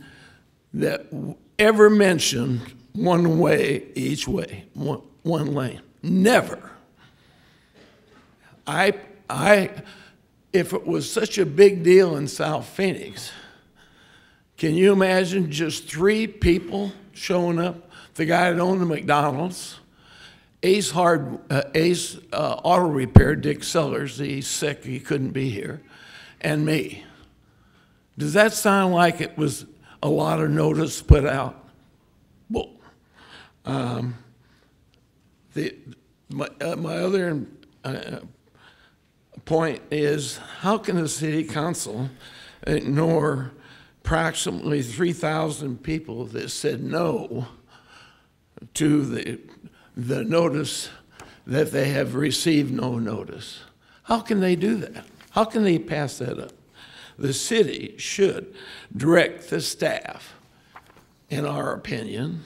that ever mentioned one way each way, one lane. Never. If it was such a big deal in South Phoenix, can you imagine just 3 people showing up? The guy that owned the McDonald's, Ace Auto Repair, Dick Sellers, he's sick, he couldn't be here, and me. Does that sound like it was a lot of notice put out? Well, my other point is, how can the city council ignore approximately 3,000 people that said no to the notice that they have received no notice? How can they do that? How can they pass that up? The city should direct the staff, in our opinion,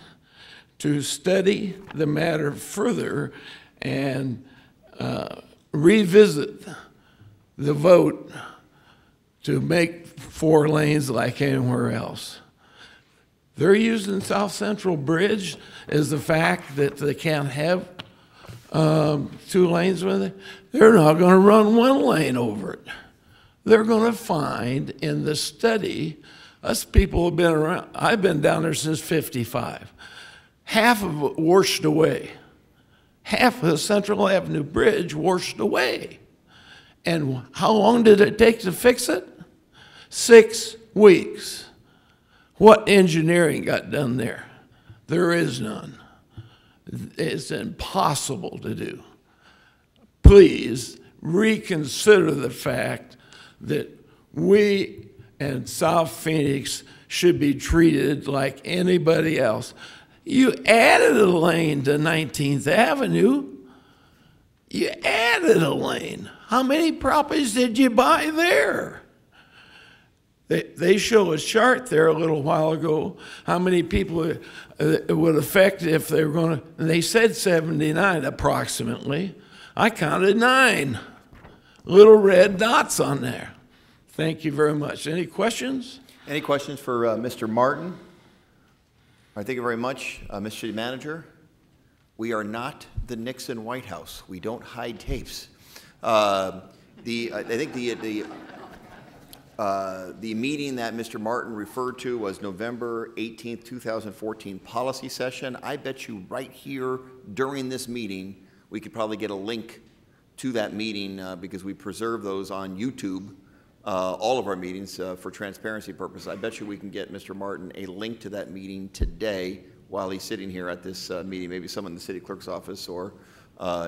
to study the matter further and revisit the vote to make 4 lanes like anywhere else. They're using South Central Bridge as the fact that they can't have 2 lanes with it. They're not going to run 1 lane over it. They're going to find in the study, us people have been around, I've been down there since '55. Half of it washed away. Half of the Central Avenue Bridge washed away. And how long did it take to fix it? 6 weeks. What engineering got done there? There is none. It's impossible to do. Please reconsider the fact that we and South Phoenix should be treated like anybody else. You added a lane to 19th Avenue. You added a lane. How many properties did you buy there? They show a chart there a little while ago, how many people it would affect if they were going to, and they said 79 approximately. I counted 9 little red dots on there. Thank you very much. Any questions? Any questions for Mr. Martin? right, thank you very much, Mr. City Manager. We are not the Nixon White House. We don't hide tapes. I think the meeting that Mr. Martin referred to was November 18th, 2014 policy session. I bet you right here during this meeting, we could probably get a link to that meeting because we preserve those on YouTube, all of our meetings for transparency purposes. I bet you we can get Mr. Martin a link to that meeting today while he's sitting here at this meeting. Maybe someone in the city clerk's office or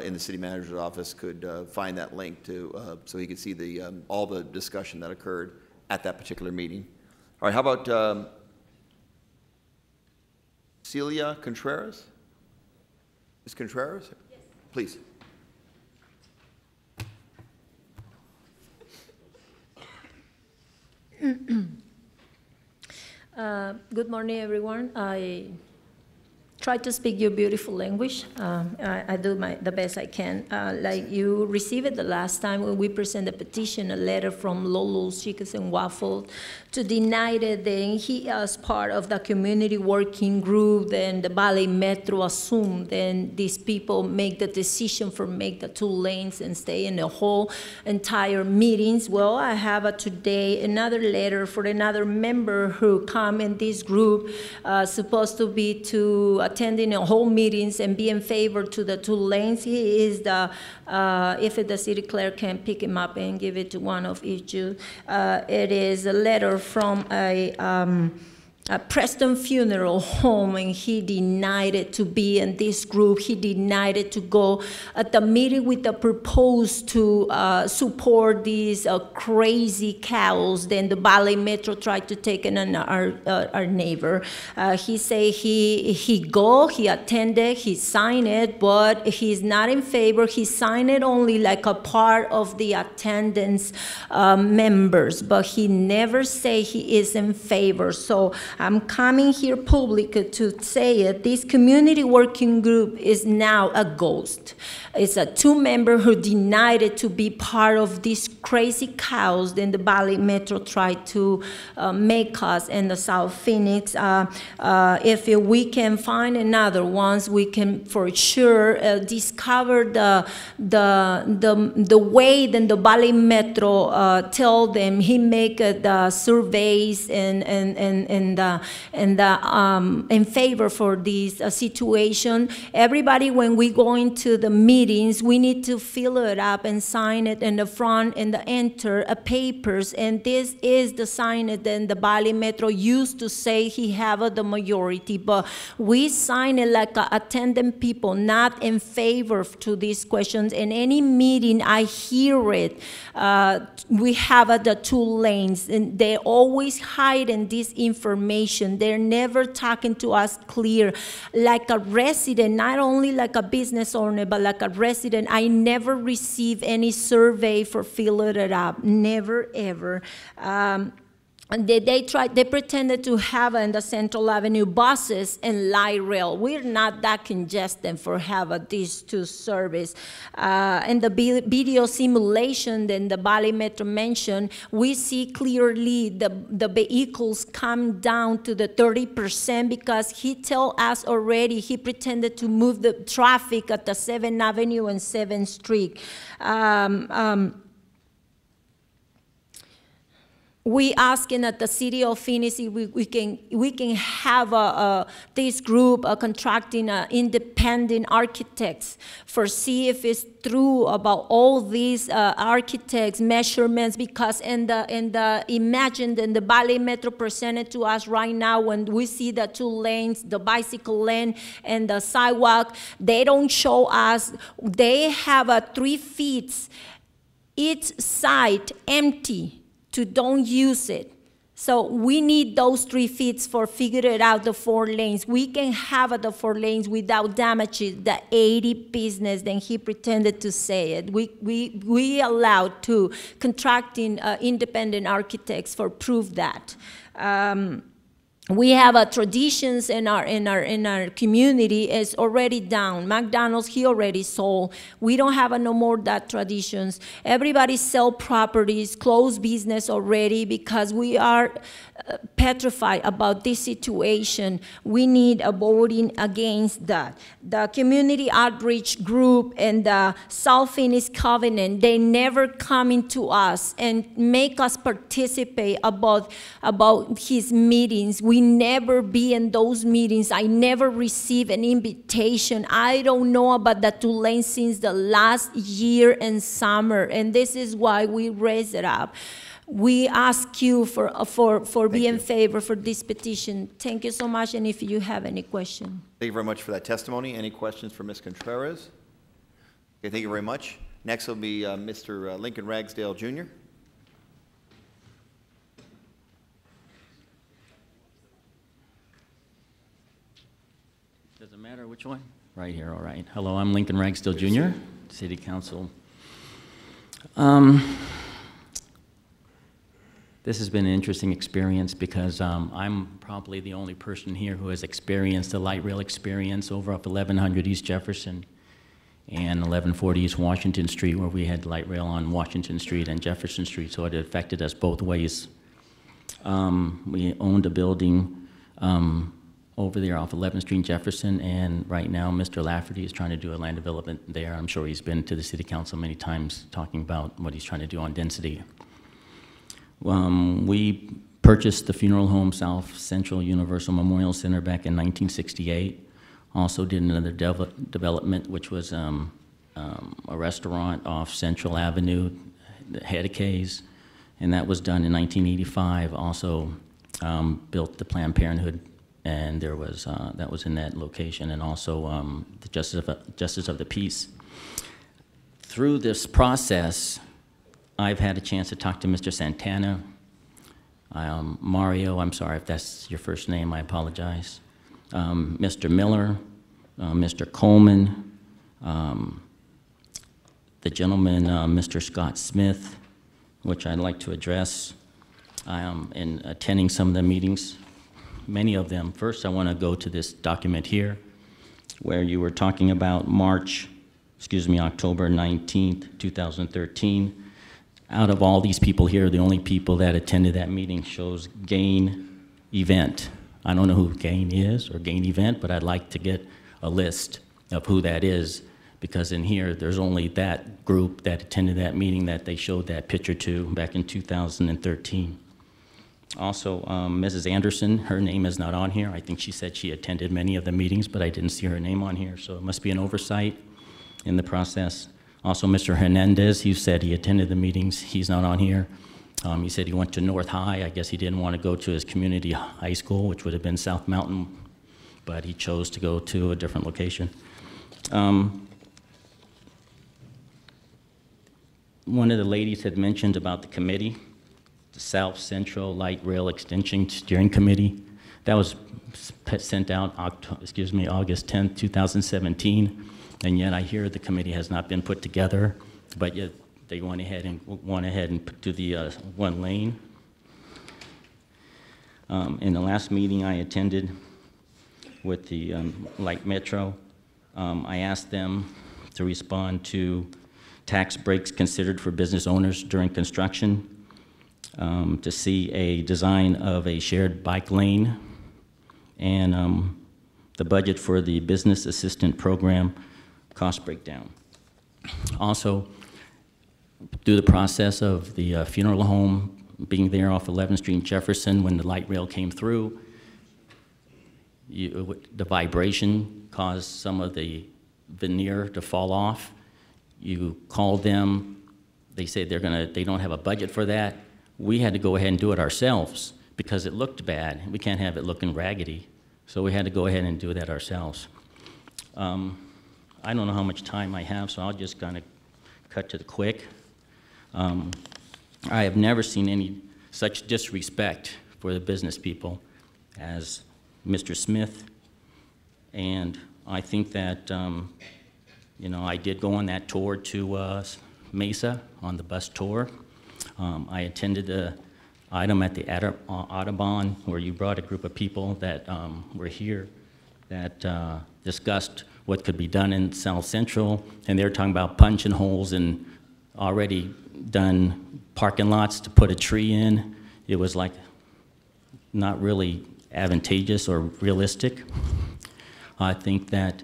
in the city manager's office could find that link to so he could see the all the discussion that occurred at that particular meeting. All right, how about Celia Contreras? Ms. Contreras? Yes. Please. Good morning, everyone. I try to speak your beautiful language. I do the best I can. Like you received it the last time when we presented a petition, a letter from Lolo's Chickens and Waffles to deny that then he, as part of the community working group, then the Valley Metro assumed then these people make the decision for make the 2 lanes and stay in the whole entire meetings. Well, I have today another letter for another member who come in this group, supposed to be to attending a whole meetings and be in favor to the 2 lanes. He is the, if the city clerk can pick him up and give it to one of each you. It is a letter from a Preston Funeral Home, and he denied it to be in this group. He denied it to go at the meeting with the proposed to support these crazy cows. Then the Valley Metro tried to take in our neighbor. He said he attended, he signed it, but he's not in favor. He signed it only like a part of the attendance members, but he never say he is in favor. So I'm coming here public to say it. This community working group is now a ghost. It's a 2-member who denied it to be part of these crazy cows. Then the Valley Metro tried to make us in the South Phoenix. If we can find another ones, we can for sure discover the way then the Valley Metro tell them he make the surveys and in favor for this situation. Everybody, when we go into the meetings, we need to fill it up and sign it in the front and the enter papers. And this is the sign that then the Valley Metro used to say he have the majority, but we sign it like attendant people, not in favor to these questions. In any meeting, I hear it. We have the 2 lanes, and they always hiding this information. They're never talking to us clear. Like a resident, not only like a business owner, but like a resident, I never received any survey for filling it up. Never, ever. And they pretended to have in the Central Avenue buses and light rail. We're not that congested for have these 2 service. In the video simulation then the Valley Metro mentioned, we see clearly the vehicles come down to the 30% because he tell us already he pretended to move the traffic at the 7th Avenue and 7th Street. We asking at the city of Phoenix if we can have this group contracting independent architects for see if it's true about all these architects measurements, because in the imagined in the Valley Metro presented to us right now, when we see the 2 lanes, the bicycle lane and the sidewalk, they don't show us. They have 3 feet each side empty. To don't use it. So we need those 3 feet for figuring out the 4 lanes. We can have the 4 lanes without damaging the 80 business than he pretended to say it. We allowed to contracting independent architects for prove that. we have traditions in our community is already down. McDonald's, he already sold. We don't have no more that traditions. Everybody sell properties, close business already because we are petrified about this situation. We need a voting against that. The community outreach group and the South Phoenix Covenant, they never come to us and make us participate about his meetings. We never be in those meetings. I never receive an invitation. I don't know about the Tulane since the last year in summer, and this is why we raise it up. We ask you for being in favor for this petition. Thank you so much, and if you have any question. Thank you very much for that testimony. Any questions for Ms. Contreras? Okay, thank you very much. Next will be Mr. Lincoln Ragsdale, Jr. Does it matter which one? Right here, all right. Hello, I'm Lincoln Ragsdale, Jr., City Council. This has been an interesting experience because I'm probably the only person here who has experienced the light rail experience over up 1100 East Jefferson and 1140 East Washington Street, where we had light rail on Washington Street and Jefferson Street, so it affected us both ways. We owned a building over there off 11th Street in Jefferson, and right now Mr. Lafferty is trying to do a land development there. I'm sure he's been to the City Council many times talking about what he's trying to do on density. We purchased the funeral home South Central Universal Memorial Center back in 1968. Also did another development, which was a restaurant off Central Avenue, the Head of K's, and that was done in 1985. Also built the Planned Parenthood, and there was that was in that location, and also the Justice of the Peace. Through this process, I've had a chance to talk to Mr. Santana, Mario, I'm sorry if that's your first name, I apologize, Mr. Miller, Mr. Coleman, the gentleman, Mr. Scott Smith, which I'd like to address in attending some of the meetings, many of them. First, I want to go to this document here where you were talking about October 19th, 2013. Out of all these people here, the only people that attended that meeting shows Gain Event. I don't know who Gain is or Gain Event, but I'd like to get a list of who that is, because in here, there's only that group that attended that meeting that they showed that picture to back in 2013. Also, Mrs. Anderson, her name is not on here. I think she said she attended many of the meetings, but I didn't see her name on here, so it must be an oversight in the process. Also, Mr. Hernandez, he said he attended the meetings. He's not on here. He said he went to North High. I guess he didn't want to go to his community high school, which would have been South Mountain, but he chose to go to a different location. One of the ladies had mentioned about the committee, the South Central Light Rail Extension Steering Committee. That was sent out, August 10th, 2017. And yet I hear the committee has not been put together, but yet they went ahead and do the one lane. In the last meeting I attended with the Light Metro, I asked them to respond to tax breaks considered for business owners during construction, to see a design of a shared bike lane, and the budget for the business assistant program cost breakdown. Also, through the process of the funeral home being there off 11th Street in Jefferson, when the light rail came through, the vibration caused some of the veneer to fall off. You called them, they said they don't have a budget for that. We had to go ahead and do it ourselves because it looked bad. We can't have it looking raggedy, so we had to go ahead and do that ourselves. I don't know how much time I have, so I'll just kind of cut to the quick. I have never seen any such disrespect for the business people as Mr. Smith, and I think that, I did go on that tour to Mesa on the bus tour. I attended item at the Audubon, where you brought a group of people that were here that discussed what could be done in South Central, and they were talking about punching holes and already done parking lots to put a tree in. It was like not really advantageous or realistic. I think that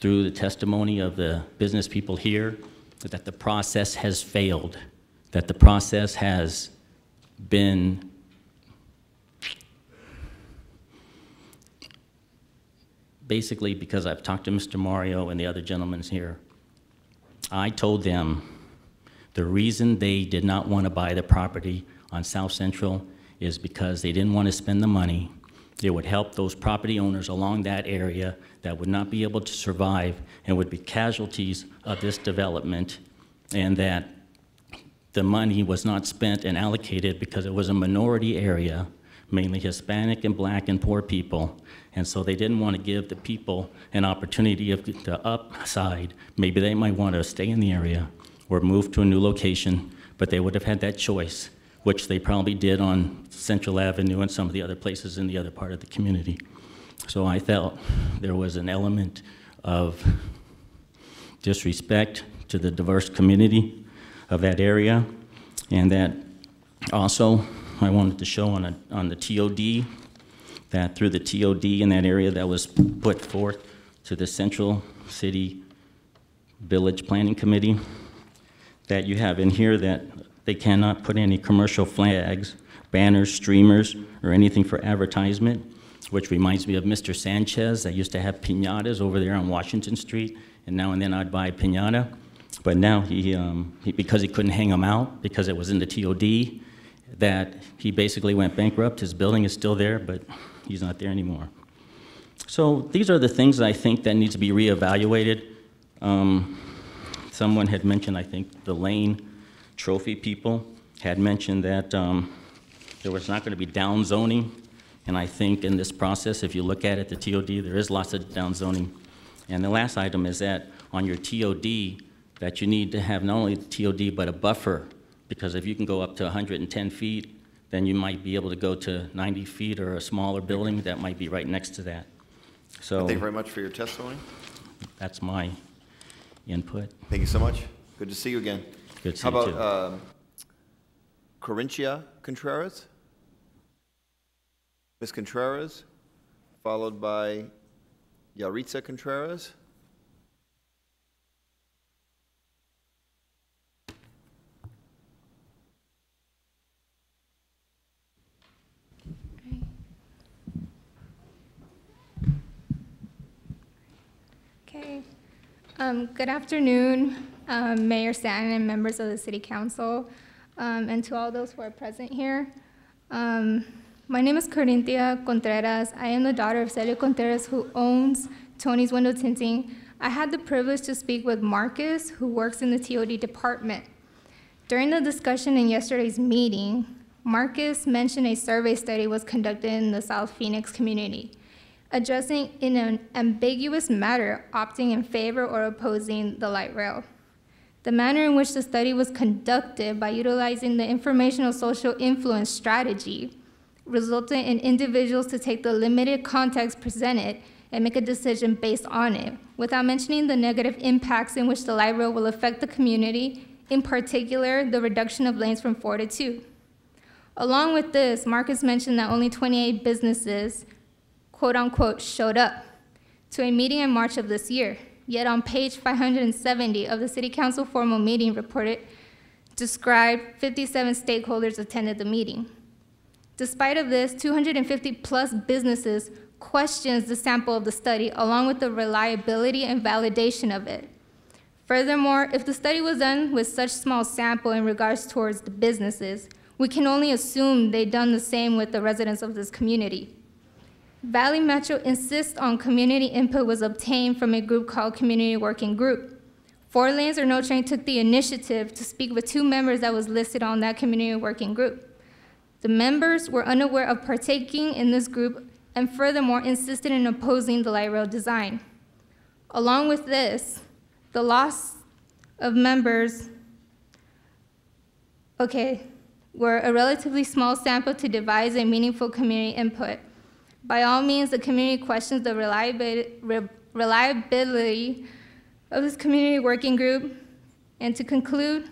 through the testimony of the business people here, that the process has failed, that the process has been basically, because I've talked to Mr. Mario and the other gentlemen here, I told them the reason they did not want to buy the property on South Central is because they didn't want to spend the money. It would help those property owners along that area that would not be able to survive and would be casualties of this development, and that the money was not spent and allocated because it was a minority area, mainly Hispanic and Black and poor people. And so they didn't want to give the people an opportunity of the upside. Maybe they might want to stay in the area or move to a new location, but they would have had that choice, which they probably did on Central Avenue and some of the other places in the other part of the community. So I felt there was an element of disrespect to the diverse community of that area, and that also I wanted to show on the TOD, that through the TOD in that area that was put forth to the Central City Village Planning Committee, that you have in here that they cannot put any commercial flags, banners, streamers, or anything for advertisement, which reminds me of Mr. Sanchez that used to have piñatas over there on Washington Street, and now and then I'd buy a piñata. But now he because he couldn't hang them out because it was in the TOD, that he basically went bankrupt. His building is still there, but he's not there anymore. So these are the things that I think that need to be reevaluated. Someone had mentioned, I think, the Lane Trophy people had mentioned that there was not going to be down zoning. And I think in this process, if you look at it, the TOD, there is lots of down zoning. And the last item is that on your TOD, that you need to have not only the TOD, but a buffer, because if you can go up to 110 feet, then you might be able to go to 90 feet or a smaller building that might be right next to that. So Thank you very much for your testimony. That's my input. Thank you so much. Good to see you again. Good to see How you about too. Corinthia Contreras? Ms. Contreras, followed by Yaritza Contreras. Okay. Good afternoon, Mayor Stanton and members of the City Council, and to all those who are present here. My name is Corinthia Contreras. I am the daughter of Celio Contreras, who owns Tony's Window Tinting. I had the privilege to speak with Marcus, who works in the TOD department. During the discussion in yesterday's meeting, Marcus mentioned a survey study was conducted in the South Phoenix community, addressing in an ambiguous matter, opting in favor or opposing the light rail. The manner in which the study was conducted by utilizing the informational social influence strategy resulted in individuals to take the limited context presented and make a decision based on it, without mentioning the negative impacts in which the light rail will affect the community, in particular, the reduction of lanes from 4 to 2. Along with this, Marcus mentioned that only 28 businesses, quote unquote, showed up to a meeting in March of this year. Yet on page 570 of the City Council formal meeting report described 57 stakeholders attended the meeting. Despite of this, 250 plus businesses questions the sample of the study along with the reliability and validation of it. Furthermore, if the study was done with such small sample in regards towards the businesses, we can only assume they've done the same with the residents of this community. Valley Metro insists on community input was obtained from a group called Community Working Group. 4 Lanes or No Train took the initiative to speak with 2 members that was listed on that Community Working Group. The members were unaware of partaking in this group and furthermore insisted in opposing the light rail design. Along with this, the loss of members, We're a relatively small sample to devise a meaningful community input. By all means, the community questions the reliability of this community working group. And to conclude,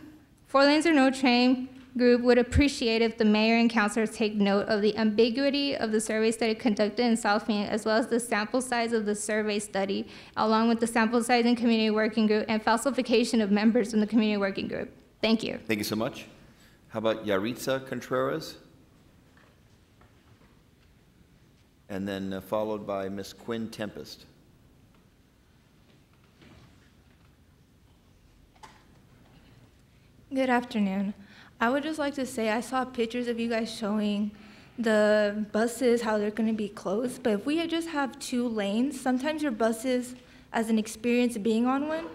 4 Lanes or No Train group would appreciate if the mayor and councilors take note of the ambiguity of the survey study conducted in South Phoenix, as well as the sample size of the survey study, along with the sample size in community working group and falsification of members in the community working group. Thank you. Thank you so much. How about Yaritza Contreras? And then followed by Ms. Quinn Tempest. Good afternoon. I would just like to say I saw pictures of you guys showing the buses, how they're going to be closed. But if we just have 2 lanes, sometimes your buses, as an experience being on one,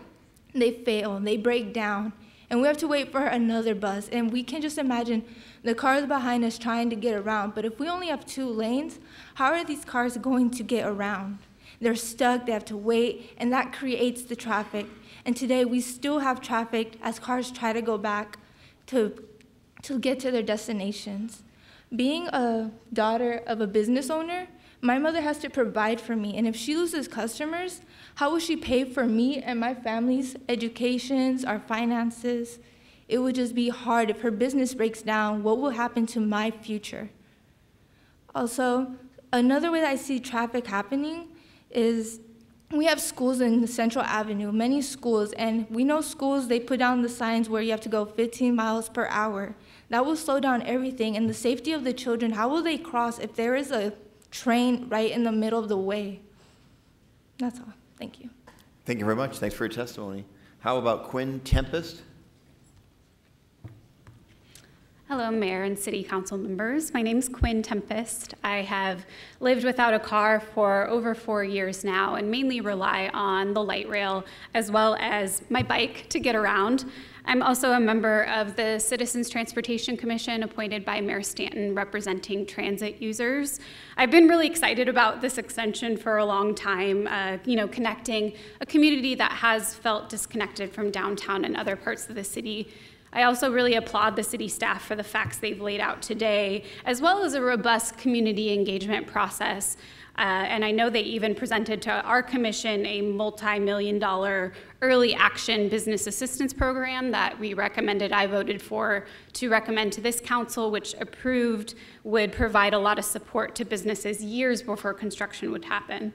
they fail, they break down, and we have to wait for another bus. And we can just imagine the cars behind us trying to get around. But if we only have 2 lanes, how are these cars going to get around? They're stuck, they have to wait, and that creates the traffic. And today we still have traffic as cars try to go back to get to their destinations. Being a daughter of a business owner, my mother has to provide for me. And if she loses customers, how will she pay for me and my family's educations, our finances? It would just be hard. If her business breaks down, what will happen to my future? Also, another way that I see traffic happening is we have schools in the Central Avenue, many schools, and we know schools, they put down the signs where you have to go 15 miles per hour. That will slow down everything, and the safety of the children, how will they cross if there is a train right in the middle of the way? That's all. Thank you. Thank you very much. Thanks for your testimony. How about Quinn Tempest? Hello, Mayor and City Council members. My name is Quinn Tempest. I have lived without a car for over 4 years now and mainly rely on the light rail as well as my bike to get around. I'm also a member of the Citizens Transportation Commission appointed by Mayor Stanton representing transit users. I've been really excited about this extension for a long time, connecting a community that has felt disconnected from downtown and other parts of the city. I also really applaud the city staff for the facts they've laid out today, as well as a robust community engagement process. And I know they even presented to our commission a multi-million-dollar early action business assistance program that we recommended, I voted for, to recommend to this council, which approved would provide a lot of support to businesses years before construction would happen.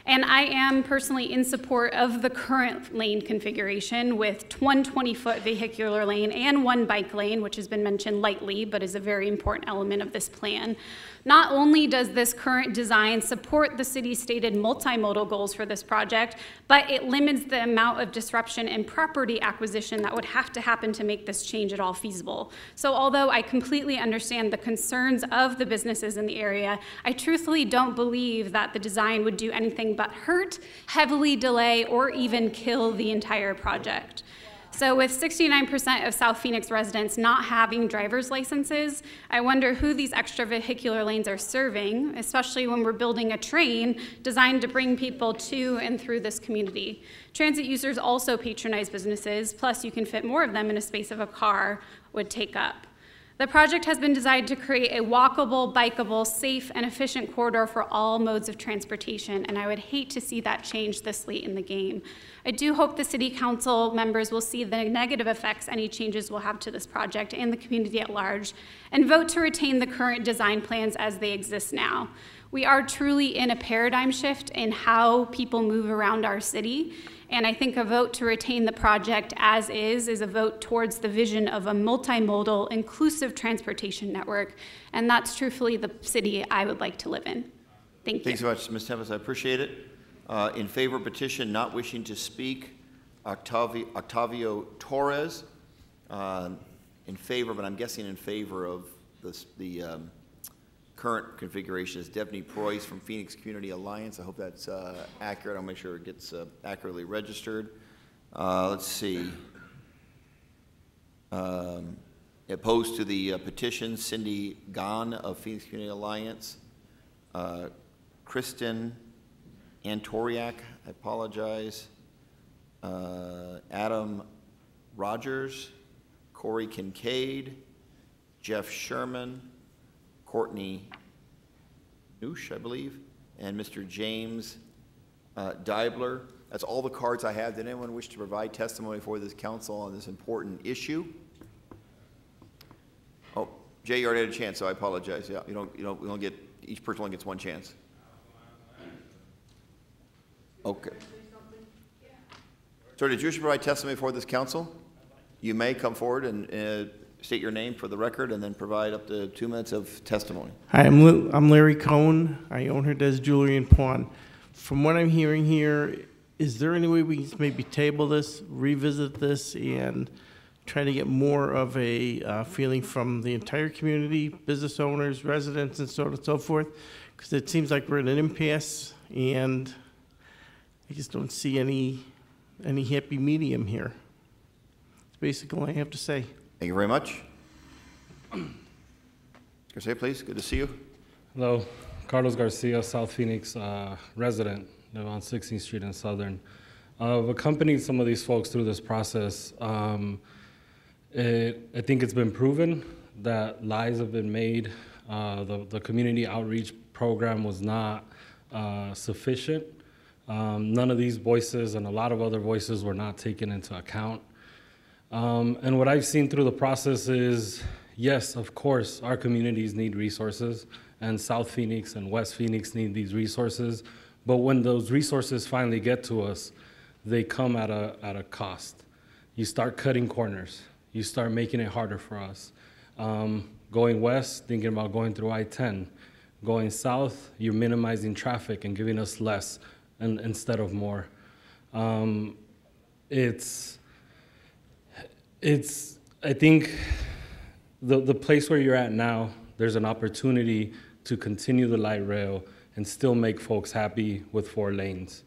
And I am personally in support of the current lane configuration with one 20-foot vehicular lane and 1 bike lane, which has been mentioned lightly, but is a very important element of this plan. Not only does this current design support the city's stated multimodal goals for this project, but it limits the amount of disruption and property acquisition that would have to happen to make this change at all feasible. So although I completely understand the concerns of the businesses in the area, I truthfully don't believe that the design would do anything but hurt, heavily delay, or even kill the entire project. So with 69% of South Phoenix residents not having driver's licenses, I wonder who these extra vehicular lanes are serving, especially when we're building a train designed to bring people to and through this community. Transit users also patronize businesses, plus you can fit more of them in a space of a car would take up. The project has been designed to create a walkable, bikeable, safe, and efficient corridor for all modes of transportation, and I would hate to see that change this late in the game. I do hope the City Council members will see the negative effects any changes will have to this project and the community at large, and vote to retain the current design plans as they exist now. We are truly in a paradigm shift in how people move around our city, and I think a vote to retain the project as is a vote towards the vision of a multimodal, inclusive transportation network, and that's truthfully the city I would like to live in. Thank you. Thanks so much, Ms. Tempest. I appreciate it. In favor of petition, not wishing to speak, Octavio Torres. In favor, but I'm guessing in favor of the current configuration is Devney Preuss from Phoenix Community Alliance. I hope that's accurate. I'll make sure it gets accurately registered. Let's see. Opposed to the petition, Cindy Gahn of Phoenix Community Alliance. Kristen Antoriak, I apologize. Adam Rogers, Corey Kincaid, Jeff Sherman, Courtney Noosh, I believe, and Mr. James Deibler. That's all the cards I have. Did anyone wish to provide testimony for this council on this important issue? Oh, Jay, you already had a chance, so I apologize. Yeah, we don't get, each person only gets one chance. Okay. Sir, did you wish to provide testimony for this council? You may come forward and state your name for the record and then provide up to 2 minutes of testimony. Hi, I'm Larry Cohn. I own Herdez Jewelry in Pawn. From what I'm hearing here, is there any way we can maybe table this, revisit this, and try to get more of a feeling from the entire community, business owners, residents, and so on and so forth? Because it seems like we're in an impasse, and I just don't see any happy medium here. That's basically all I have to say. Thank you very much. Garcia, please. Good to see you. Hello. Carlos Garcia, South Phoenix resident, live on 16th Street in Southern. I've accompanied some of these folks through this process. I think it's been proven that lies have been made. The community outreach program was not sufficient. None of these voices and a lot of other voices were not taken into account. And what I've seen through the process is, yes, of course, our communities need resources, and South Phoenix and West Phoenix need these resources. But when those resources finally get to us, they come at a cost. You start cutting corners. You start making it harder for us. Going west, thinking about going through I-10. Going south, you're minimizing traffic and giving us less instead of more. I think the place where you're at now, there's an opportunity to continue the light rail and still make folks happy with 4 lanes.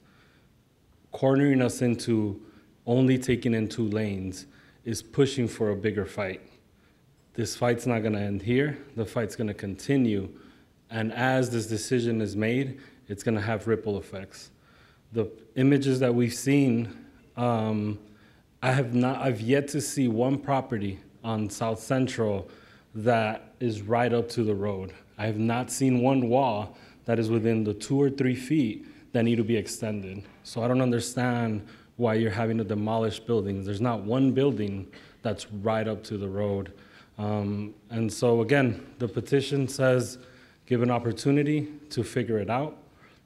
Cornering us into only taking in 2 lanes is pushing for a bigger fight. This fight's not gonna end here. The fight's gonna continue. And as this decision is made, it's gonna have ripple effects. The images that we've seen, I've yet to see one property on South Central that is right up to the road. I have not seen one wall that is within the 2 or 3 feet that need to be extended. So I don't understand why you're having to demolish buildings. There's not one building that's right up to the road. And so again, the petition says, give an opportunity to figure it out.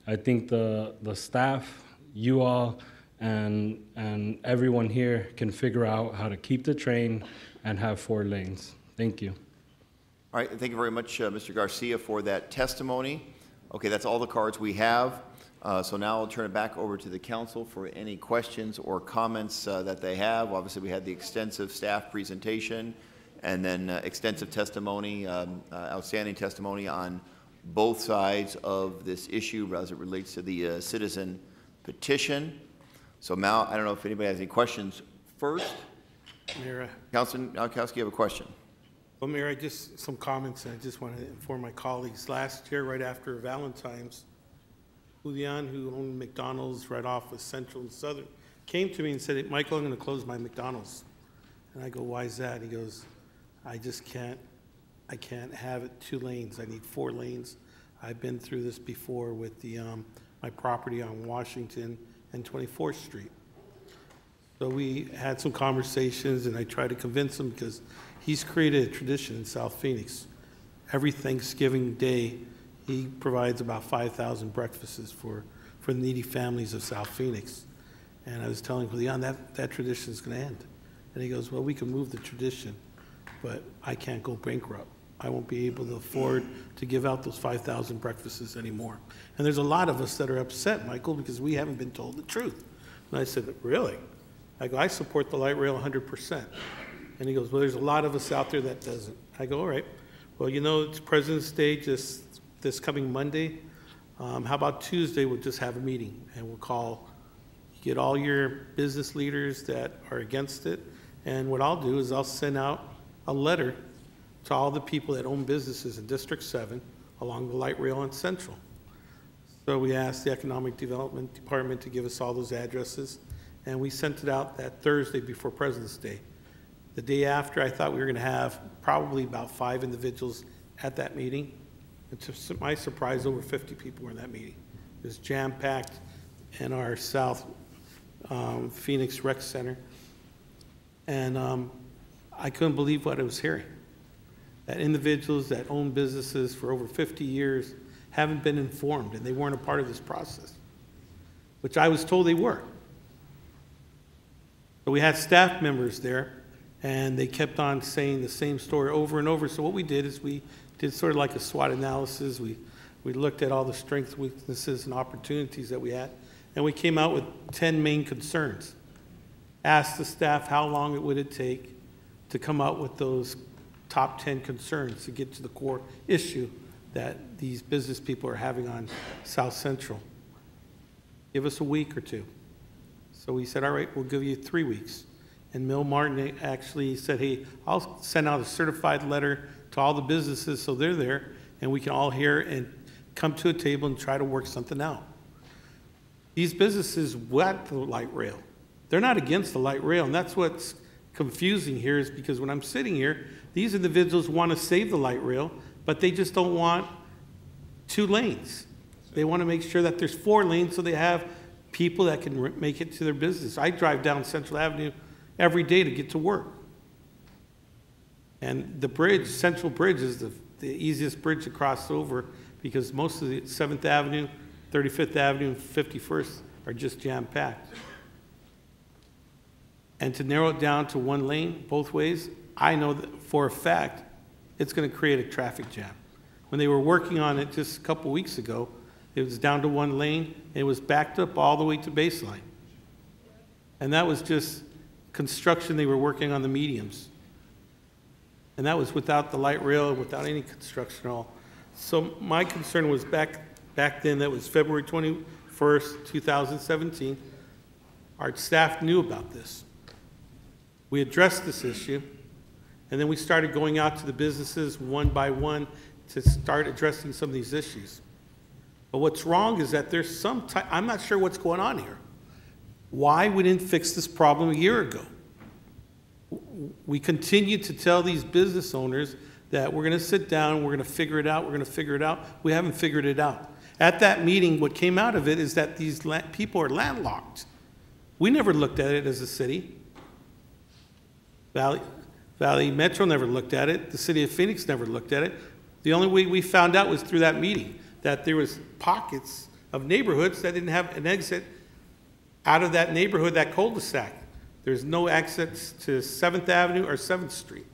I think the staff, you all, and everyone here can figure out how to keep the train and have 4 lanes. Thank you. All right, thank you very much, Mr. Garcia, for that testimony. Okay, that's all the cards we have. So now I'll turn it back over to the council for any questions or comments that they have. Obviously, we had the extensive staff presentation and then extensive testimony, outstanding testimony on both sides of this issue as it relates to the citizen petition. So Mal, I don't know if anybody has any questions first. Mayor, Councilman Nowakowski, you have a question. well, Mayor, some comments, and I just want to inform my colleagues. Last year, right after Valentine's, Julian, who owned McDonald's right off of Central and Southern, came to me and said, Michael, I'm going to close my McDonald's. And I go, why is that? He goes, I can't have it 2 lanes. I need 4 lanes. I've been through this before with my property on Washington and 24th Street. So we had some conversations, and I tried to convince him because he's created a tradition in South Phoenix. Every Thanksgiving Day, he provides about 5,000 breakfasts for needy families of South Phoenix. And I was telling Julian that tradition is going to end. And he goes, well, we can move the tradition, but I can't go bankrupt. I won't be able to afford to give out those 5,000 breakfasts anymore. And there's a lot of us that are upset, Michael, because we haven't been told the truth. And I said, really? I go, I support the light rail 100%. And he goes, well, there's a lot of us out there that doesn't. I go, all right. Well, you know, it's President's Day this coming Monday. How about Tuesday, we'll just have a meeting, and we'll get all your business leaders that are against it. And what I'll do is I'll send out a letter to all the people that own businesses in District 7 along the light rail and Central. So we asked the Economic Development Department to give us all those addresses, and we sent it out that Thursday before President's Day. The day after, I thought we were going to have probably about 5 individuals at that meeting. And to my surprise, over 50 people were in that meeting. It was jam-packed in our South Phoenix Rec Center. And I couldn't believe what I was hearing. That individuals that own businesses for over 50 years haven't been informed, and they weren't a part of this process, which I was told they were. So we had staff members there, and they kept on saying the same story over and over. So what we did is we did sort of like a SWOT analysis. We looked at all the strengths, weaknesses, and opportunities that we had, and we came out with 10 main concerns. Asked the staff how long it would take to come out with those top 10 concerns to get to the core issue that these business people are having on South Central. Give us a week or two. So we said, all right, we'll give you 3 weeks. And Mill Martin actually said, hey, I'll send out a certified letter to all the businesses so they're there and we can all hear and come to a table and try to work something out. These businesses want the light rail. They're not against the light rail, and that's what's confusing here is because when I'm sitting here, these individuals want to save the light rail, but they just don't want 2 lanes. They want to make sure that there's 4 lanes so they have people that can make it to their business. I drive down Central Avenue every day to get to work. And the bridge, Central Bridge, is the easiest bridge to cross over because most of the 7th Avenue, 35th Avenue, and 51st are just jam-packed. And to narrow it down to 1 lane both ways, I know that for a fact it's going to create a traffic jam. When they were working on it just a couple weeks ago, it was down to 1 lane, and it was backed up all the way to Baseline. And that was just construction. They were working on the mediums. And that was without the light rail, without any construction at all. So my concern was back then, that was February 21st, 2017. Our staff knew about this. We addressed this issue, and then we started going out to the businesses one by one to start addressing some of these issues. But what's wrong is that there's some type, I'm not sure what's going on here. Why we didn't fix this problem a year ago? We continue to tell these business owners that we're going to sit down, we're going to figure it out, we're going to figure it out. We haven't figured it out. At that meeting, what came out of it is that these people are landlocked. We never looked at it as a city. Valley Metro never looked at it. The city of Phoenix never looked at it. The only way we found out was through that meeting, that there was pockets of neighborhoods that didn't have an exit out of that neighborhood, that cul-de-sac. There's no exits to 7th Avenue or 7th Street.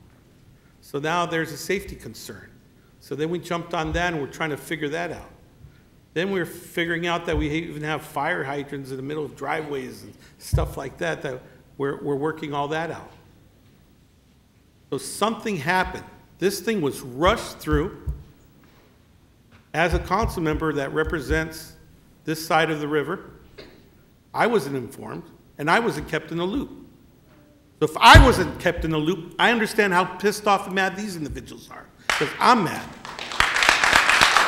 So now there's a safety concern. So then we jumped on that and we're trying to figure that out. Then we're figuring out that we even have fire hydrants in the middle of driveways and stuff like that, that we're working all that out. So something happened. This thing was rushed through. As a council member that represents this side of the river, I wasn't informed, and I wasn't kept in the loop. So if I wasn't kept in the loop, I understand how pissed off and mad these individuals are, because I'm mad.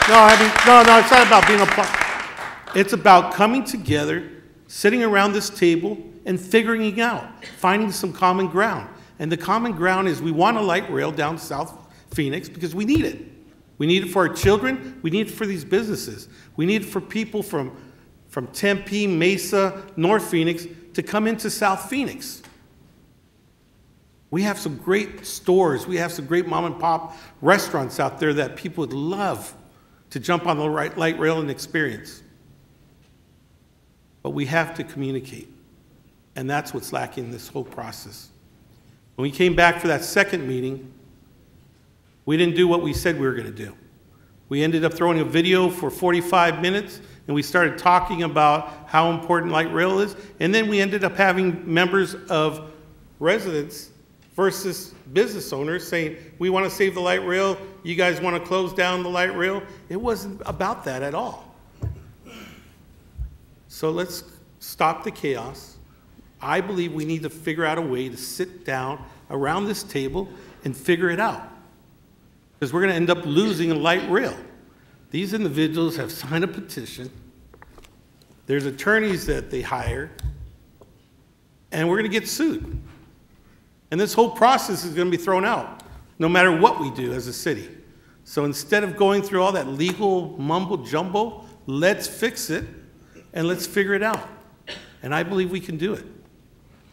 No, it's not about being a part. It's about coming together, sitting around this table, and figuring it out, finding some common ground. And the common ground is we want a light rail down South Phoenix because we need it. We need it for our children. We need it for these businesses. We need it for people from Tempe, Mesa, North Phoenix to come into South Phoenix. We have some great stores. We have some great mom and pop restaurants out there that people would love to jump on the light rail and experience. But we have to communicate. And that's what's lacking in this whole process. When we came back for that second meeting, we didn't do what we said we were going to do. We ended up throwing a video for 45 minutes, and we started talking about how important light rail is, and then we ended up having members of residents versus business owners saying, we want to save the light rail, you guys want to close down the light rail. It wasn't about that at all. So let's stop the chaos. I believe we need to figure out a way to sit down around this table and figure it out. Because we're going to end up losing a light rail. These individuals have signed a petition. There's attorneys that they hire. And we're going to get sued. And this whole process is going to be thrown out, no matter what we do as a city. So instead of going through all that legal mumbo jumbo, let's fix it and let's figure it out. And I believe we can do it.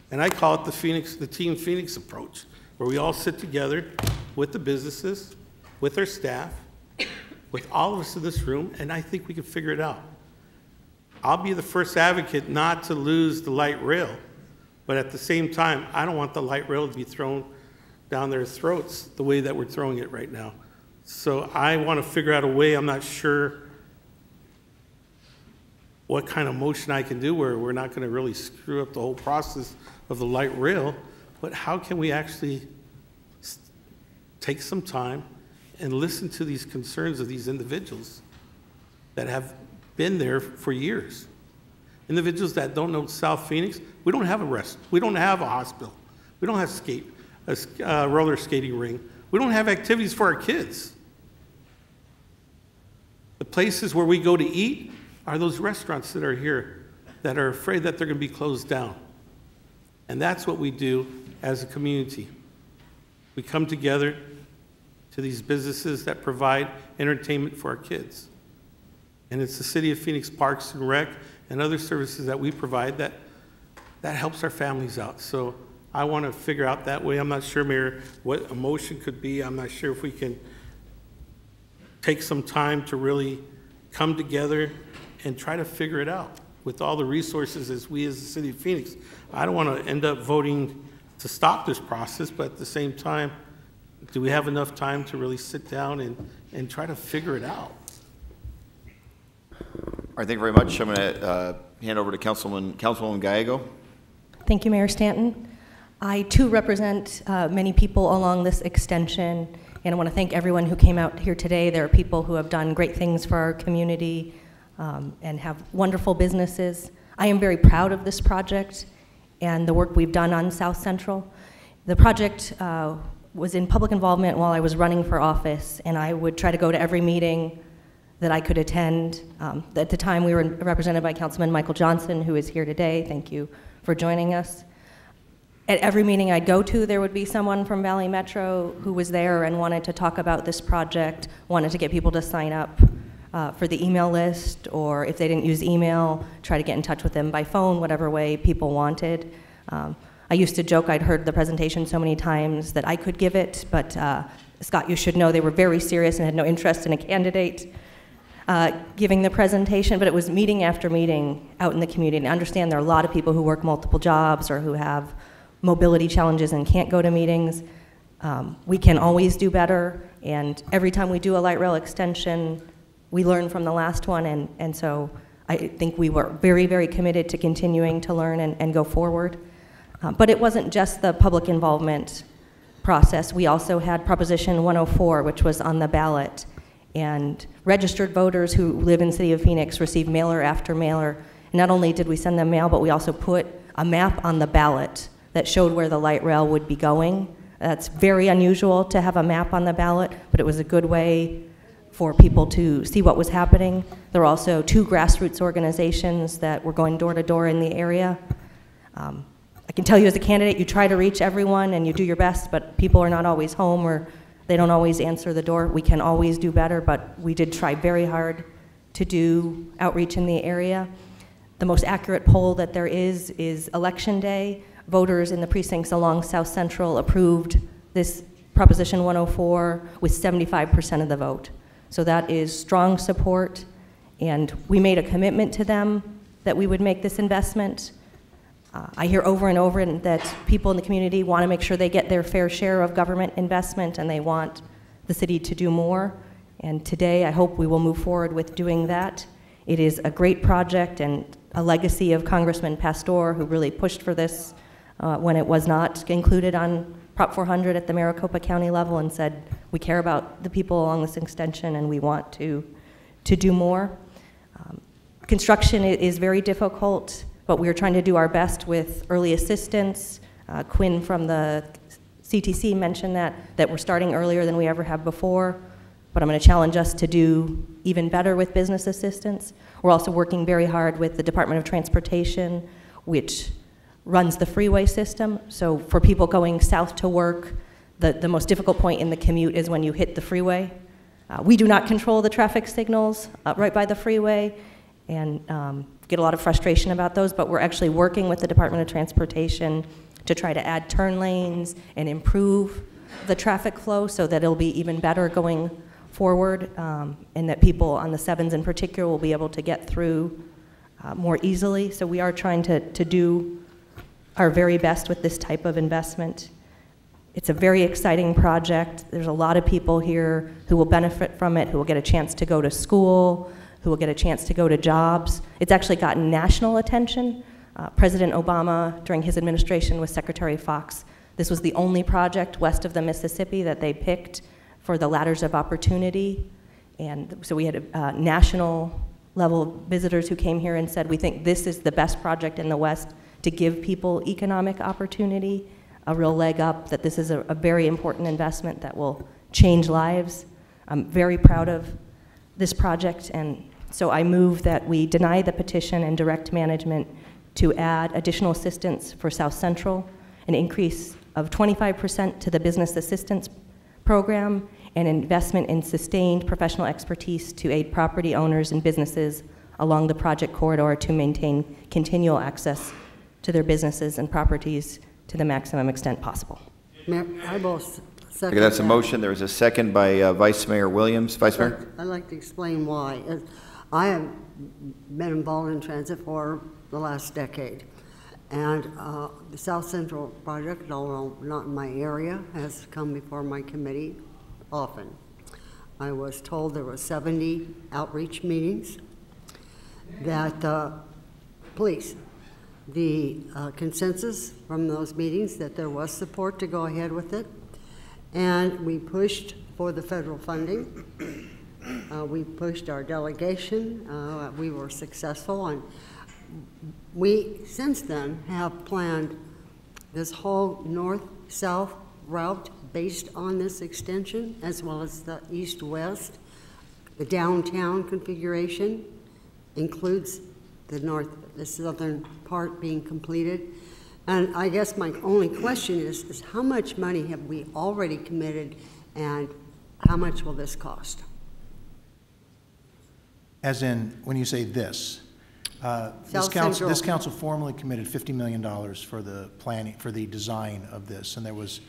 And I call it the Team Phoenix approach, where we all sit together with the businesses, with our staff, with all of us in this room, and I think we can figure it out. I'll be the first advocate not to lose the light rail, but at the same time, I don't want the light rail to be thrown down their throats the way that we're throwing it right now. So I want to figure out a way. I'm not sure what kind of motion I can do where we're not going to really screw up the whole process of the light rail, but how can we actually take some time and listen to these concerns of these individuals that have been there for years. Individuals that don't know South Phoenix, we don't have a restaurant, we don't have a hospital, we don't have a roller skating ring, we don't have activities for our kids. The places where we go to eat are those restaurants that are here that are afraid that they're going to be closed down. And that's what we do as a community. We come together to these businesses that provide entertainment for our kids. And it's the City of Phoenix Parks and Rec and other services that we provide that helps our families out. So I want to figure out that way. I'm not sure, Mayor, what a motion could be. I'm not sure if we can take some time to really come together and try to figure it out with all the resources as we as the City of Phoenix. I don't want to end up voting to stop this process, but at the same time, do we have enough time to really sit down and try to figure it out? All right, thank you very much. I'm going to hand over to Councilwoman Gallego. Thank you, Mayor Stanton. I, too, represent many people along this extension, and I want to thank everyone who came out here today. There are people who have done great things for our community and have wonderful businesses. I am very proud of this project and the work we've done on South Central. The project was in public involvement while I was running for office, and I would try to go to every meeting that I could attend. At the time, we were represented by Councilman Michael Johnson, who is here today. Thank you for joining us. At every meeting I'd go to, there would be someone from Valley Metro who was there and wanted to talk about this project, wanted to get people to sign up for the email list, or if they didn't use email, try to get in touch with them by phone, whatever way people wanted. I used to joke I'd heard the presentation so many times that I could give it, but Scott, you should know they were very serious and had no interest in a candidate giving the presentation, but it was meeting after meeting out in the community. And I understand there are a lot of people who work multiple jobs or who have mobility challenges and can't go to meetings. We can always do better, and every time we do a light rail extension, we learn from the last one, and so I think we were very, very committed to continuing to learn and go forward. But it wasn't just the public involvement process. We also had Proposition 104, which was on the ballot, and registered voters who live in the City of Phoenix received mailer after mailer. And not only did we send them mail, but we also put a map on the ballot that showed where the light rail would be going. That's very unusual to have a map on the ballot, but it was a good way for people to see what was happening. There were also 2 grassroots organizations that were going door to door in the area. I can tell you as a candidate, you try to reach everyone and you do your best, but people are not always home or they don't always answer the door. We can always do better, but we did try very hard to do outreach in the area. The most accurate poll that there is Election Day. Voters in the precincts along South Central approved this Proposition 104 with 75% of the vote. So that is strong support, and we made a commitment to them that we would make this investment. I hear over and over that people in the community want to make sure they get their fair share of government investment, and they want the city to do more. And today, I hope we will move forward with doing that. It is a great project and a legacy of Congressman Pastor, who really pushed for this when it was not included on Prop 400 at the Maricopa County level, and said, we care about the people along this extension and we want to do more. Construction is very difficult, but we are trying to do our best with early assistance. Quinn from the CTC mentioned that we're starting earlier than we ever have before, but I'm going to challenge us to do even better with business assistance. We're also working very hard with the Department of Transportation, which runs the freeway system. So for people going south to work, the most difficult point in the commute is when you hit the freeway. We do not control the traffic signals right by the freeway, and get a lot of frustration about those, but we're actually working with the Department of Transportation to try to add turn lanes and improve the traffic flow so that it'll be even better going forward, and that people on the 7s in particular will be able to get through more easily. So we are trying to do our very best with this type of investment. It's a very exciting project. There's a lot of people here who will benefit from it, who will get a chance to go to school, who will get a chance to go to jobs. It's actually gotten national attention. President Obama, during his administration with Secretary Fox, this was the only project west of the Mississippi that they picked for the ladders of opportunity. And so we had national level visitors who came here and said, we think this is the best project in the West to give people economic opportunity, a real leg up, that this is a very important investment that will change lives. I'm very proud of this project, and so I move that we deny the petition and direct management to add additional assistance for South Central, an increase of 25% to the business assistance program, and investment in sustained professional expertise to aid property owners and businesses along the project corridor to maintain continual access to their businesses and properties to the maximum extent possible. I will second Okay, that's a that. motion. There is a second by Vice Mayor Williams. Vice Mayor? I'd like to explain why. I have been involved in transit for the last decade. And the South Central project, although not in my area, has come before my committee often. I was told there were 70 outreach meetings that, please, the consensus from those meetings that there was support to go ahead with it. And we pushed for the federal funding. We pushed our delegation. We were successful. And we, since then, have planned this whole north-south route based on this extension, as well as the east-west. The downtown configuration includes the southern part being completed. And I guess my only question is how much money have we already committed, and how much will this cost? As in, when you say this council formally committed $50 million for the planning, for the design of this, and there was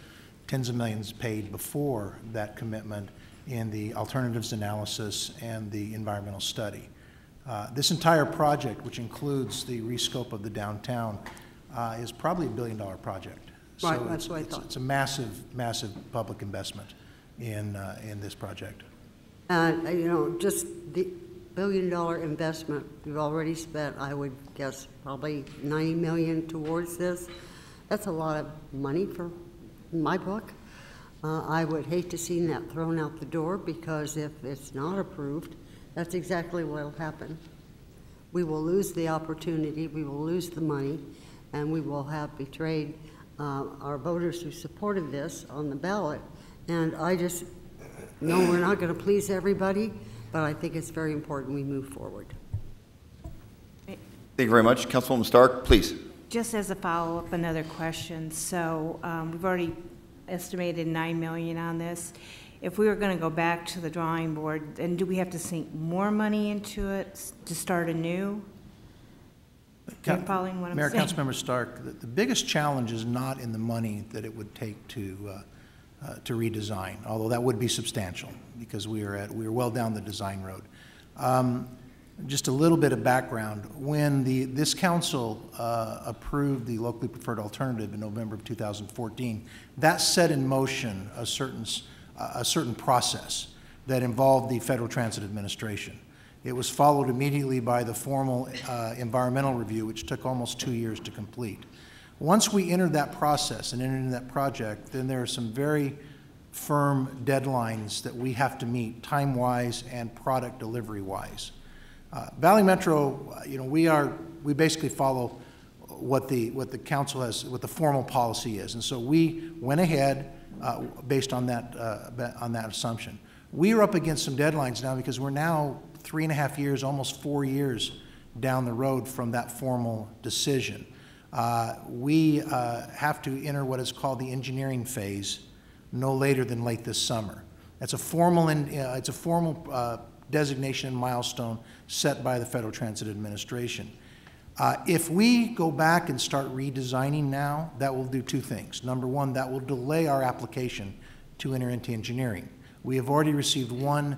tens of millions paid before that commitment in the alternatives analysis and the environmental study. This entire project, which includes the rescope of the downtown, is probably $1 billion project. Right, so that's what I thought. It's a massive, massive public investment in this project. And, just the $1 billion investment we've already spent, I would guess probably $90 million towards this. That's a lot of money for my book. I would hate to see that thrown out the door, because if it's not approved, that's exactly what will happen. We will lose the opportunity, we will lose the money, and we will have betrayed our voters who supported this on the ballot. And I just know we're not going to please everybody, but I think it's very important we move forward. Thank you very much. Councilwoman Stark, please. Just as a follow-up, another question. So we've already estimated $9 million on this. If we were going to go back to the drawing board, then do we have to sink more money into it to start anew? You're following what I'm Mayor, saying? Councilmember Stark, the biggest challenge is not in the money that it would take to redesign, although that would be substantial because we are well down the design road. Just a little bit of background: when this council approved the locally preferred alternative in November of 2014, that set in motion a certain process that involved the Federal Transit Administration. It was followed immediately by the formal environmental review, which took almost 2 years to complete. Once we entered that process and entered into that project, then there are some very firm deadlines that we have to meet, time-wise and product delivery-wise. Valley Metro, we basically follow what the council has, what the formal policy is, and so we went ahead based on that assumption. We are up against some deadlines now because we're now 3.5 years, almost 4 years down the road from that formal decision. We have to enter what is called the engineering phase no later than late this summer. That's a formal, designation and milestone set by the Federal Transit Administration. If we go back and start redesigning now, that will do two things. Number one, that will delay our application to enter into engineering. We have already received one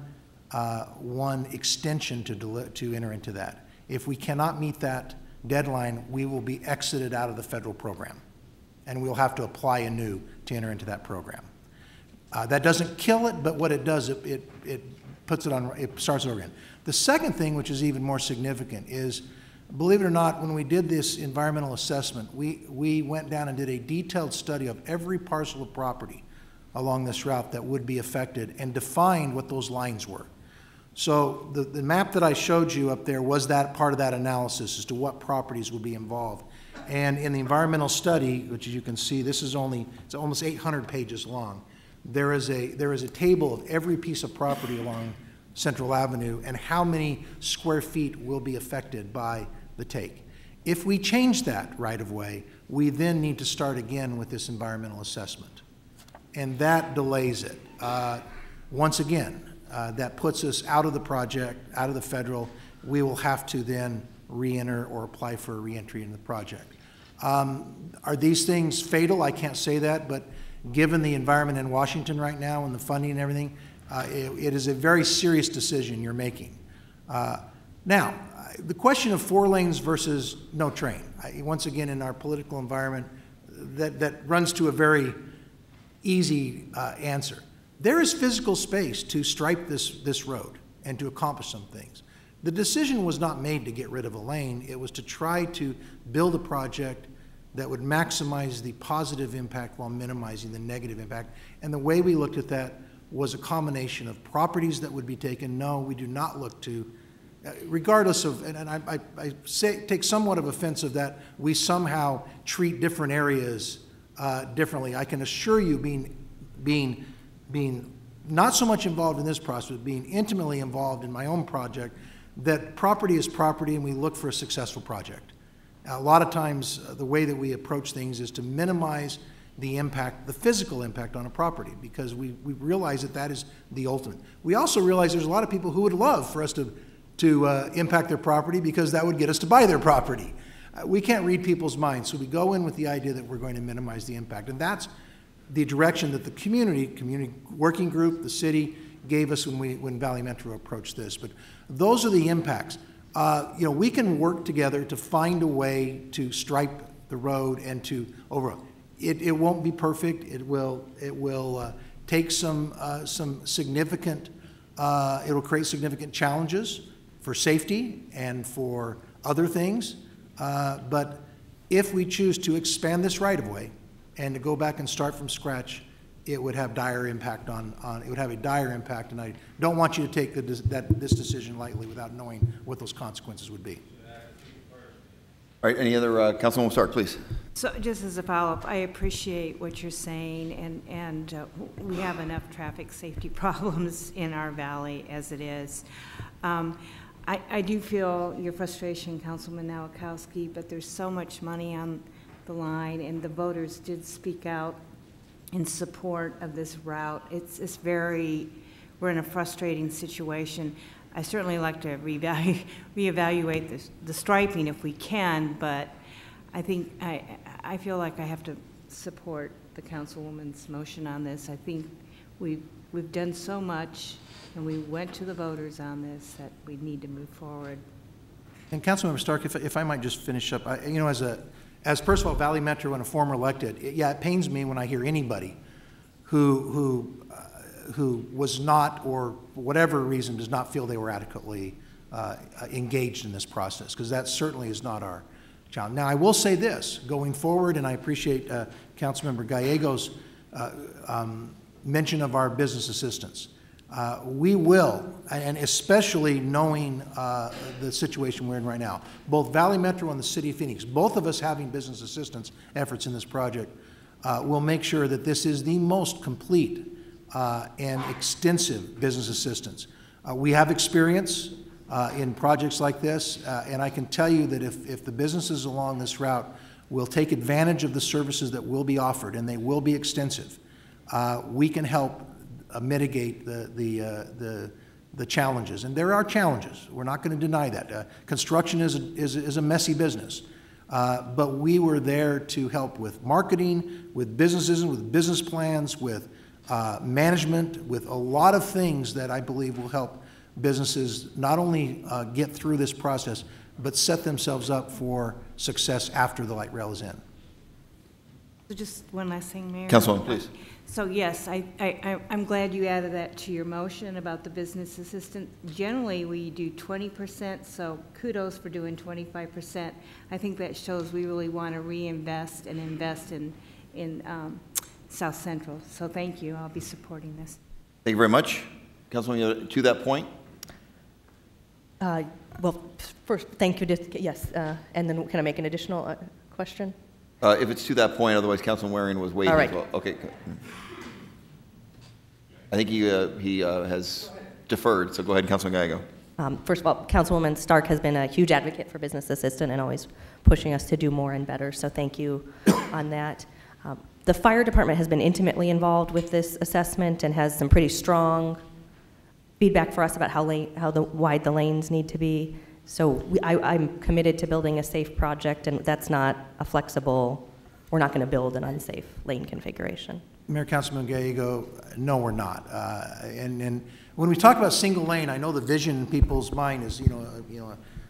extension to enter into that. If we cannot meet that deadline, we will be exited out of the federal program, and we'll have to apply anew to enter into that program. That doesn't kill it, but what it does, it puts it on, it starts over again. The second thing, which is even more significant, is, believe it or not, when we did this environmental assessment, we went down and did a detailed study of every parcel of property along this route that would be affected and defined what those lines were. So the map that I showed you up there was that part of that analysis as to what properties would be involved. And in the environmental study, which as you can see, this is it's almost 800 pages long. There is a table of every piece of property along Central Avenue and how many square feet will be affected by the take. If we change that right of way, we then need to start again with this environmental assessment. And that delays it. Once again, that puts us out of the project, out of the federal. We will have to then re-enter or apply for a re-entry in the project. Are these things fatal? I can't say that, but given the environment in Washington right now and the funding and everything, it is a very serious decision you're making. Now, the question of 4 lanes versus no train, once again, in our political environment, that runs to a very easy answer. There is physical space to stripe this road and to accomplish some things. The decision was not made to get rid of a lane. It was to try to build a project that would maximize the positive impact while minimizing the negative impact. And the way we looked at that was a combination of properties that would be taken. No, we do not look to, regardless of, and I take somewhat of offense of that, we somehow treat different areas differently. I can assure you, being not so much involved in this process, but being intimately involved in my own project, that property is property and we look for a successful project. A lot of times, the way that we approach things is to minimize the impact, the physical impact on a property, because we realize that is the ultimate. We also realize there's a lot of people who would love for us to impact their property because that would get us to buy their property. We can't read people's minds, so we go in with the idea that we're going to minimize the impact, and that's the direction that the community working group, the city, gave us when Valley Metro approached this. But those are the impacts. We can work together to find a way to stripe the road and to overall. It won't be perfect. It will take some significant. It will create significant challenges for safety and for other things. But if we choose to expand this right of way and to go back and start from scratch, it would have dire impact it would have a dire impact, and I don't want you to take this decision lightly without knowing what those consequences would be. All right, any other, Councilwoman Stark, please. So just as a follow-up, I appreciate what you're saying, and we have enough traffic safety problems in our valley as it is. I do feel your frustration, Councilman Nowakowski, but there's so much money on the line, and the voters did speak out in support of this route. It's we're in a frustrating situation. I certainly like to reevaluate the striping if we can, but I think I feel like I have to support the Councilwoman's motion on this. I think we've done so much, and we went to the voters on this, that we need to move forward. And Councilmember Stark, if I might just finish up, as first of all, Valley Metro and a former elected, it pains me when I hear anybody who was not, or for whatever reason, does not feel they were adequately engaged in this process, because that certainly is not our challenge. Now, I will say this, going forward, and I appreciate Councilmember Gallegos' mention of our business assistance. We will, and especially knowing the situation we're in right now, both Valley Metro and the City of Phoenix, both of us having business assistance efforts in this project, will make sure that this is the most complete and extensive business assistance. We have experience in projects like this, and I can tell you that if the businesses along this route will take advantage of the services that will be offered, and they will be extensive, we can help mitigate the challenges. And there are challenges. We're not going to deny that. Construction is a messy business. But we were there to help with marketing, with businesses, with business plans, with management, with a lot of things that I believe will help businesses not only get through this process, but set themselves up for success after the light rail is in. So just one last thing, Mayor. Councilwoman, please. So yes, I'm glad you added that to your motion about the business assistant. Generally, we do 20%, so kudos for doing 25%. I think that shows we really want to reinvest and invest in South Central. So thank you. I'll be supporting this. Thank you very much. Councilwoman, to that point. Well, first, thank you. Yes, and then can I make an additional question? If it's to that point, otherwise Councilman Waring was waiting All right. as well. Okay. I think he has deferred, so go ahead, Councilman Gallego. First of all, Councilwoman Stark has been a huge advocate for business assistant and always pushing us to do more and better, so thank you on that. The fire department has been intimately involved with this assessment and has some pretty strong feedback for us about how wide the lanes need to be. So I'm committed to building a safe project, and that's not a flexible, we're not going to build an unsafe lane configuration. Mayor, Councilman Gallego, no, we're not. And when we talk about single lane, I know the vision in people's mind is,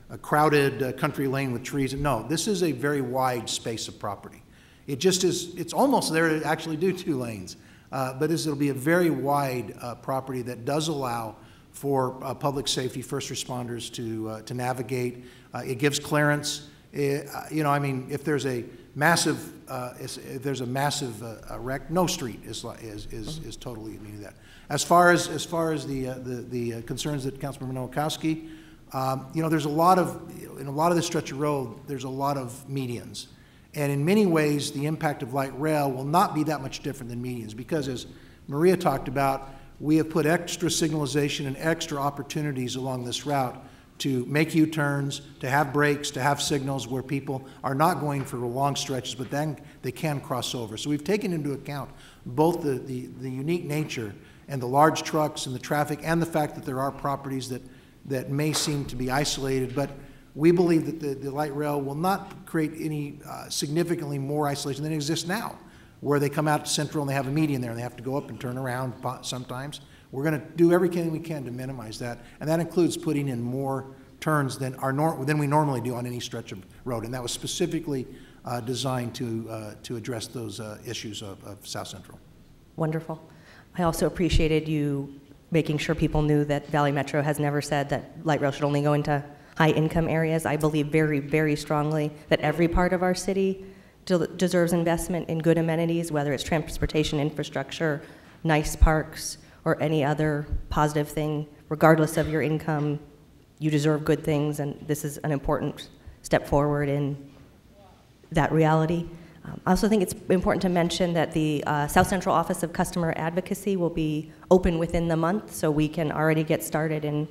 a crowded country lane with trees. No, this is a very wide space of property. It just is, it's almost there to actually do 2 lanes. But it'll be a very wide property that does allow for public safety, first responders to navigate. It gives clearance. If there's a massive, wreck, no street is totally immune to that. As far as the concerns that Councilmember Nowakowski, there's a lot of, in a lot of this stretch of road, there's a lot of medians. And in many ways, the impact of light rail will not be that much different than medians, because as Maria talked about, we have put extra signalization and extra opportunities along this route to make U-turns, to have breaks, to have signals where people are not going for long stretches, but then they can cross over. So we've taken into account both the unique nature and the large trucks and the traffic, and the fact that there are properties that may seem to be isolated, but we believe that the light rail will not create any significantly more isolation than exists now, where they come out to Central and they have a median there and they have to go up and turn around sometimes. We're going to do everything we can to minimize that, and that includes putting in more turns than we normally do on any stretch of road, and that was specifically designed to address those issues of South Central. Wonderful. I also appreciated you making sure people knew that Valley Metro has never said that light rail should only go into high-income areas. I believe very, very strongly that every part of our city deserves investment in good amenities, whether it's transportation infrastructure, nice parks, or any other positive thing. Regardless of your income, you deserve good things, and this is an important step forward in that reality. I also think it's important to mention that the South Central Office of Customer Advocacy will be open within the month, so we can already get started in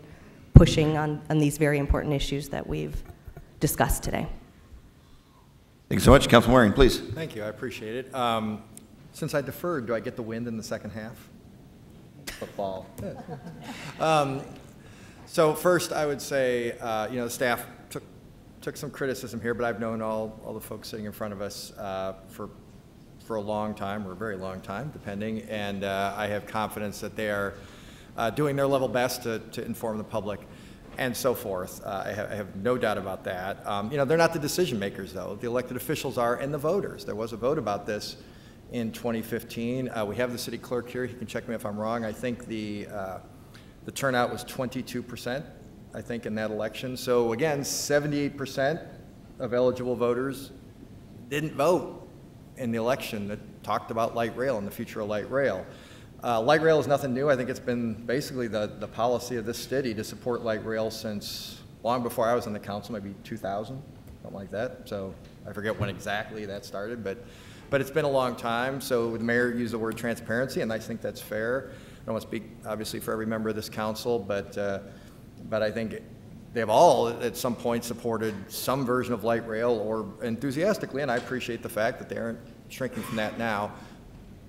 pushing on these very important issues that we've discussed today. Thank you so much. Councilman Waring, please. Thank you. I appreciate it. Since I deferred, do I get the wind in the second half? Football. So first, I would say, the staff took some criticism here, but I've known all the folks sitting in front of us for a long time, or a very long time, depending, and I have confidence that they are doing their level best to inform the public and so forth. I have no doubt about that. They're not the decision makers, though. The elected officials are, and the voters. There was a vote about this in 2015. We have the city clerk here. He can check me if I'm wrong. I think the turnout was 22%, I think, in that election. So again, 78% of eligible voters didn't vote in the election that talked about light rail and the future of light rail. Light rail is nothing new. I think it's been basically the policy of this city to support light rail since long before I was on the council, maybe 2000, something like that. So I forget when exactly that started, but it's been a long time. So the mayor used the word transparency, and I think that's fair. I don't want to speak, obviously, for every member of this council, but I think they've all at some point supported some version of light rail or enthusiastically, and I appreciate the fact that they aren't shrinking from that now.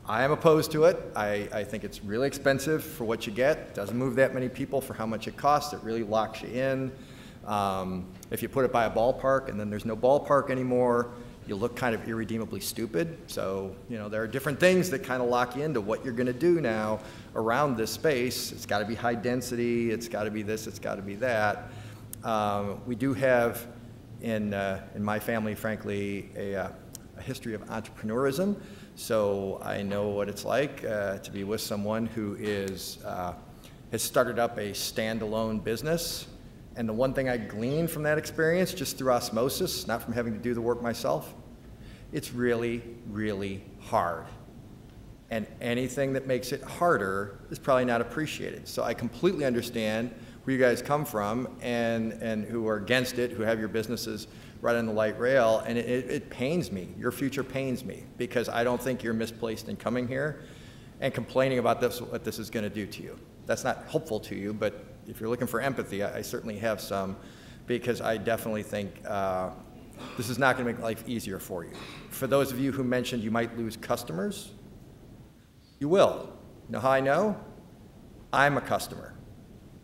I am opposed to it. I think it's really expensive for what you get. It doesn't move that many people for how much it costs. It really locks you in. If you put it by a ballpark and then there's no ballpark anymore, you look kind of irredeemably stupid. So, you know, there are different things that kind of lock you into what you're going to do now around this space. It's got to be high density. It's got to be this. It's got to be that. We do have in my family, frankly, a history of entrepreneurism. So I know what it's like to be with someone who has started up a standalone business. And the one thing I gleaned from that experience, just through osmosis, not from having to do the work myself, it's really, really hard. And anything that makes it harder is probably not appreciated. So I completely understand where you guys come from and who are against it, who have your businesses right on the light rail, and it pains me. Your future pains me because I don't think you're misplaced in coming here and complaining about this, what this is going to do to you. That's not helpful to you, but if you're looking for empathy, I certainly have some, because I definitely think this is not going to make life easier for you. For those of you who mentioned you might lose customers, you will. You know how I know? I'm a customer.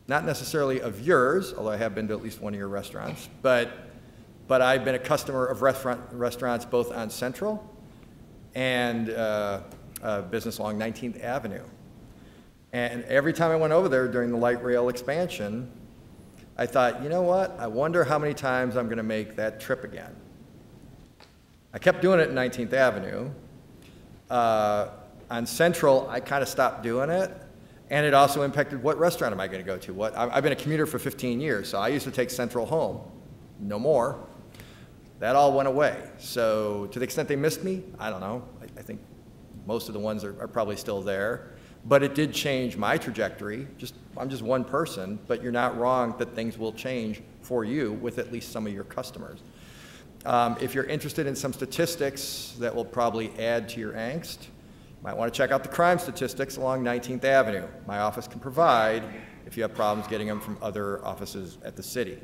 Not necessarily of yours, although I have been to at least one of your restaurants, but I've been a customer of restaurants both on Central and business along 19th Avenue. And every time I went over there during the light rail expansion, I thought, you know what? I wonder how many times I'm going to make that trip again. I kept doing it in 19th Avenue. On Central, I kind of stopped doing it. And it also impacted what restaurant am I going to go to? I've been a commuter for 15 years, so I used to take Central home. No more. That all went away. So to the extent they missed me, I don't know. I think most of the ones are probably still there. But it did change my trajectory. I'm just one person, but you're not wrong that things will change for you with at least some of your customers. If you're interested in some statistics that will probably add to your angst, you might want to check out the crime statistics along 19th Avenue. My office can provide if you have problems getting them from other offices at the city.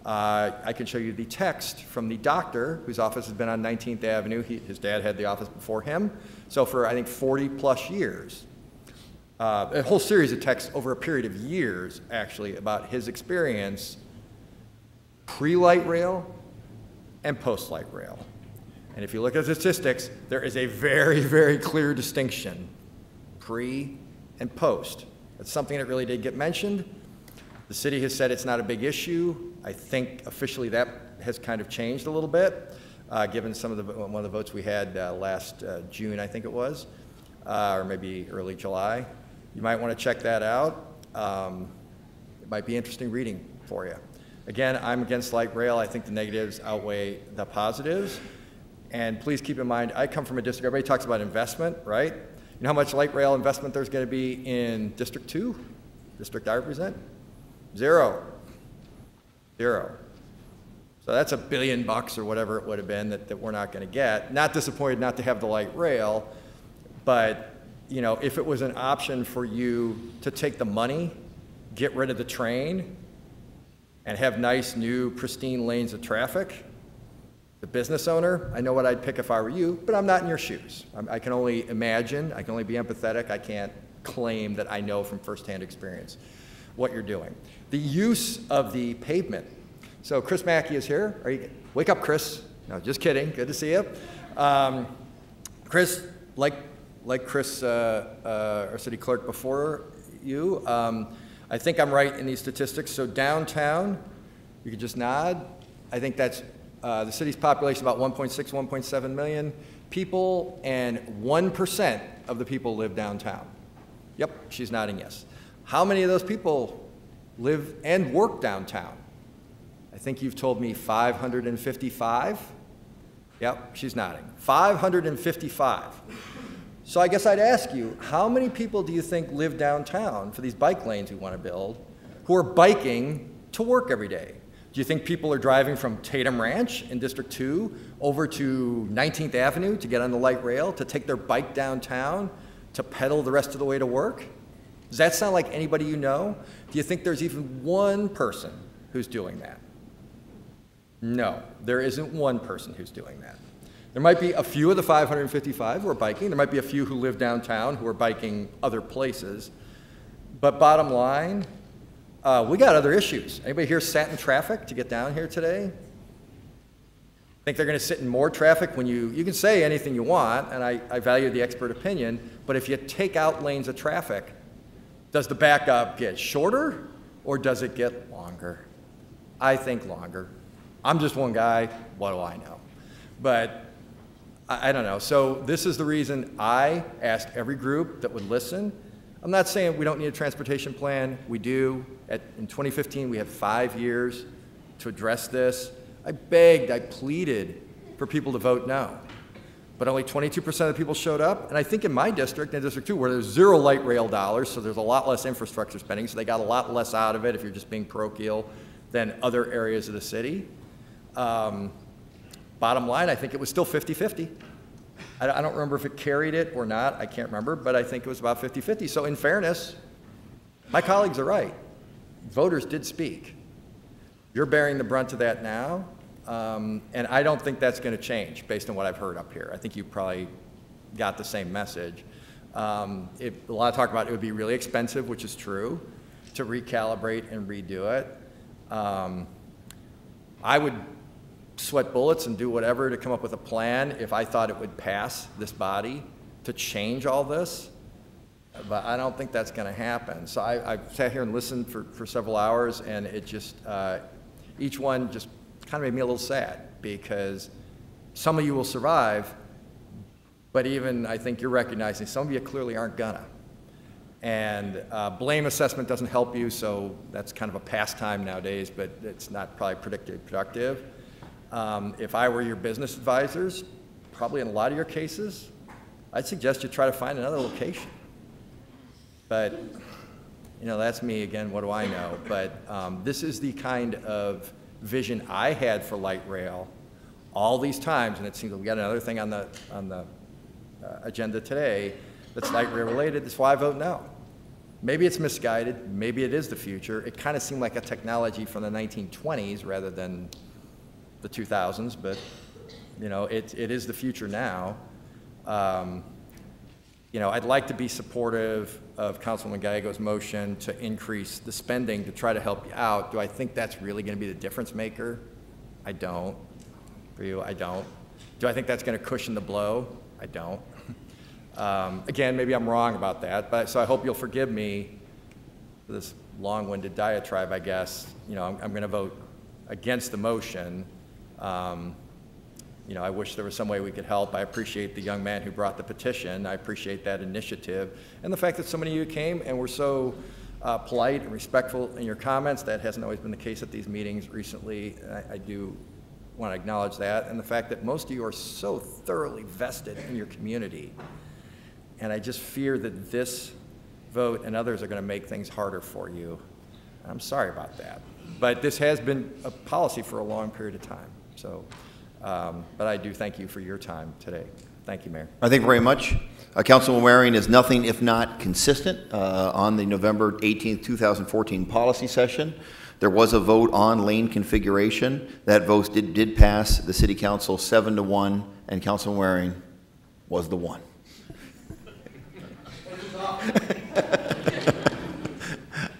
I can show you the text from the doctor whose office has been on 19th Avenue. His dad had the office before him. So for, I think, 40 plus years, a whole series of texts over a period of years, actually, about his experience pre-light rail and post-light rail. And if you look at the statistics, there is a very, very clear distinction, pre and post. That's something that really did get mentioned. The city has said it's not a big issue. I think officially that has kind of changed a little bit, given one of the votes we had last June, I think it was, or maybe early July. You might want to check that out. It might be interesting reading for you. Again, I'm against light rail. I think the negatives outweigh the positives. And please keep in mind, I come from a district, everybody talks about investment, right? You know how much light rail investment there's going to be in District 2, district I represent? Zero. So that's $1 billion or whatever it would have been that we're not going to get. Not disappointed not to have the light rail, but you know, if it was an option for you to take the money, get rid of the train, and have nice, new, pristine lanes of traffic, the business owner, I know what I'd pick if I were you, but I'm not in your shoes. I can only imagine, I can only be empathetic, I can't claim that I know from firsthand experience what you're doing. The use of the pavement. So Chris Mackey is here. Wake up, Chris. No, just kidding, good to see you. Chris, like Chris, our city clerk before you, I think I'm right in these statistics. So downtown, you could just nod. I think that's the city's population about 1.6, 1.7 million people, and 1% of the people live downtown. Yep, she's nodding yes. How many of those people live and work downtown? I think you've told me 555. Yep, she's nodding. 555. So I guess I'd ask you, how many people do you think live downtown for these bike lanes we want to build who are biking to work every day? Do you think people are driving from Tatum Ranch in District 2 over to 19th Avenue to get on the light rail, to take their bike downtown, to pedal the rest of the way to work? Does that sound like anybody you know? Do you think there's even one person who's doing that. No, there isn't one person who's doing that. There might be a few of the 555 who are biking. There might be a few who live downtown who are biking other places. But bottom line, we got other issues. Anybody here sat in traffic to get down here today? Think they're going to sit in more traffic when you can say anything you want, and I value the expert opinion, but if you take out lanes of traffic, does the backup get shorter or does it get longer? I think longer. I'm just one guy, what do I know? But I don't know. So this is the reason I asked every group that would listen. I'm not saying we don't need a transportation plan. We do. In 2015, we had 5 years to address this. I begged, I pleaded for people to vote no. But only 22% of the people showed up. And I think in my district, in District 2, where there's 0 light rail dollars, so there's a lot less infrastructure spending, so they got a lot less out of it if you're just being parochial than other areas of the city. Bottom line, I think it was still 50-50. I don't remember if it carried it or not. I can't remember, but I think it was about 50-50. So in fairness, my colleagues are right. Voters did speak. You're bearing the brunt of that now, and I don't think that's going to change based on what I've heard up here. I think you probably got the same message. A lot of talk about it would be really expensive, which is true, to recalibrate and redo it. I would sweat bullets and do whatever to come up with a plan if I thought it would pass this body to change all this. But I don't think that's going to happen. So I sat here and listened for several hours, and it just, each one just kind of made me a little sad because some of you will survive, but even I think you're recognizing some of you clearly aren't gonna. And blame assessment doesn't help you, so that's kind of a pastime nowadays, but it's not probably productive. If I were your business advisors, probably in a lot of your cases, I'd suggest you try to find another location. But, you know, that's me again, what do I know? But this is the kind of vision I had for light rail all these times, and it seems like we got another thing on the agenda today that's light rail related. That's why I vote no. Maybe it's misguided, maybe it is the future. It kind of seemed like a technology from the 1920s rather than the 2000s, but you know, it is the future now. You know, I'd like to be supportive of Councilman Gallego's motion to increase the spending to try to help you out. Do I think that's really going to be the difference maker? I don't. For you, I don't. Do I think that's going to cushion the blow? I don't. Again, maybe I'm wrong about that, but so I hope you'll forgive me for this long-winded diatribe, I guess. You know, I'm going to vote against the motion. You know, I wish there was some way we could help. I appreciate the young man who brought the petition. I appreciate that initiative. And the fact that so many of you came and were so polite and respectful in your comments. That hasn't always been the case at these meetings recently. I do want to acknowledge that. And the fact that most of you are so thoroughly vested in your community. And I just fear that this vote and others are going to make things harder for you. I'm sorry about that. But this has been a policy for a long period of time. So. But I do thank you for your time today. Thank you, Mayor. Thank you very much. Councilman Waring is nothing if not consistent on the November 18th, 2014 policy session. There was a vote on lane configuration. That vote did pass the City Council 7-1, and Councilman Waring was the one.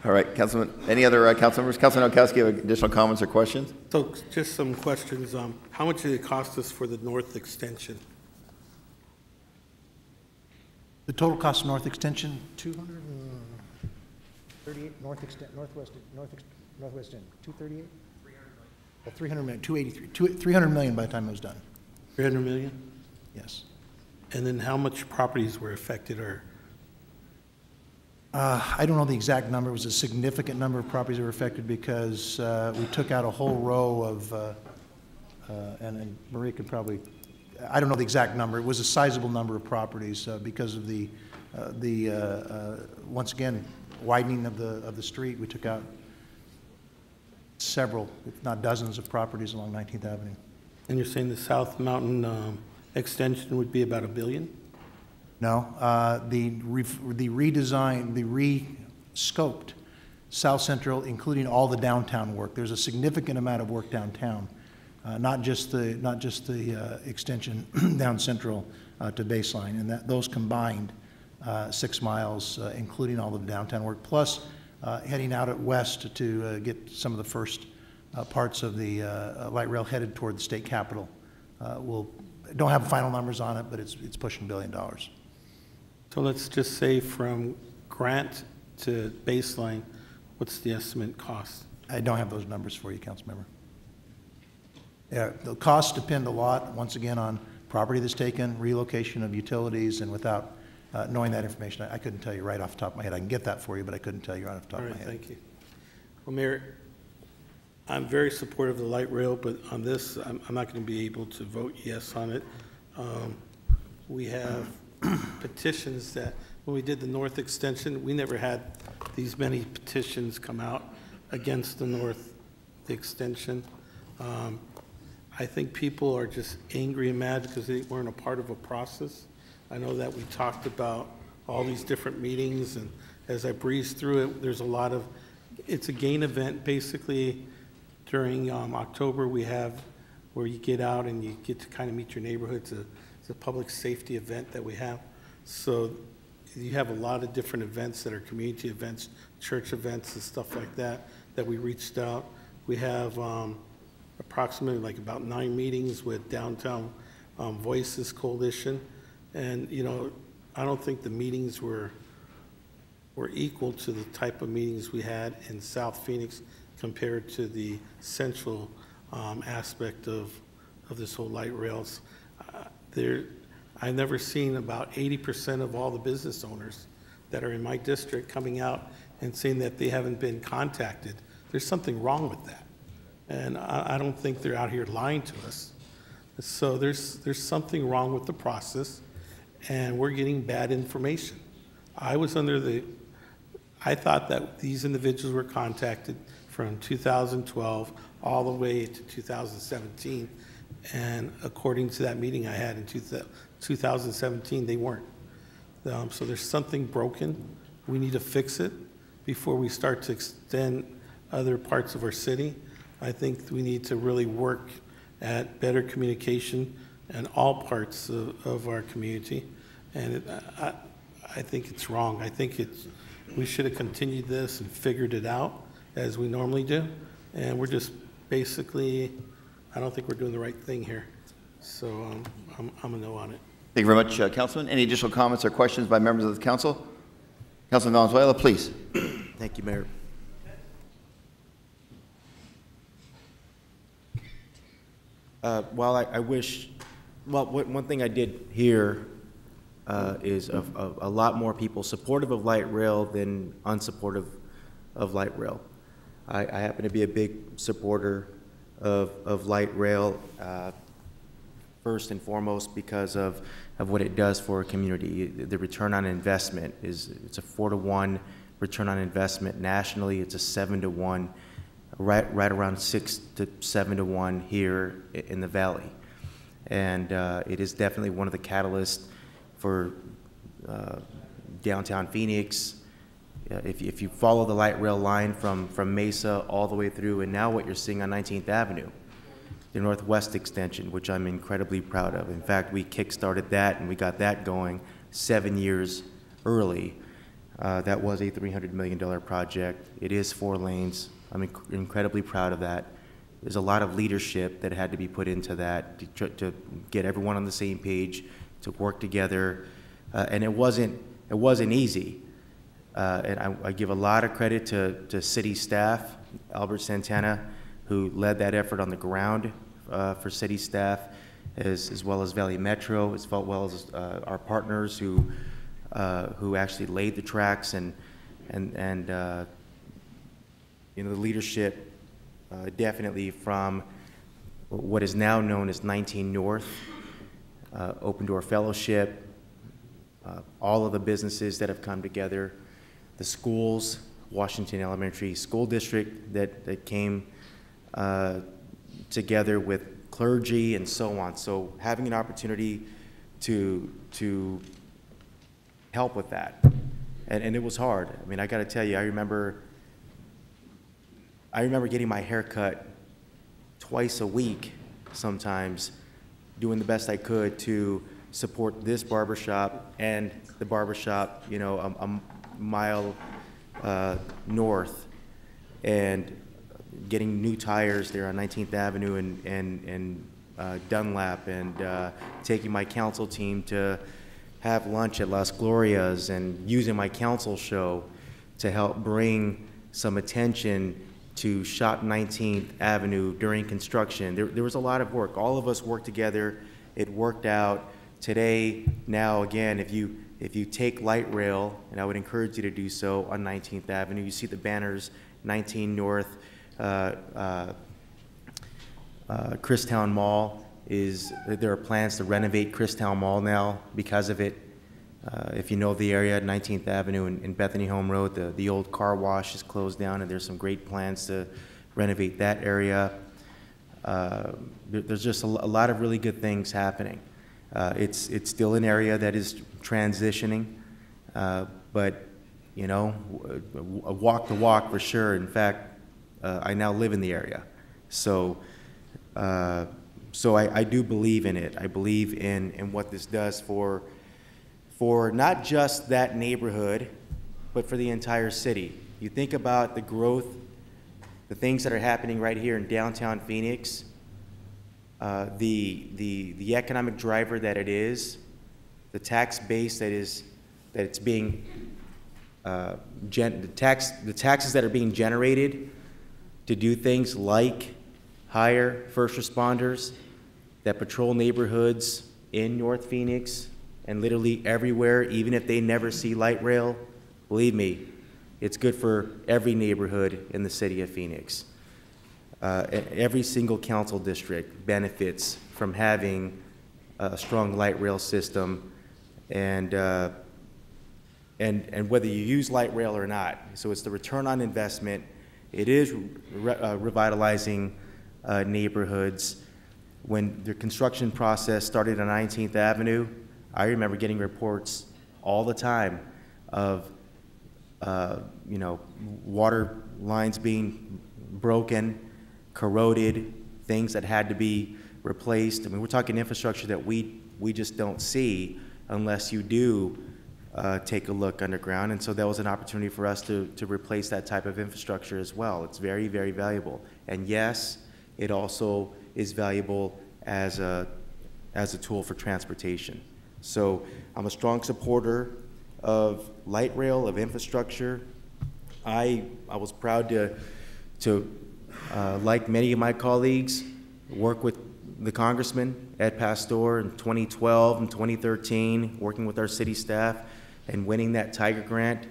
All right, Councilman, any other council members? Councilman Nowakowski, have additional comments or questions? So just some questions. How much did it cost us for the north extension? The total cost of north extension, 238, northwest end, 238? 300 million, 283, 300 million by the time it was done. 300 million? Yes. And then how much properties were affected or? I don't know the exact number. It was a significant number of properties that were affected because we took out a whole row of, and Marie could probably, I don't know the exact number. It was a sizable number of properties because of the once again, widening of the street. We took out several, if not dozens of properties along 19th Avenue. And you're saying the South Mountain extension would be about $1 billion? No, the redesign, the re-scoped South Central, including all the downtown work. There's a significant amount of work downtown, not just the extension down Central to Baseline, and those combined 6 miles, including all the downtown work, plus heading out at west to get some of the first parts of the light rail headed toward the state capitol. Don't have final numbers on it, but it's pushing $1 billion. So let's just say from Grant to Baseline, what's the estimate cost? I don't have those numbers for you, Councilmember. Yeah, the costs depend a lot, once again, on property that's taken, relocation of utilities, and without knowing that information, I couldn't tell you right off the top of my head. I can get that for you, but I couldn't tell you right off the top of my head. Thank you. Well, Mayor, I'm very supportive of the light rail, but on this, I'm not going to be able to vote yes on it. We have petitions that, when we did the north extension, we never had these many petitions come out against the north extension. I think people are just angry and mad because they weren't a part of a process. I know that we talked about all these different meetings, and as I breezed through it, there's a lot of, it's a gain event. Basically, during October, we have where you get out and you get to kind of meet your neighborhood. It's a public safety event that we have. So you have a lot of different events that are community events, church events and stuff like that, that we reached out. We have approximately like about 9 meetings with Downtown Voices Coalition. And, you know, I don't think the meetings were equal to the type of meetings we had in South Phoenix compared to the central aspect of this whole light rails. I've never seen about 80% of all the business owners that are in my district coming out and saying that they haven't been contacted. There's something wrong with that. And I don't think they're out here lying to us. So there's something wrong with the process, and we're getting bad information. I thought that these individuals were contacted from 2012 all the way to 2017. And according to that meeting I had in 2017, they weren't. So there's something broken. We need to fix it before we start to extend other parts of our city. I think we need to really work at better communication in all parts of our community. And I think it's wrong. I think we should have continued this and figured it out as we normally do. And we're just basically, I don't think we're doing the right thing here. So I'm a no on it. Thank you very much, Councilman. Any additional comments or questions by members of the council? Councilman Valenzuela, please. Thank you, Mayor. While I wish, well, one thing I did hear is of a lot more people supportive of light rail than unsupportive of light rail. I happen to be a big supporter of light rail, first and foremost because of what it does for a community. The return on investment it's a 4-to-1 return on investment nationally. It's a 7-to-1, right around 6 to 7-to-1 here in the Valley. And it is definitely one of the catalysts for downtown Phoenix. If you follow the light rail line from Mesa all the way through, and now what you're seeing on 19th Avenue, the Northwest Extension, which I'm incredibly proud of. In fact, we kick-started that and we got that going 7 years early. That was a $300 million project. It is 4 lanes. I'm incredibly proud of that. There's a lot of leadership that had to be put into that to get everyone on the same page, to work together, and it wasn't easy. And I give a lot of credit to city staff, Albert Santana, who led that effort on the ground for city staff, as well as Valley Metro, as well as our partners who actually laid the tracks, and you know, the leadership definitely from what is now known as 19 North, Open Door Fellowship, all of the businesses that have come together, the schools, Washington Elementary School District that came together with clergy and so on. So having an opportunity to help with that, and it was hard. I mean, I got to tell you, I remember I remember getting my hair cut twice a week sometimes, doing the best I could to support this barbershop and the barbershop, you know, a mile north, and getting new tires there on 19th Avenue and Dunlap, and taking my council team to have lunch at Las Glorias, and using my council show to help bring some attention to Shop 19th Avenue during construction. There was a lot of work. All of us worked together. It worked out. Today, now again, if you take light rail, and I would encourage you to do so on 19th Avenue, you see the banners, 19 North, Christown Mall there are plans to renovate Christown Mall now because of it. If you know the area at 19th Avenue and Bethany Home Road, the old car wash is closed down, and there's some great plans to renovate that area. There's just a lot of really good things happening. It's still an area that is transitioning, but you know, a walk the walk for sure. In fact, I now live in the area, so I do believe in it. I believe in what this does for not just that neighborhood, but for the entire city. You think about the growth, the things that are happening right here in downtown Phoenix, the economic driver that it is, the tax base that it's being, the taxes that are being generated to do things like hire first responders that patrol neighborhoods in North Phoenix and literally everywhere, even if they never see light rail. Believe me, it's good for every neighborhood in the city of Phoenix. Every single council district benefits from having a strong light rail system, and whether you use light rail or not. So it's the return on investment. It is revitalizing neighborhoods. When the construction process started on 19th Avenue, I remember getting reports all the time of you know, water lines being broken, corroded, things that had to be replaced. I mean, we're talking infrastructure that we just don't see unless you do take a look underground. And so that was an opportunity for us to replace that type of infrastructure as well. It's very, very valuable. And yes, it also is valuable as a tool for transportation. So I'm a strong supporter of light rail, of infrastructure. I was proud to like many of my colleagues, work with the Congressman, Ed Pastor, in 2012 and 2013, working with our city staff and winning that Tiger Grant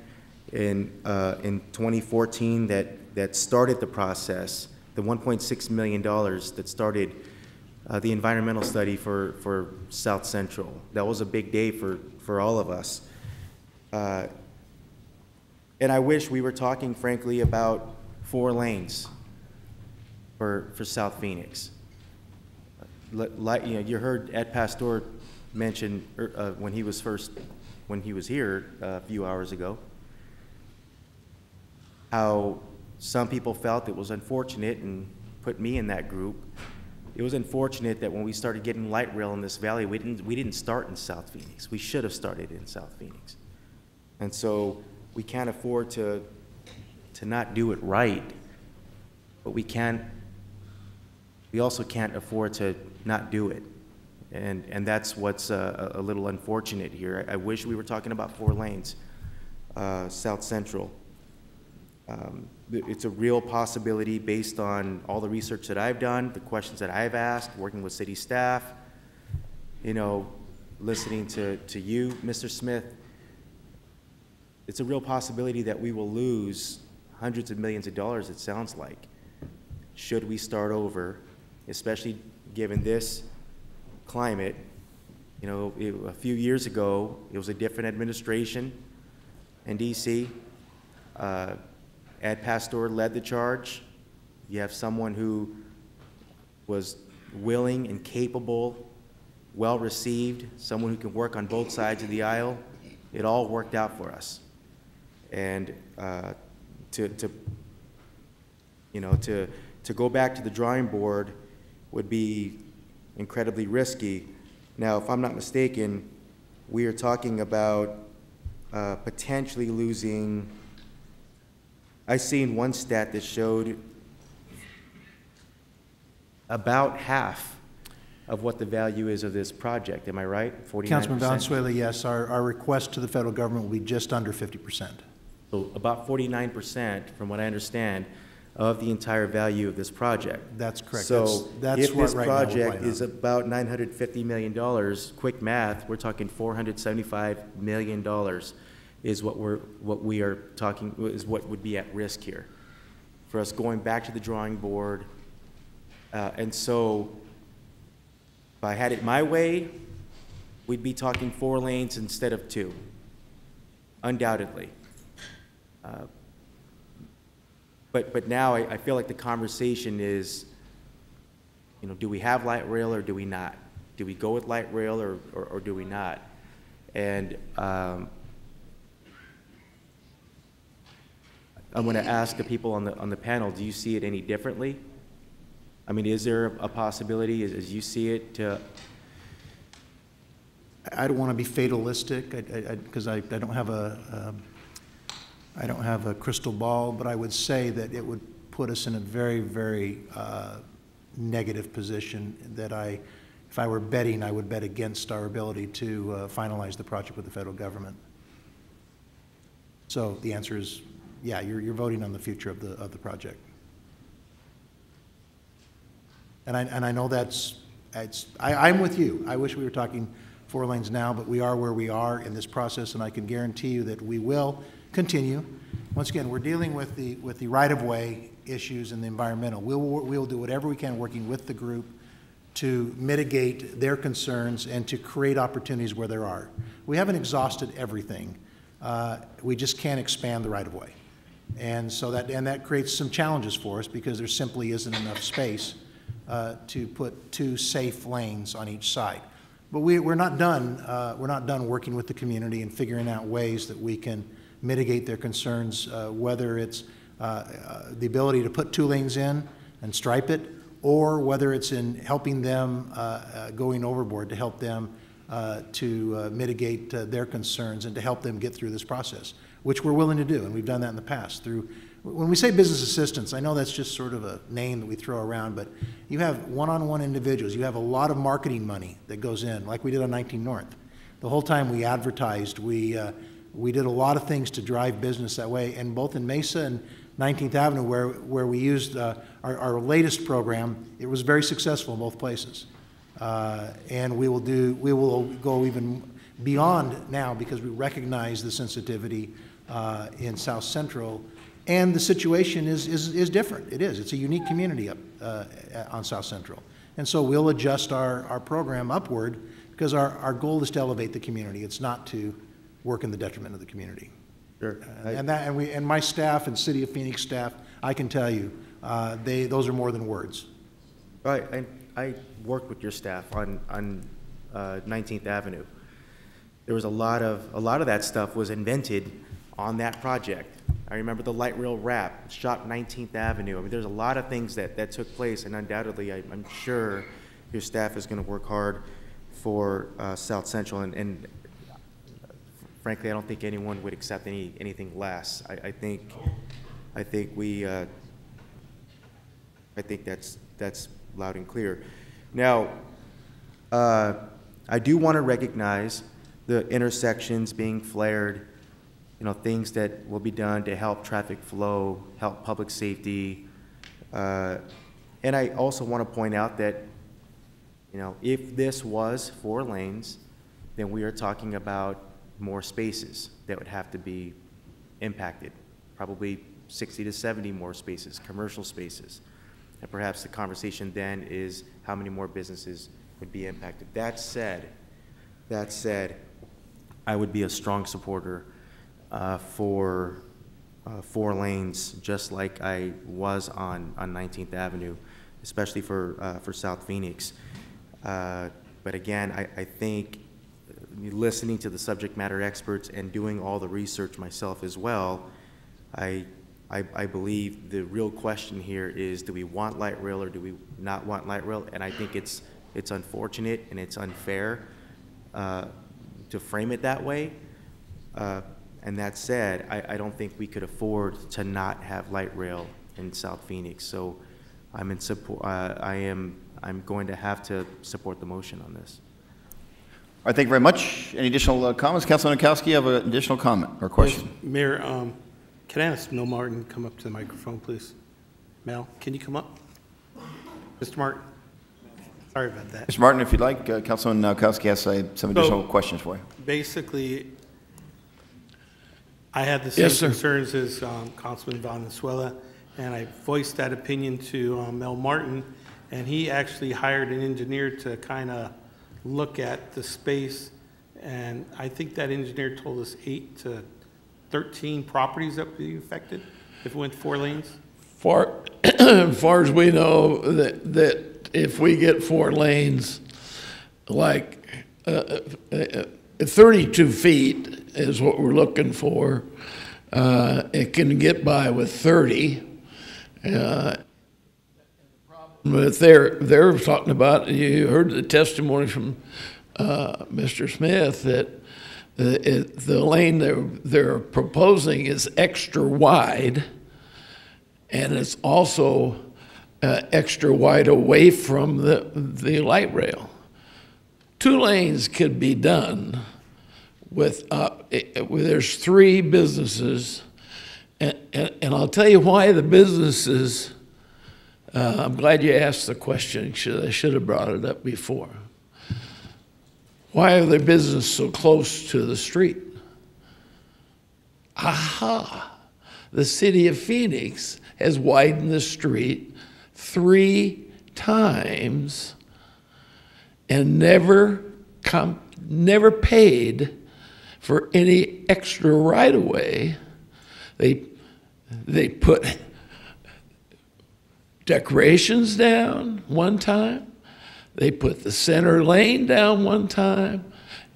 in 2014 that started the process, the $1.6 million that started the environmental study for South Central. That was a big day for all of us. And I wish we were talking, frankly, about 4 lanes for South Phoenix. Like, you know, you heard Ed Pastor mention when he was here a few hours ago, how some people felt it was unfortunate, and put me in that group. It was unfortunate that when we started getting light rail in this valley, we didn't start in South Phoenix. We should have started in South Phoenix. And so we can't afford to not do it right, but we also can't afford to not do it. And that's what's a little unfortunate here. I wish we were talking about 4 lanes, South Central. It's a real possibility based on all the research that I've done, the questions that I've asked, working with city staff, you know, listening to you, Mr. Smith. It's a real possibility that we will lose hundreds of millions of dollars, it sounds like, should we start over, especially given this climate. You know, a few years ago, it was a different administration in DC. Ed Pastor led the charge. You have someone who was willing and capable, well received, someone who can work on both sides of the aisle. It all worked out for us. And to You know, to go back to the drawing board would be incredibly risky. Now, if I'm not mistaken, we are talking about potentially losing, I seen one stat that showed about half of what the value is of this project. Am I right? 49%? Councilman Valenzuela, yes. Our request to the federal government will be just under 50%. So about 49%, from what I understand, of the entire value of this project. That's correct. So that's if what this right now we're project planning is on. about $950 million, quick math, we're talking $475 million is what we are talking, is what would be at risk here for us going back to the drawing board. And so if I had it my way, we'd be talking 4 lanes instead of 2, undoubtedly. But now I feel like the conversation is, you know, do we have light rail or do we not? Do we go with light rail or do we not? And I'm going to ask the people on the panel, do you see it any differently? I mean, is there a possibility, as you see it, to... I don't want to be fatalistic because I don't have I don't have a crystal ball, but I would say that it would put us in a very, very negative position that if I were betting, I would bet against our ability to finalize the project with the federal government. So the answer is, yeah, you're voting on the future of the project. And I know I'm with you. I wish we were talking 4 lanes now, but we are where we are in this process, and I can guarantee you that we will continue. Once again, we're dealing with the right-of-way issues and the environmental. We'll do whatever we can working with the group to mitigate their concerns and to create opportunities where there are. We haven't exhausted everything. We just can't expand the right-of-way. And so that creates some challenges for us because there simply isn't enough space to put 2 safe lanes on each side. But we're not done. We're not done working with the community and figuring out ways that we can mitigate their concerns, whether it's the ability to put 2 lanes in and stripe it, or whether it's in helping them going overboard to help them to mitigate their concerns and to help them get through this process, which we're willing to do, and we've done that in the past through. When we say business assistance, I know that's just sort of a name that we throw around, but you have one-on-one individuals. You have a lot of marketing money that goes in, like we did on 19 North. The whole time we advertised, we did a lot of things to drive business that way, and both in Mesa and 19th Avenue, where we used our latest program, it was very successful in both places. And we will go even beyond now because we recognize the sensitivity in South Central. And the situation is different. It is. It's a unique community up on South Central. And so we'll adjust our program upward because our goal is to elevate the community. It's not to work in the detriment of the community. Sure. And my staff and City of Phoenix staff, I can tell you, those are more than words. Right. I worked with your staff on 19th Avenue. There was a lot of that stuff was invented on that project. I remember the light rail wrap, shot 19th Avenue. I mean, there's a lot of things that took place, and undoubtedly, I'm sure your staff is going to work hard for South Central. And frankly, I don't think anyone would accept anything less. I think that's loud and clear. Now, I do want to recognize the intersections being flared. You know, things that will be done to help traffic flow, help public safety. And I also want to point out that, you know, if this was 4 lanes, then we are talking about more spaces that would have to be impacted, probably 60 to 70 more spaces, commercial spaces. And perhaps the conversation then is how many more businesses would be impacted. That said, I would be a strong supporter for 4 lanes, just like I was on 19th Avenue, especially for South Phoenix. But again, I think listening to the subject matter experts and doing all the research myself as well, I I believe the real question here is, do we want light rail or do we not want light rail? And I think it's unfortunate and it's unfair to frame it that way. And that said, I don't think we could afford to not have light rail in South Phoenix. So I'm in support. I'm going to have to support the motion on this. All right, thank you very much. Any additional comments? Councilman Nowakowski, you have an additional comment or question? Yes, Mayor, can I ask Mel Martin to come up to the microphone, please? Mel, can you come up? Mr. Martin? Sorry about that. Mr. Martin, if you'd like, Councilman Nowakowski has some additional questions for you. Basically, I had the same concerns as Councilman Valenzuela, and I voiced that opinion to Mel Martin, and he actually hired an engineer to kind of look at the space, and I think that engineer told us 8 to 13 properties that would be affected if it went 4 lanes. As far as we know, that if we get 4 lanes, like 32 feet is what we're looking for. It can get by with 30. But they're talking about, you heard the testimony from Mr. Smith, that the lane they're proposing is extra wide, and it's also extra wide away from the light rail. 2 lanes could be done with, there's 3 businesses, and I'll tell you why the businesses, I'm glad you asked the question. I should have brought it up before. Why are their businesses so close to the street? Aha! The city of Phoenix has widened the street 3 times and never paid for any extra right-of-way. They put decorations down one time, they put the center lane down one time,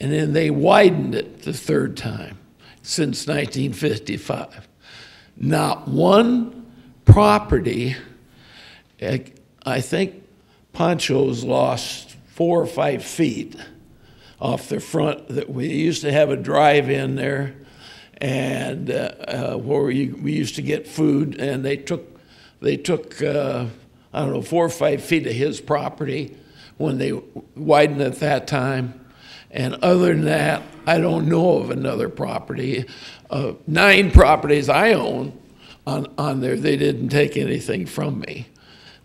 and then they widened it the 3rd time since 1955. Not one property, I think Pancho's lost 4 or 5 feet off the front. That we used to have a drive-in there, and where we used to get food, and they took I don't know, 4 or 5 feet of his property when they widened at that time. And other than that, I don't know of another property. 9 properties I own on there, they didn't take anything from me.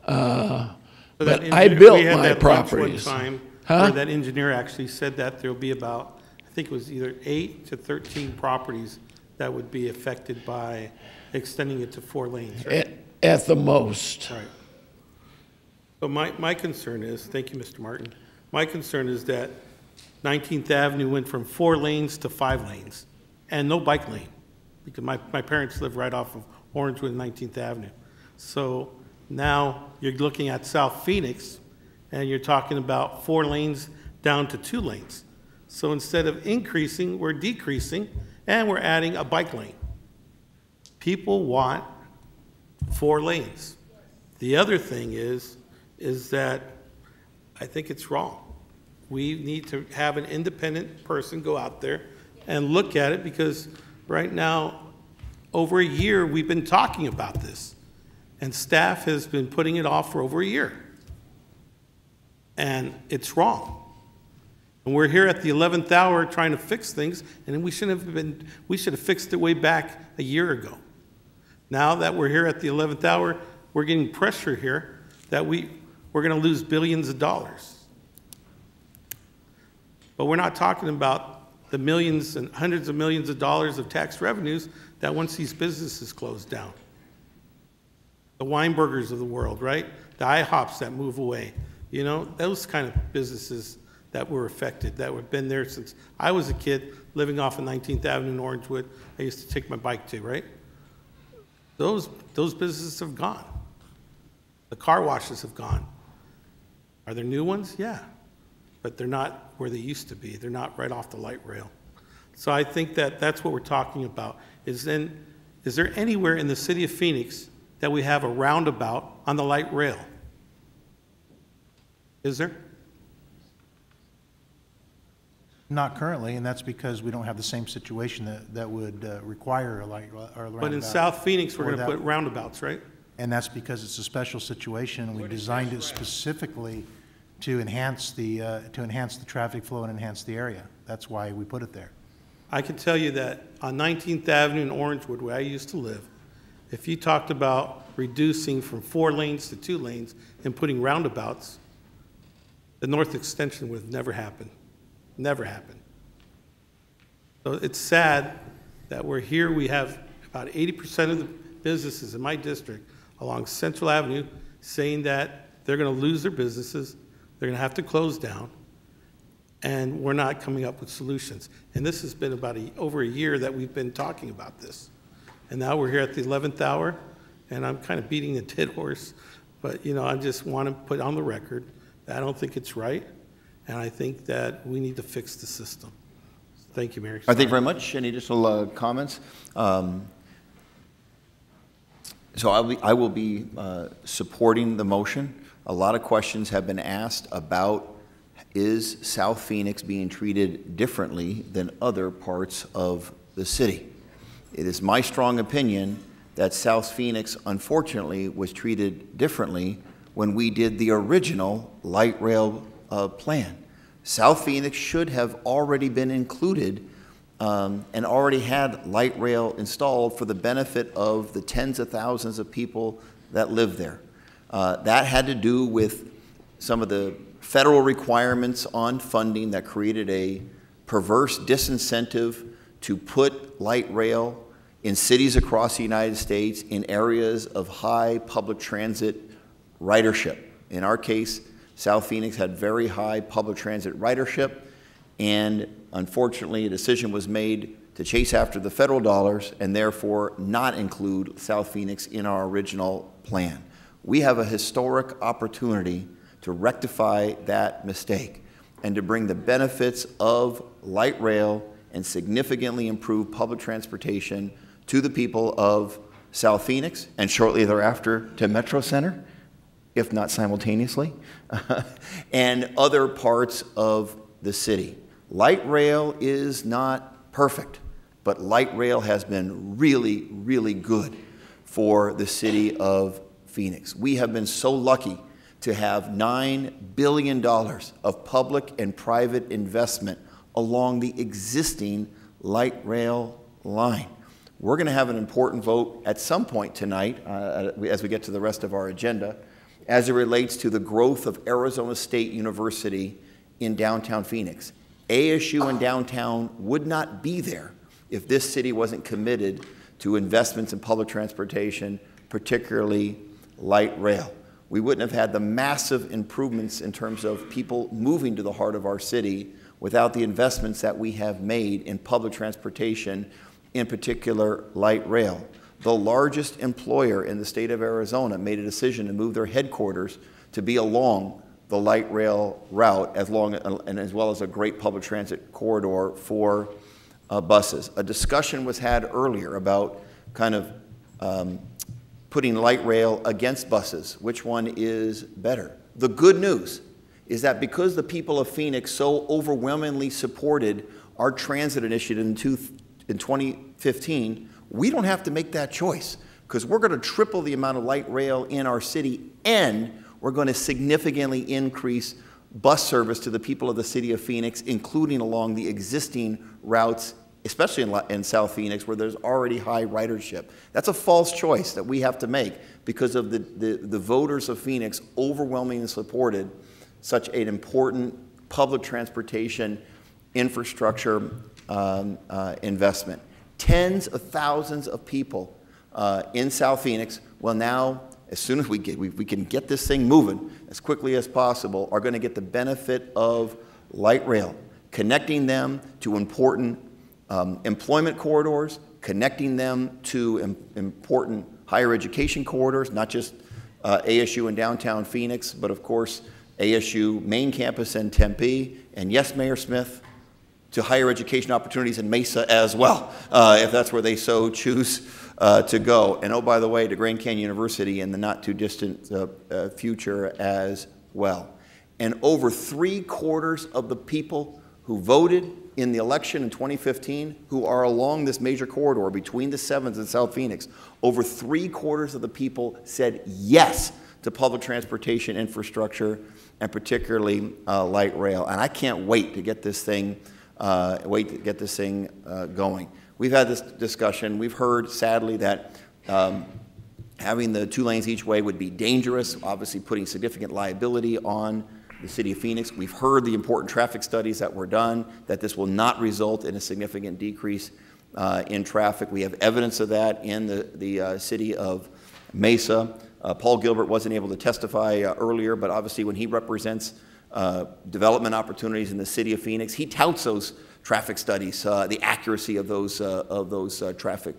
But I built my properties. One time where that engineer actually said that there'll be about, I think it was either 8 to 13 properties that would be affected by extending it to 4 lanes, right? At the most. Right. So my concern is, thank you, Mr. Martin, my concern is that 19th Avenue went from 4 lanes to 5 lanes and no bike lane, because my parents live right off of Orangewood and 19th Avenue. So now you're looking at South Phoenix and you're talking about 4 lanes down to 2 lanes. So instead of increasing, we're decreasing, and we're adding a bike lane. People want 4 lanes. The other thing is that I think it's wrong. We need to have an independent person go out there and look at it, because right now, over a year, we've been talking about this, and staff has been putting it off for over a year. And it's wrong. And we're here at the 11th hour trying to fix things, and we should have fixed it way back a year ago. Now that we're here at the 11th hour, we're getting pressure here that we're going to lose billions of dollars. But we're not talking about the millions and hundreds of millions of dollars of tax revenues that once these businesses close down. The Weinbergers of the world, right? The IHOPs that move away. You know, those kind of businesses that were affected, that have been there since I was a kid, living off of 19th Avenue in Orangewood. I used to take my bike to, right? Those businesses have gone. The car washes have gone. Are there new ones? Yeah. But they're not where they used to be. They're not right off the light rail. So I think that that's what we're talking about, is Is there anywhere in the city of Phoenix that we have a roundabout on the light rail? Is there? Not currently, and that's because we don't have the same situation that would require a light or a roundabout. But in South Phoenix, we're Or going to that- put roundabouts, right? And that's because it's a special situation, and we designed it specifically to enhance the traffic flow and enhance the area. That's why we put it there. I can tell you that on 19th Avenue in Orangewood, where I used to live, if you talked about reducing from 4 lanes to 2 lanes and putting roundabouts, the north extension would have never happened. Never happened. So it's sad that we're here. We have about 80% of the businesses in my district along Central Avenue saying that they're going to lose their businesses, they're going to have to close down, and we're not coming up with solutions. And this has been about over a year that we've been talking about this. And now we're here at the 11th hour, and I'm kind of beating a dead horse, but I just want to put on the record that I don't think it's right, and I think that we need to fix the system. Thank you, Mayor. Thank you very much. Any additional comments? So I will be supporting the motion. A lot of questions have been asked about, is South Phoenix being treated differently than other parts of the city? It is my strong opinion that South Phoenix, unfortunately, was treated differently when we did the original light rail plan. South Phoenix should have already been included and already had light rail installed for the benefit of the tens of thousands of people that live there. That had to do with some of the federal requirements on funding that created a perverse disincentive to put light rail in cities across the United States in areas of high public transit ridership. In our case, South Phoenix had very high public transit ridership, and unfortunately a decision was made to chase after the federal dollars and therefore not include South Phoenix in our original plan. We have a historic opportunity to rectify that mistake and to bring the benefits of light rail and significantly improve public transportation to the people of South Phoenix and shortly thereafter to Metro Center, if not simultaneously, and other parts of the city. Light rail is not perfect, but light rail has been really, really good for the city of Phoenix. We have been so lucky to have $9 billion of public and private investment along the existing light rail line. We're going to have an important vote at some point tonight as we get to the rest of our agenda as it relates to the growth of Arizona State University in downtown Phoenix. ASU in downtown would not be there if this city wasn't committed to investments in public transportation, particularly light rail. We wouldn't have had the massive improvements in terms of people moving to the heart of our city without the investments that we have made in public transportation, in particular light rail. The largest employer in the state of Arizona made a decision to move their headquarters to be along the light rail route as well as a great public transit corridor for buses. A discussion was had earlier about kind of putting light rail against buses. Which one is better? The good news is that because the people of Phoenix so overwhelmingly supported our transit initiative in 2015, we don't have to make that choice because we're going to triple the amount of light rail in our city and we're going to significantly increase bus service to the people of the city of Phoenix, including along the existing routes, especially in South Phoenix, where there's already high ridership. That's a false choice that we have to make because of the voters of Phoenix overwhelmingly supported such an important public transportation infrastructure investment. Tens of thousands of people in South Phoenix will now, as soon as we can get this thing moving as quickly as possible, are going to get the benefit of light rail, connecting them to important employment corridors, connecting them to important higher education corridors, not just ASU in downtown Phoenix, but of course ASU main campus in Tempe. And yes, Mayor Smith, to higher education opportunities in Mesa as well, if that's where they so choose to go. And oh, by the way, to Grand Canyon University in the not too distant future as well. And over 3/4 of the people who voted in the election in 2015 who are along this major corridor between the 7th and South Phoenix, over 3/4 of the people said yes to public transportation infrastructure, and particularly light rail. And I can't wait to get this thing going. We've had this discussion. We've heard, sadly, that having the 2 lanes each way would be dangerous, obviously putting significant liability on the city of Phoenix. We've heard the important traffic studies that were done, that this will not result in a significant decrease in traffic. We have evidence of that in the city of Mesa. Paul Gilbert wasn't able to testify earlier, but obviously when he represents development opportunities in the city of Phoenix, he touts those traffic studies, the accuracy of those traffic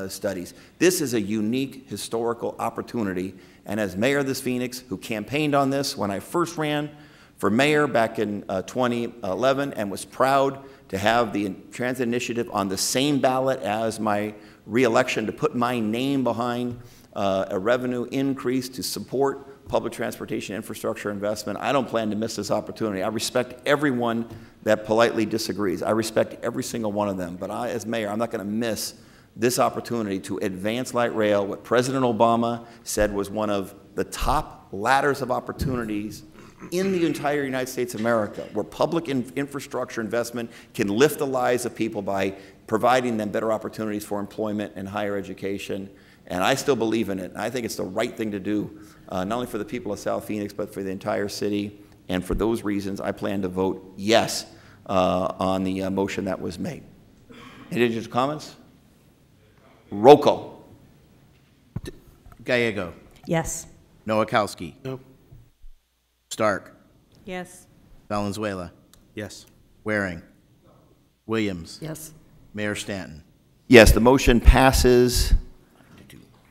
studies. This is a unique historical opportunity, and as mayor of this Phoenix, who campaigned on this when I first ran for mayor back in 2011 and was proud to have the transit initiative on the same ballot as my re-election, to put my name behind a revenue increase to support public transportation infrastructure investment. I don't plan to miss this opportunity. I respect everyone that politely disagrees. I respect every single one of them. But I, as mayor, I'm not going to miss this opportunity to advance light rail, what President Obama said was one of the top ladders of opportunities in the entire United States of America, where public infrastructure investment can lift the lives of people by providing them better opportunities for employment and higher education. And I still believe in it. I think it's the right thing to do, not only for the people of South Phoenix, but for the entire city. And for those reasons, I plan to vote yes on the motion that was made. Any additional comments? Roll call. Gallego. Yes. Nowakowski. No. Stark. Yes. Valenzuela. Yes. Waring. Williams. Yes. Mayor Stanton. Yes, the motion passes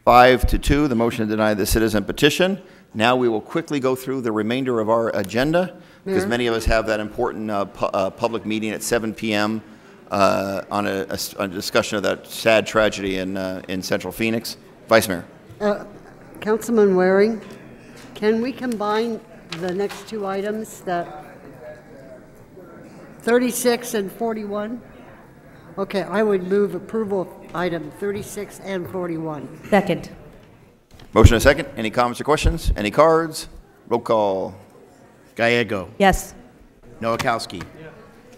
5-2. The motion to deny the citizen petition. Now we will quickly go through the remainder of our agenda, because Mayor? many of us have that important public meeting at 7 p.m. On a discussion of that sad tragedy in Central Phoenix. Vice Mayor. Councilman Waring, can we combine the next 2 items, that 36 and 41? Okay, I would move approval of item 36 and 41. Second. Motion and a second. Any comments or questions? Any cards? Roll call. Gallego. Yes. Nowakowski.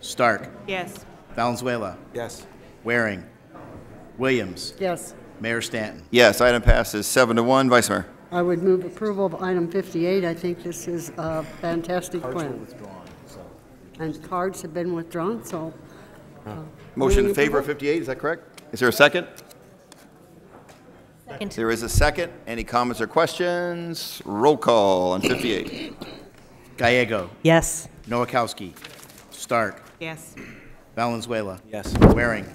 Stark. Yes. Valenzuela. Yes. Waring. Williams. Yes. Mayor Stanton. Yes, item passes 7-1. Vice Mayor. I would move approval of item 58. I think this is a fantastic plan. And cards have been withdrawn, so. Motion in favor of 58, is that correct? Is there a second? Second. There is a second. Any comments or questions? Roll call on 58. Gallego. Yes. Nowakowski. Stark. Yes. Valenzuela. Yes. Waring.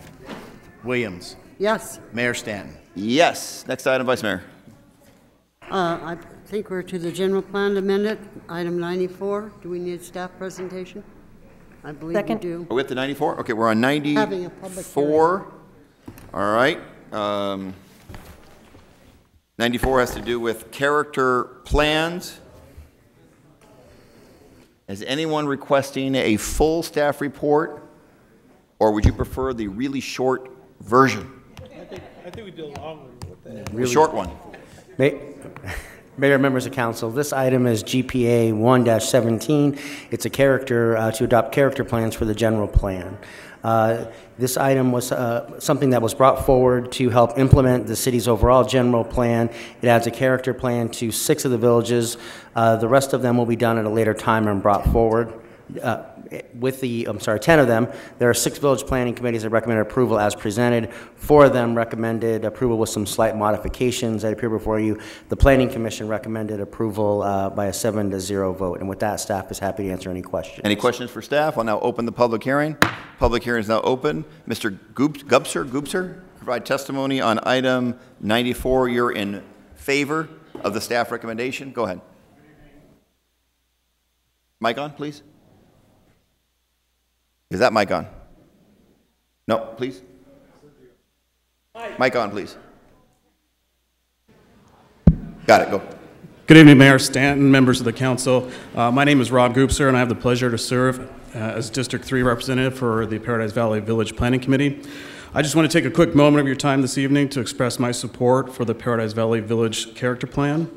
Williams. Yes, Mayor Stanton. Yes. Next item, Vice Mayor. I think we're to the general plan amendment, item 94. Do we need staff presentation? I believe we Second. do. Are we at the 94? Okay, we're on Having a public 94. All right. 94 has to do with character plans. Is anyone requesting a full staff report, or would you prefer the really short version? I think we do a long one. The short one. Mayor, members of council, this item is GPA 1-17. It's a character, to adopt character plans for the general plan. This item was something that was brought forward to help implement the city's overall general plan. It adds a character plan to 6 of the villages. The rest of them will be done at a later time and brought forward. With the, 10 of them, there are 6 village planning committees that recommended approval as presented. 4 of them recommended approval with some slight modifications that appear before you. The Planning Commission recommended approval by a 7-0 vote. And with that, staff is happy to answer any questions. Any questions for staff? I'll now open the public hearing. Public hearing is now open. Mr. Gubser, provide testimony on item 94. You're in favor of the staff recommendation. Go ahead. Mic on, please. Is that mic on? No, please. Mic on, please. Got it, go. Good evening, Mayor Stanton, members of the council. My name is Rob Goopser, and I have the pleasure to serve as District 3 representative for the Paradise Valley Village Planning Committee. I just want to take a quick moment of your time this evening to express my support for the Paradise Valley Village Character Plan.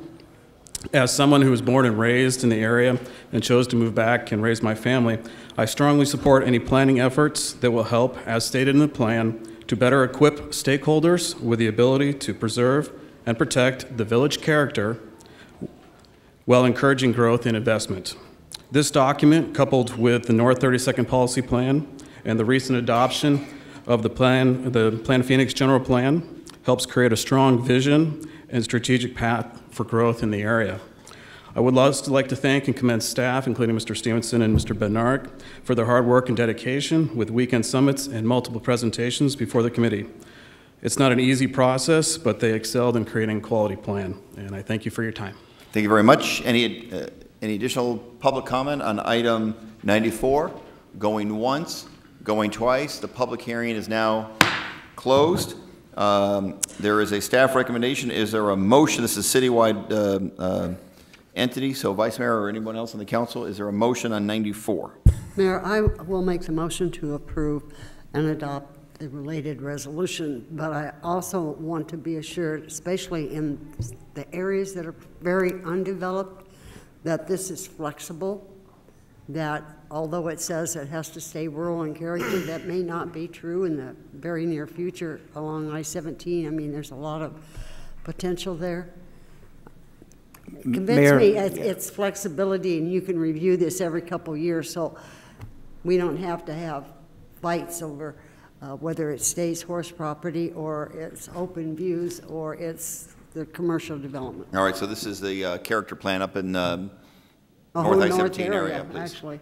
As someone who was born and raised in the area and chose to move back and raise my family, I strongly support any planning efforts that will help, as stated in the plan, to better equip stakeholders with the ability to preserve and protect the village character while encouraging growth and investment. This document, coupled with the North 32nd Policy Plan and the recent adoption of the Plan Phoenix General Plan, helps create a strong vision and strategic path for growth in the area. I would also like to thank and commend staff, including Mr. Stevenson and Mr. Bednarik, for their hard work and dedication with weekend summits and multiple presentations before the committee. It's not an easy process, but they excelled in creating a quality plan, and I thank you for your time. Thank you very much. Any additional public comment on item 94? Going once, going twice. The public hearing is now closed. There is a staff recommendation. Is there a motion? This is a citywide entity, so Vice Mayor or anyone else on the council, is there a motion on 94? Mayor, I will make the motion to approve and adopt the related resolution, but I also want to be assured, especially in the areas that are very undeveloped, that this is flexible, that although it says it has to stay rural in character, that may not be true in the very near future along I-17. I mean, there's a lot of potential there. Convince Mayor, me it's flexibility, and you can review this every couple years, so we don't have to have fights over whether it stays horse property or it's open views or it's the commercial development. All right, so this is the character plan up in North North I-17 area, area, please. actually.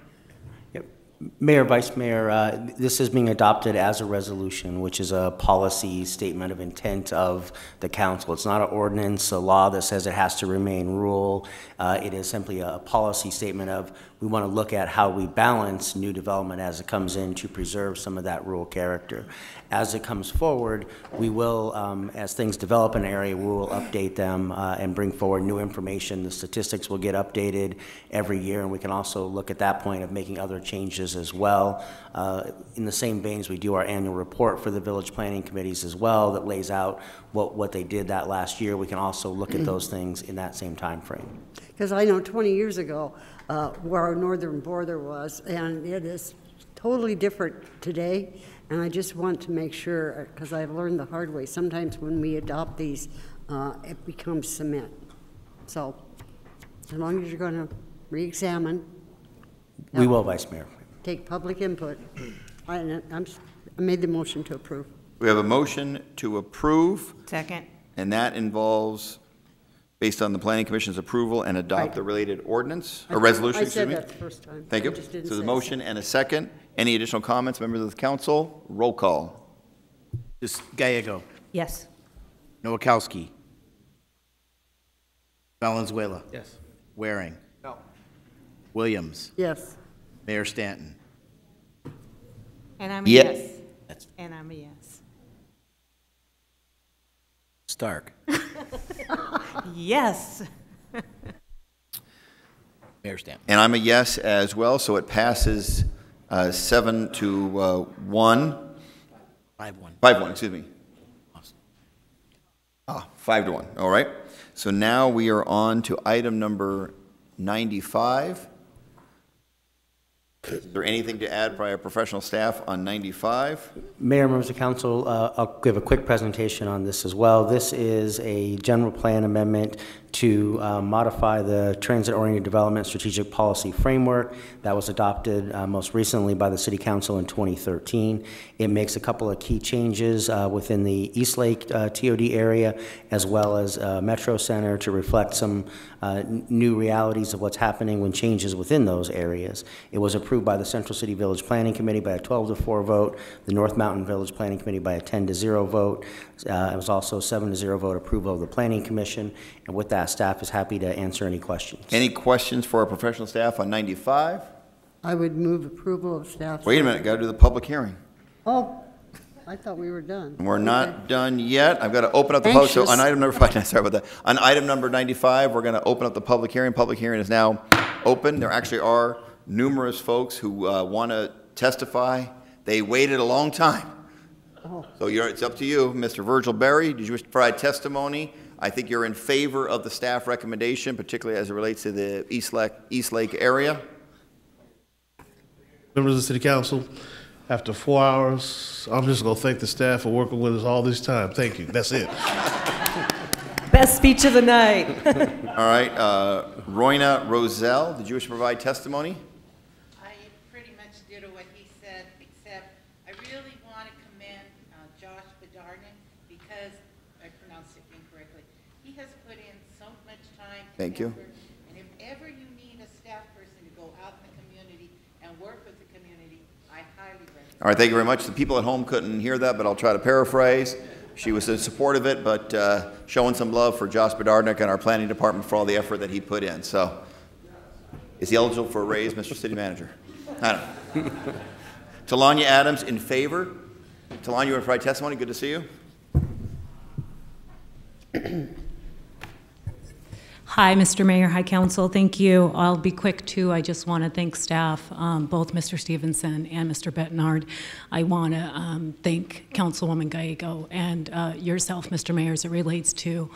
Mayor, Vice Mayor, this is being adopted as a resolution, which is a policy statement of intent of the council. It's not an ordinance, a law that says it has to remain rural. It is simply a policy statement of we want to look at how we balance new development as it comes in to preserve some of that rural character. As it comes forward, we will, as things develop in an area, we will update them and bring forward new information. The statistics will get updated every year, and we can also look at that point of making other changes as well. In the same veins, we do our annual report for the village planning committees as well that lays out what they did that last year. We can also look at those things in that same time frame. Because I know 20 years ago where our northern border was, and it is totally different today. And I just want to make sure, because I've learned the hard way, sometimes when we adopt these, it becomes cement. So as long as you're going to re-examine. We will, Vice Mayor. Take public input. I made the motion to approve. We have a motion to approve. Second. And that involves, based on the Planning Commission's approval, and adopt Right. the related ordinance, or resolution, excuse me. I said that the first time. Thank I you. just didn't So the say motion and a second. Any additional comments, members of the council? Roll call. Gallego. Yes. Nowakowski. Valenzuela. Yes. Waring. No. Williams. Yes. Mayor Stanton. And I'm a Yeah. yes. And I'm a yes. Stark. Yes. Mayor Stanton. And I'm a yes as well, so it passes 7 to 1. 5-1. 5-1, excuse me. 5-1, all right. So now we are on to item number 95. Is there anything to add by our professional staff on 95? Mayor, members of council, I'll give a quick presentation on this as well. This is a general plan amendment to modify the transit-oriented development strategic policy framework that was adopted most recently by the City Council in 2013. It makes a couple of key changes within the East Lake TOD area as well as Metro Center to reflect some new realities of what's happening when changes within those areas. It was approved by the Central City Village Planning Committee by a 12-4 vote, the North Mountain Village Planning Committee by a 10-0 vote. It was also a 7-0 vote approval of the Planning Commission, and with that, staff is happy to answer any questions. Any questions for our professional staff on 95? I would move approval of staff. Wait a minute, got to do the public hearing. Oh, I thought we were done. We're not done yet. I've got to open up the public. So on Anxious. item number 5, sorry about that. On item number 95, we're going to open up the public hearing. Public hearing is now open. There actually are numerous folks who want to testify. They waited a long time. So it's up to you. Mr. Virgil Berry, did you wish to provide testimony? I think you're in favor of the staff recommendation, particularly as it relates to the East Lake area. Members of the City Council, after 4 hours, I'm just going to thank the staff for working with us all this time. Thank you. That's it. Best speech of the night. All right. Royna Roselle, did you wish to provide testimony? I pretty much did what he said, except I really want to commend Josh Bedarnik because I pronounced it incorrectly. He has put in so much time. Thank you. And if ever you need a staff person to go out in the community and work with the community, I highly recommend. All right, thank you very much. The people at home couldn't hear that, but I'll try to paraphrase. She was in support of it, but showing some love for Josh Bedarnik and our planning department for all the effort that he put in. So, is he eligible for a raise, Mr. City Manager? I don't know. Talanya Adams, in favor. Talanya, you want to provide testimony? Good to see you. Hi, Mr. Mayor. Hi, Council. Thank you. I'll be quick, too. I just want to thank staff, both Mr. Stevenson and Mr. Bettenard. I want to thank Councilwoman Gallego and yourself, Mr. Mayor, as it relates to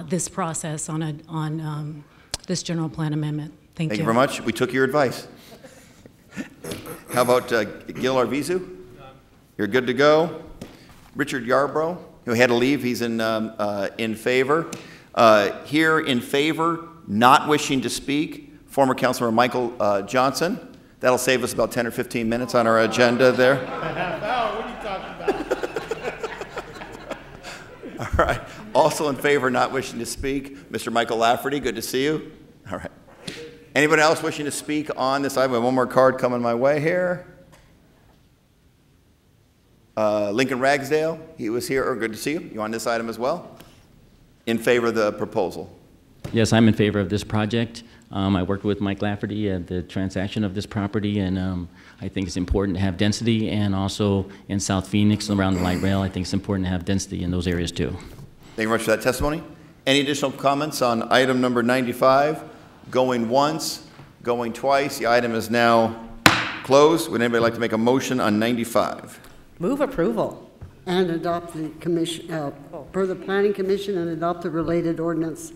this process on this general plan amendment. Thank you. Thank you very much. We took your advice. How about Gil Arvizu? You're good to go. Richard Yarbrough, who had to leave, he's in favor. Here in favor, not wishing to speak, former Councilor Michael Johnson. That'll save us about 10 or 15 minutes on our agenda there. A half hour? What are you talking about? All right. Also in favor, not wishing to speak, Mr. Michael Lafferty. Good to see you. All right. Anybody else wishing to speak on this item? I have one more card coming my way here. Lincoln Ragsdale, he was here. Good to see you. You on this item as well? In favor of the proposal? Yes, I'm in favor of this project. I worked with Mike Lafferty at the transaction of this property, and I think it's important to have density, and also in South Phoenix around the light rail, I think it's important to have density in those areas too. Thank you very much for that testimony. Any additional comments on item number 95? Going once, going twice. The item is now closed. Would anybody like to make a motion on 95? Move approval. And adopt the commission, per the planning commission, and adopt the related ordinance.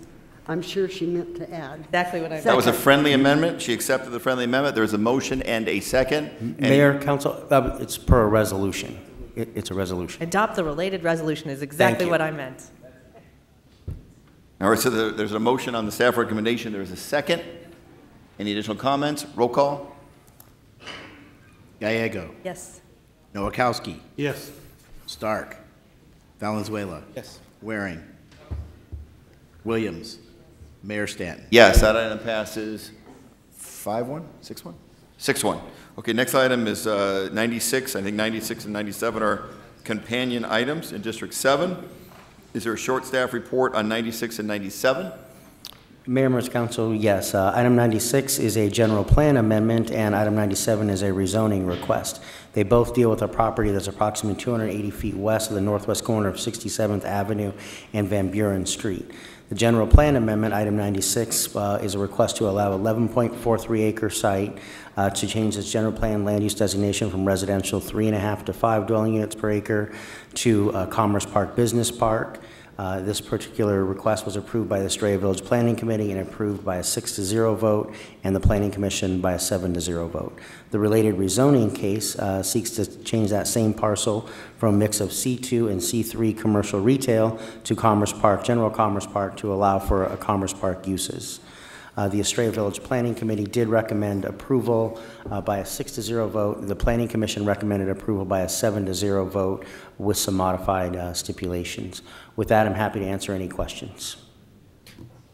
I'm sure she meant to add. Exactly what I That was a friendly amendment. She accepted the friendly amendment. There's a motion and a second. Mayor, Council, it's per a resolution. It's a resolution. Adopt the related resolution is exactly what I meant. All right, so there's a motion on the staff recommendation. There's a second. Any additional comments? Roll call. Gallego. Yes. Nowakowski. Yes. Stark. Valenzuela. Yes. Waring. Williams. Mayor Stanton. Yes, that item passes 5-1, 6-1? 6-1. Okay, next item is 96. I think 96 and 97 are companion items in District 7. Is there a short staff report on 96 and 97? Mayor, members of council, yes. Item 96 is a general plan amendment, and item 97 is a rezoning request. They both deal with a property that's approximately 280 feet west of the northwest corner of 67th Avenue and Van Buren Street. The general plan amendment, item 96, is a request to allow 11.43 acre site to change its general plan land use designation from residential 3.5 to 5 dwelling units per acre to Commerce Park Business Park. This particular request was approved by the Estrella Village Planning Committee and approved by a 6-0 vote, and the Planning Commission by a 7-0 vote. The related rezoning case seeks to change that same parcel from a mix of C2 and C3 commercial retail to Commerce Park, General Commerce Park, to allow for a Commerce Park uses. The Estrella Village Planning Committee did recommend approval by a 6-0 vote. The Planning Commission recommended approval by a 7-0 vote with some modified stipulations. With that, I'm happy to answer any questions.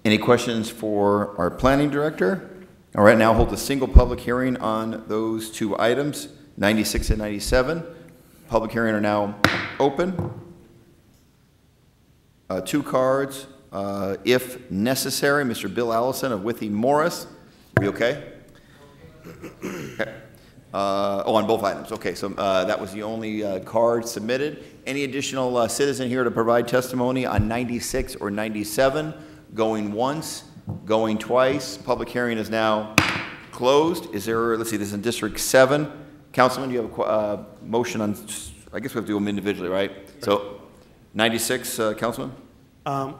Any questions for our planning director? All right, now hold a single public hearing on those two items, 96 and 97. Public hearing are now open. 2 cards. If necessary, Mr. Bill Allison of Withey Morris. Are you okay? Okay. On both items. Okay, so that was the only card submitted. Any additional citizen here to provide testimony on 96 or 97? Going once, going twice. Public hearing is now closed. Is there, let's see, this is in District 7. Councilman, do you have a motion on, I guess we have to do them individually, right? So 96, Councilman?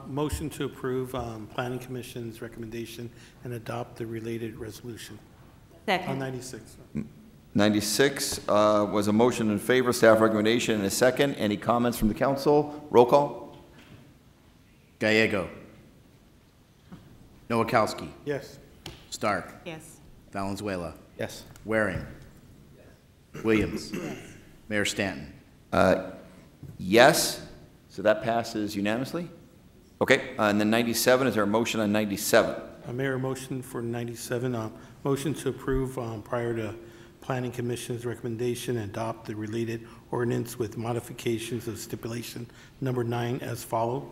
Motion to approve Planning Commission's recommendation and adopt the related resolution. Second. On 96. 96 was a motion in favor, staff recommendation, and a second. Any comments from the council? Roll call. Gallego. Nowakowski. Yes. Stark. Yes. Valenzuela. Yes. Waring. Williams. Mayor Stanton. Yes. So that passes unanimously. Okay, and then 97, is there a motion on 97? Mayor, motion for 97. Motion to approve prior to Planning Commission's recommendation and adopt the related ordinance with modifications of stipulation number 9 as follow.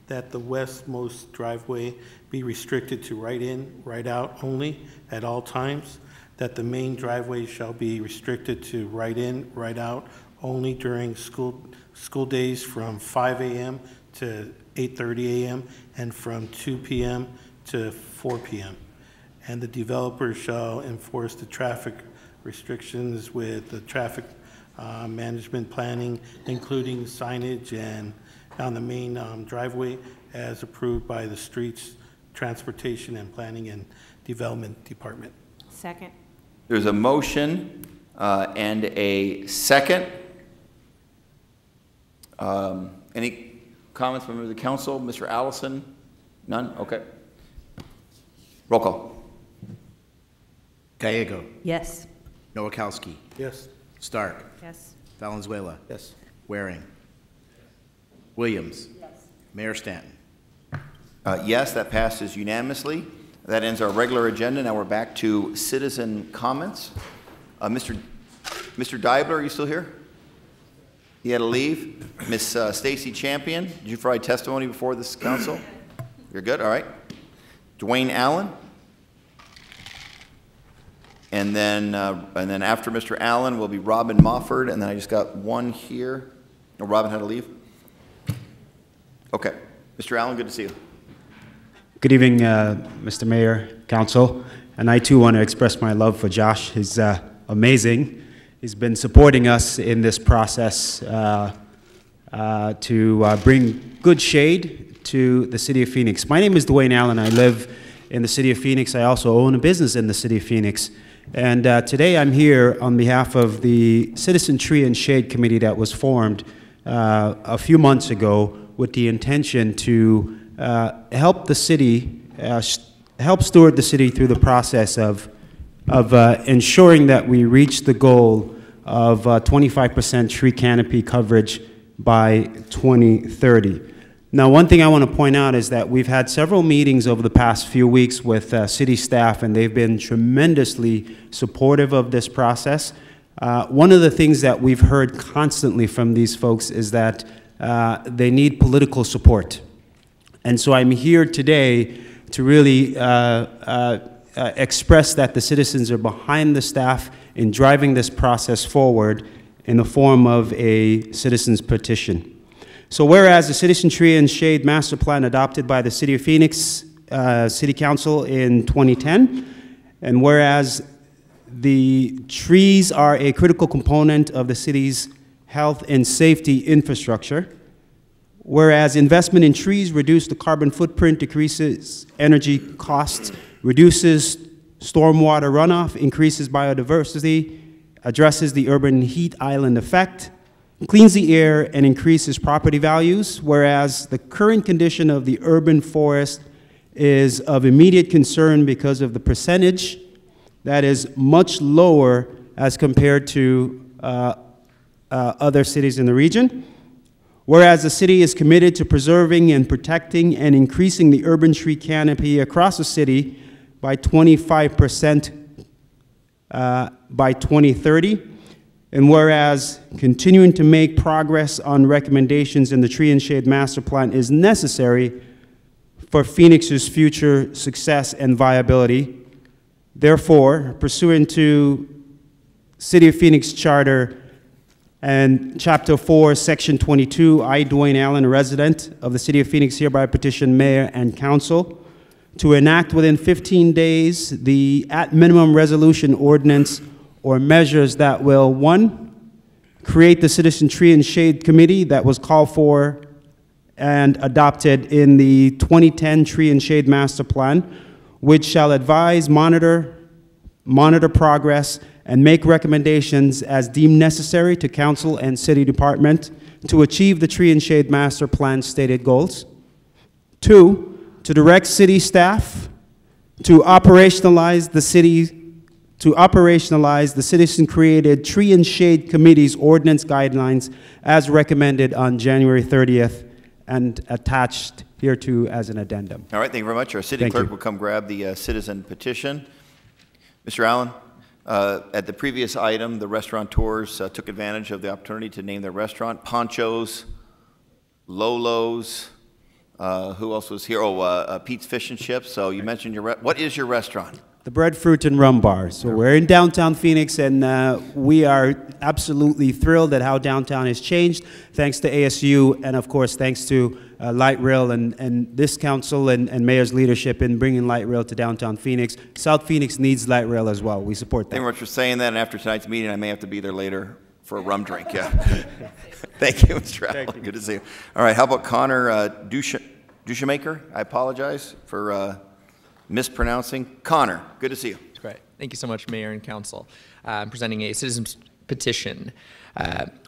That the westmost driveway be restricted to right in, right out only at all times. That the main driveway shall be restricted to right in, right out only during school days from 5 a.m. to 8:30 a.m. and from 2 p.m. to 4 p.m. And the developer shall enforce the traffic restrictions with the traffic management planning, including signage and on the main driveway as approved by the Streets, Transportation and Planning and Development Department. Second. There's a motion and a second. Any comments from members of the council? Mr. Allison? None? Okay. Roll call. Gallego. Yes. Nowakowski. Yes. Stark. Yes. Valenzuela. Yes. Waring. Williams. Yes. Mayor Stanton. Yes, that passes unanimously. That ends our regular agenda. Now we're back to citizen comments. Mr. Deibler, are you still here? He had to leave. Miss Stacy Champion, did you provide testimony before this council? You're good, all right. Dwayne Allen. And then after Mr. Allen will be Robin Mofford, and then I just got one here. Oh, Robin had to leave? Okay. Mr. Allen, good to see you. Good evening, Mr. Mayor, Council, and I too want to express my love for Josh. He's amazing. He's been supporting us in this process to bring good shade to the City of Phoenix. My name is Dwayne Allen. I live in the City of Phoenix. I also own a business in the City of Phoenix. And today I'm here on behalf of the Citizen Tree and Shade Committee that was formed a few months ago with the intention to help the city, help steward the city through the process of ensuring that we reach the goal of 25% tree canopy coverage by 2030. Now, one thing I want to point out is that we've had several meetings over the past few weeks with city staff, and they've been tremendously supportive of this process. One of the things that we've heard constantly from these folks is that they need political support. And so I'm here today to really express that the citizens are behind the staff in driving this process forward in the form of a citizen's petition. So whereas the Citizen Tree and Shade Master Plan adopted by the City of Phoenix City Council in 2010, and whereas the trees are a critical component of the city's health and safety infrastructure, whereas investment in trees reduces the carbon footprint, decreases energy costs, reduces stormwater runoff, increases biodiversity, addresses the urban heat island effect, cleans the air, and increases property values, whereas the current condition of the urban forest is of immediate concern because of the percentage that is much lower as compared to other cities in the region. Whereas the city is committed to preserving and protecting and increasing the urban tree canopy across the city by 25% by 2030. And whereas continuing to make progress on recommendations in the Tree and Shade Master Plan is necessary for Phoenix's future success and viability, therefore, pursuant to City of Phoenix Charter and Chapter 4, Section 22, I, Dwayne Allen, a resident of the City of Phoenix, hereby petition Mayor and Council to enact within 15 days the at-minimum resolution, ordinance, or measures that will, 1, create the Citizen Tree and Shade Committee that was called for and adopted in the 2010 Tree and Shade Master Plan, which shall advise, monitor progress, and make recommendations as deemed necessary to council and city department to achieve the Tree and Shade Master Plan stated goals. 2, to direct city staff to operationalize the citizen-created Tree and Shade Committee's ordinance guidelines as recommended on January 30th and attached hereto as an addendum. All right, thank you very much. Our city clerk will come grab the citizen petition. Mr. Allen, at the previous item, the restaurateurs took advantage of the opportunity to name their restaurant Ponchos, Lolo's. Who else was here? Oh, Pete's Fish and Chips. So you mentioned what is your restaurant? The Breadfruit and Rum Bar. So we're in downtown Phoenix, and we are absolutely thrilled at how downtown has changed, thanks to ASU, and of course, thanks to Light Rail and this council and Mayor's leadership in bringing Light Rail to downtown Phoenix. South Phoenix needs Light Rail as well. We support that. Thank you very much for saying that, and after tonight's meeting, I may have to be there later for a rum drink, yeah. Thank you, Mr. Allen. Good to see you. All right, how about Connor Dushemaker? I apologize for mispronouncing. Connor, good to see you. That's great. Thank you so much, Mayor and Council. I'm presenting a citizen's petition.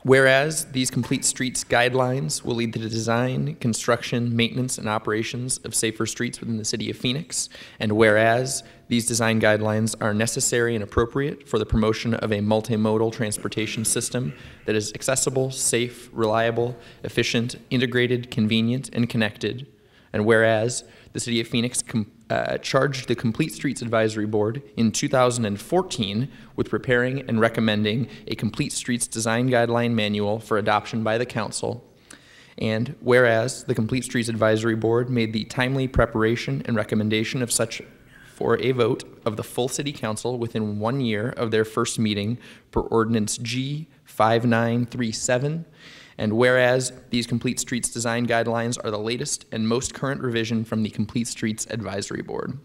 Whereas these complete streets guidelines will lead to the design, construction, maintenance, and operations of safer streets within the city of Phoenix, and whereas these design guidelines are necessary and appropriate for the promotion of a multimodal transportation system that is accessible, safe, reliable, efficient, integrated, convenient, and connected, and whereas the city of Phoenix charged the Complete Streets Advisory Board in 2014 with preparing and recommending a Complete Streets Design Guideline Manual for adoption by the Council. And whereas the Complete Streets Advisory Board made the timely preparation and recommendation of such for a vote of the full City Council within 1 year of their first meeting per Ordinance G 5937, and whereas these Complete Streets Design Guidelines are the latest and most current revision from the Complete Streets Advisory Board.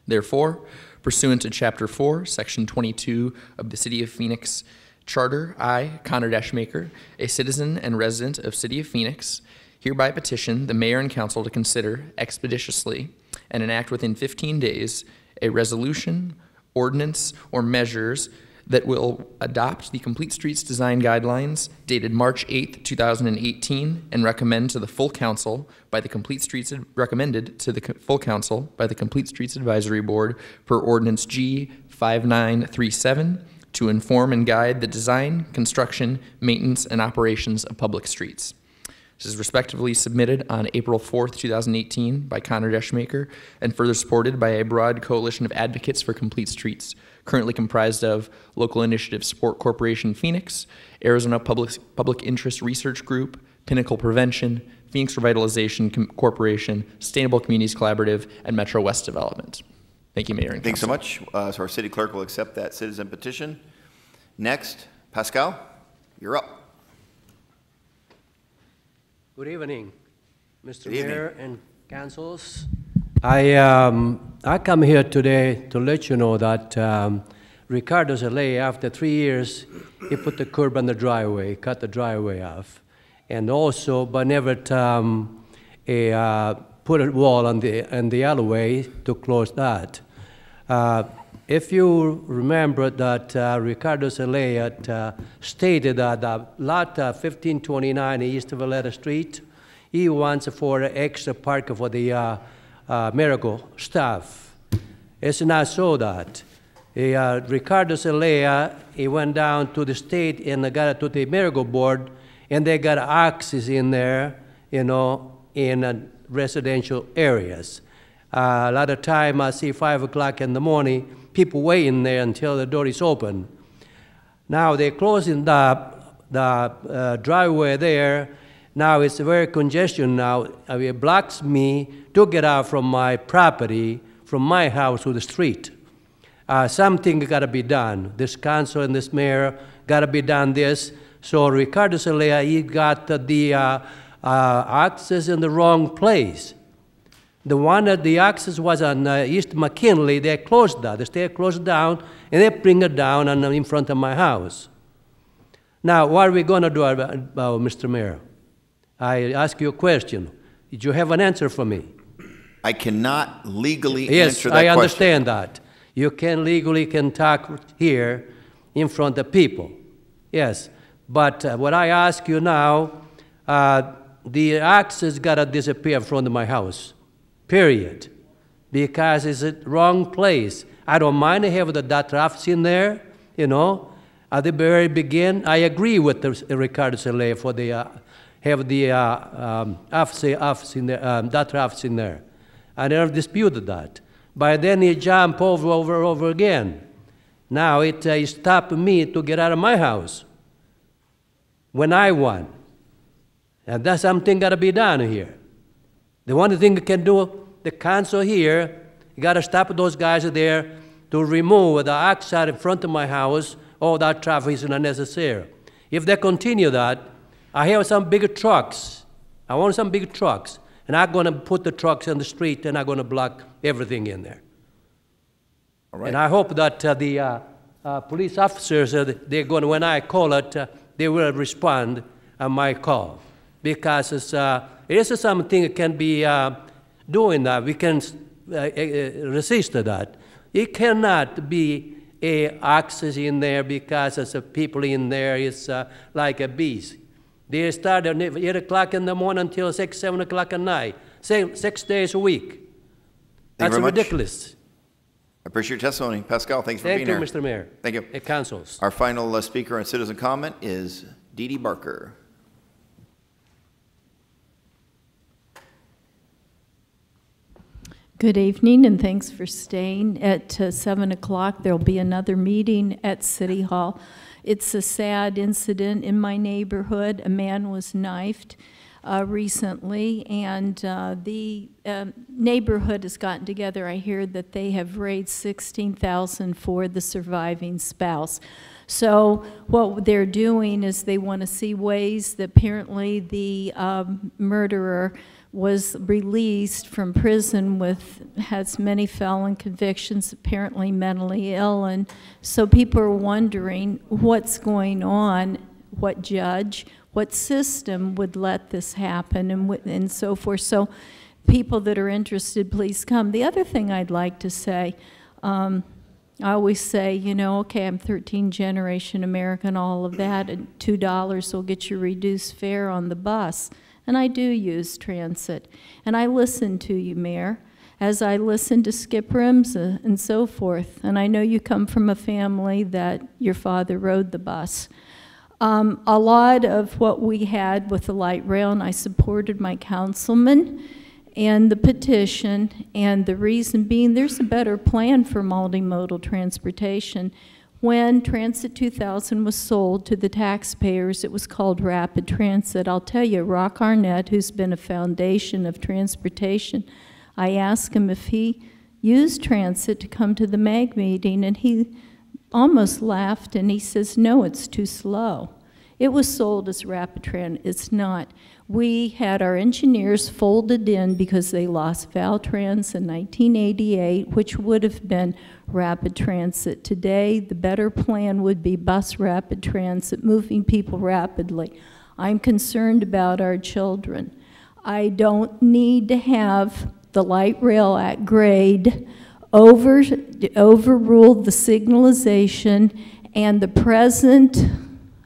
Therefore, pursuant to Chapter 4, Section 22 of the City of Phoenix Charter, I, Connor Deschmaker, a citizen and resident of City of Phoenix, hereby petition the Mayor and Council to consider expeditiously and enact within 15 days a resolution, ordinance, or measures that will adopt the Complete Streets Design Guidelines dated March 8th, 2018, and recommended to the full council by the Complete Streets Advisory Board per Ordinance G 5937 to inform and guide the design, construction, maintenance, and operations of public streets. This is respectively submitted on April 4th, 2018 by Connor Deschmaker and further supported by a broad coalition of advocates for complete streets, currently comprised of Local Initiative Support Corporation Phoenix, Arizona Public Interest Research Group, Pinnacle Prevention, Phoenix Revitalization Corporation, Sustainable Communities Collaborative, and Metro West Development. Thank you, Mayor and Thanks Council. so much. So our city clerk will accept that citizen petition. Next, Pascal, you're up. Good evening, Mr. Good evening. Mayor and councils. I come here today to let you know that Ricardo Zelaya, after 3 years, he put the curb on the driveway, cut the driveway off, and also, but never put a wall on the alleyway to close that. If you remember that Ricardo Zelaya stated that lot 1529 East Valletta Street, he wants for extra parking for the Miracle staff. It's not so that. Ricardo Zelaya, he went down to the state and got it to the Miracle board, and they got access in there, you know, in residential areas. A lot of time I see 5 o'clock in the morning, people waiting there until the door is open. Now they're closing the driveway there. Now it's very congestion now. It blocks me to get out from my property, from my house to the street. Something got to be done. This council and this mayor got to be done this. So Ricardo Celaya, he got the access in the wrong place. The one that the access was on East McKinley, they closed that. The state closed down, and they bring it down in front of my house. Now, what are we going to do about Mr. Mayor? I ask you a question. Did you have an answer for me? I cannot legally yes, answer that question. Yes, I understand that. You can talk here in front of people. Yes, but what I ask you now, the access got to disappear from my house, period, because it's the wrong place. I don't mind having that office in there, you know. At the very beginning, I agree with Ricardo Celaya for the have the office in there, that office in there. I never disputed that. But then he jumped over again. Now it stopped me to get out of my house when I won. And that's something got to be done here. The one thing you can do, the council here, you got to stop those guys there to remove the outside in front of my house. All that traffic is unnecessary. If they continue that, I have some big trucks. I want some big trucks. And I'm going to put the trucks on the street, and I'm going to block everything in there. All right. And I hope that the police officers, they're going to, when I call it, they will respond on my call. Because it is something that can be doing that. We can resist that. It cannot be access in there because as people in there is like a bees. They start at 8 o'clock in the morning until 6, 7 o'clock at night, 6 days a week. That's ridiculous. I appreciate your testimony. Pascal, thanks for being here. Thank you, Mr. Mayor. Thank you. Councils. Our final speaker on citizen comment is Dee Dee Barker. Good evening, and thanks for staying. At 7 o'clock, there'll be another meeting at City Hall. It's a sad incident in my neighborhood. A man was knifed recently, and the neighborhood has gotten together. I hear that they have raised $16,000 for the surviving spouse. So what they're doing is they want to see ways that apparently the murderer was released from prison has many felon convictions, apparently mentally ill, and so people are wondering what's going on, what judge, what system would let this happen, and so forth. So people that are interested, please come. The other thing I'd like to say, I always say, you know, okay, I'm 13 generation American, all of that, and $2 will get you reduced fare on the bus. And I do use transit. And I listen to you, Mayor, as I listen to Skip Rims and so forth. And I know you come from a family that your father rode the bus. A lot of what we had with the light rail, and I supported my councilman and the petition, and the reason being there's a better plan for multimodal transportation. When Transit 2000 was sold to the taxpayers, it was called Rapid Transit. I'll tell you, Rock Arnett, who's been a foundation of transportation, I asked him if he used transit to come to the MAG meeting, and he almost laughed, and he says, no, it's too slow. It was sold as Rapid Transit. It's not. We had our engineers folded in because they lost Valtrans in 1988, which would have been Rapid Transit. Today, the better plan would be bus Rapid Transit, moving people rapidly. I'm concerned about our children. I don't need to have the Light Rail Act grade overrule the signalization and the present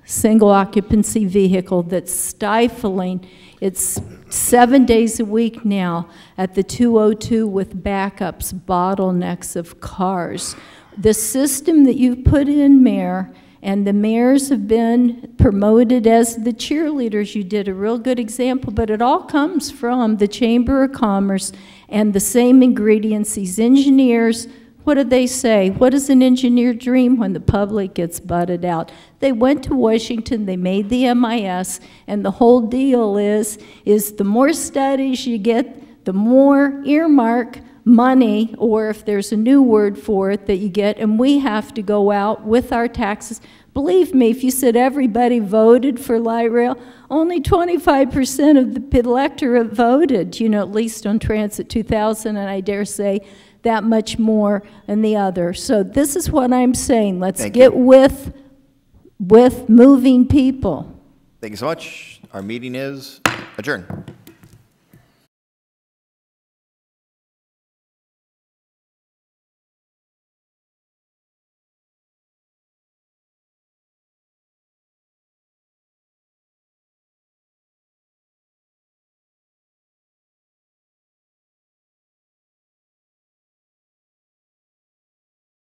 single occupancy vehicle that's stifling. It's 7 days a week now at the 202 with backups, bottlenecks of cars. The system that you've put in, Mayor, and the mayors have been promoted as the cheerleaders. You did a real good example, but it all comes from the Chamber of Commerce and the same ingredients. These engineers, what do they say? What does an engineer dream when the public gets butted out? They went to Washington, they made the MIS, and the whole deal is the more studies you get, the more earmark money, or if there's a new word for it that you get, and we have to go out with our taxes. Believe me, if you said everybody voted for light rail, only 25% of the electorate voted, you know, at least on Transit 2000, and I dare say that much more in the other. So this is what I'm saying. Let's get with moving people. Thank you so much. Our meeting is adjourned.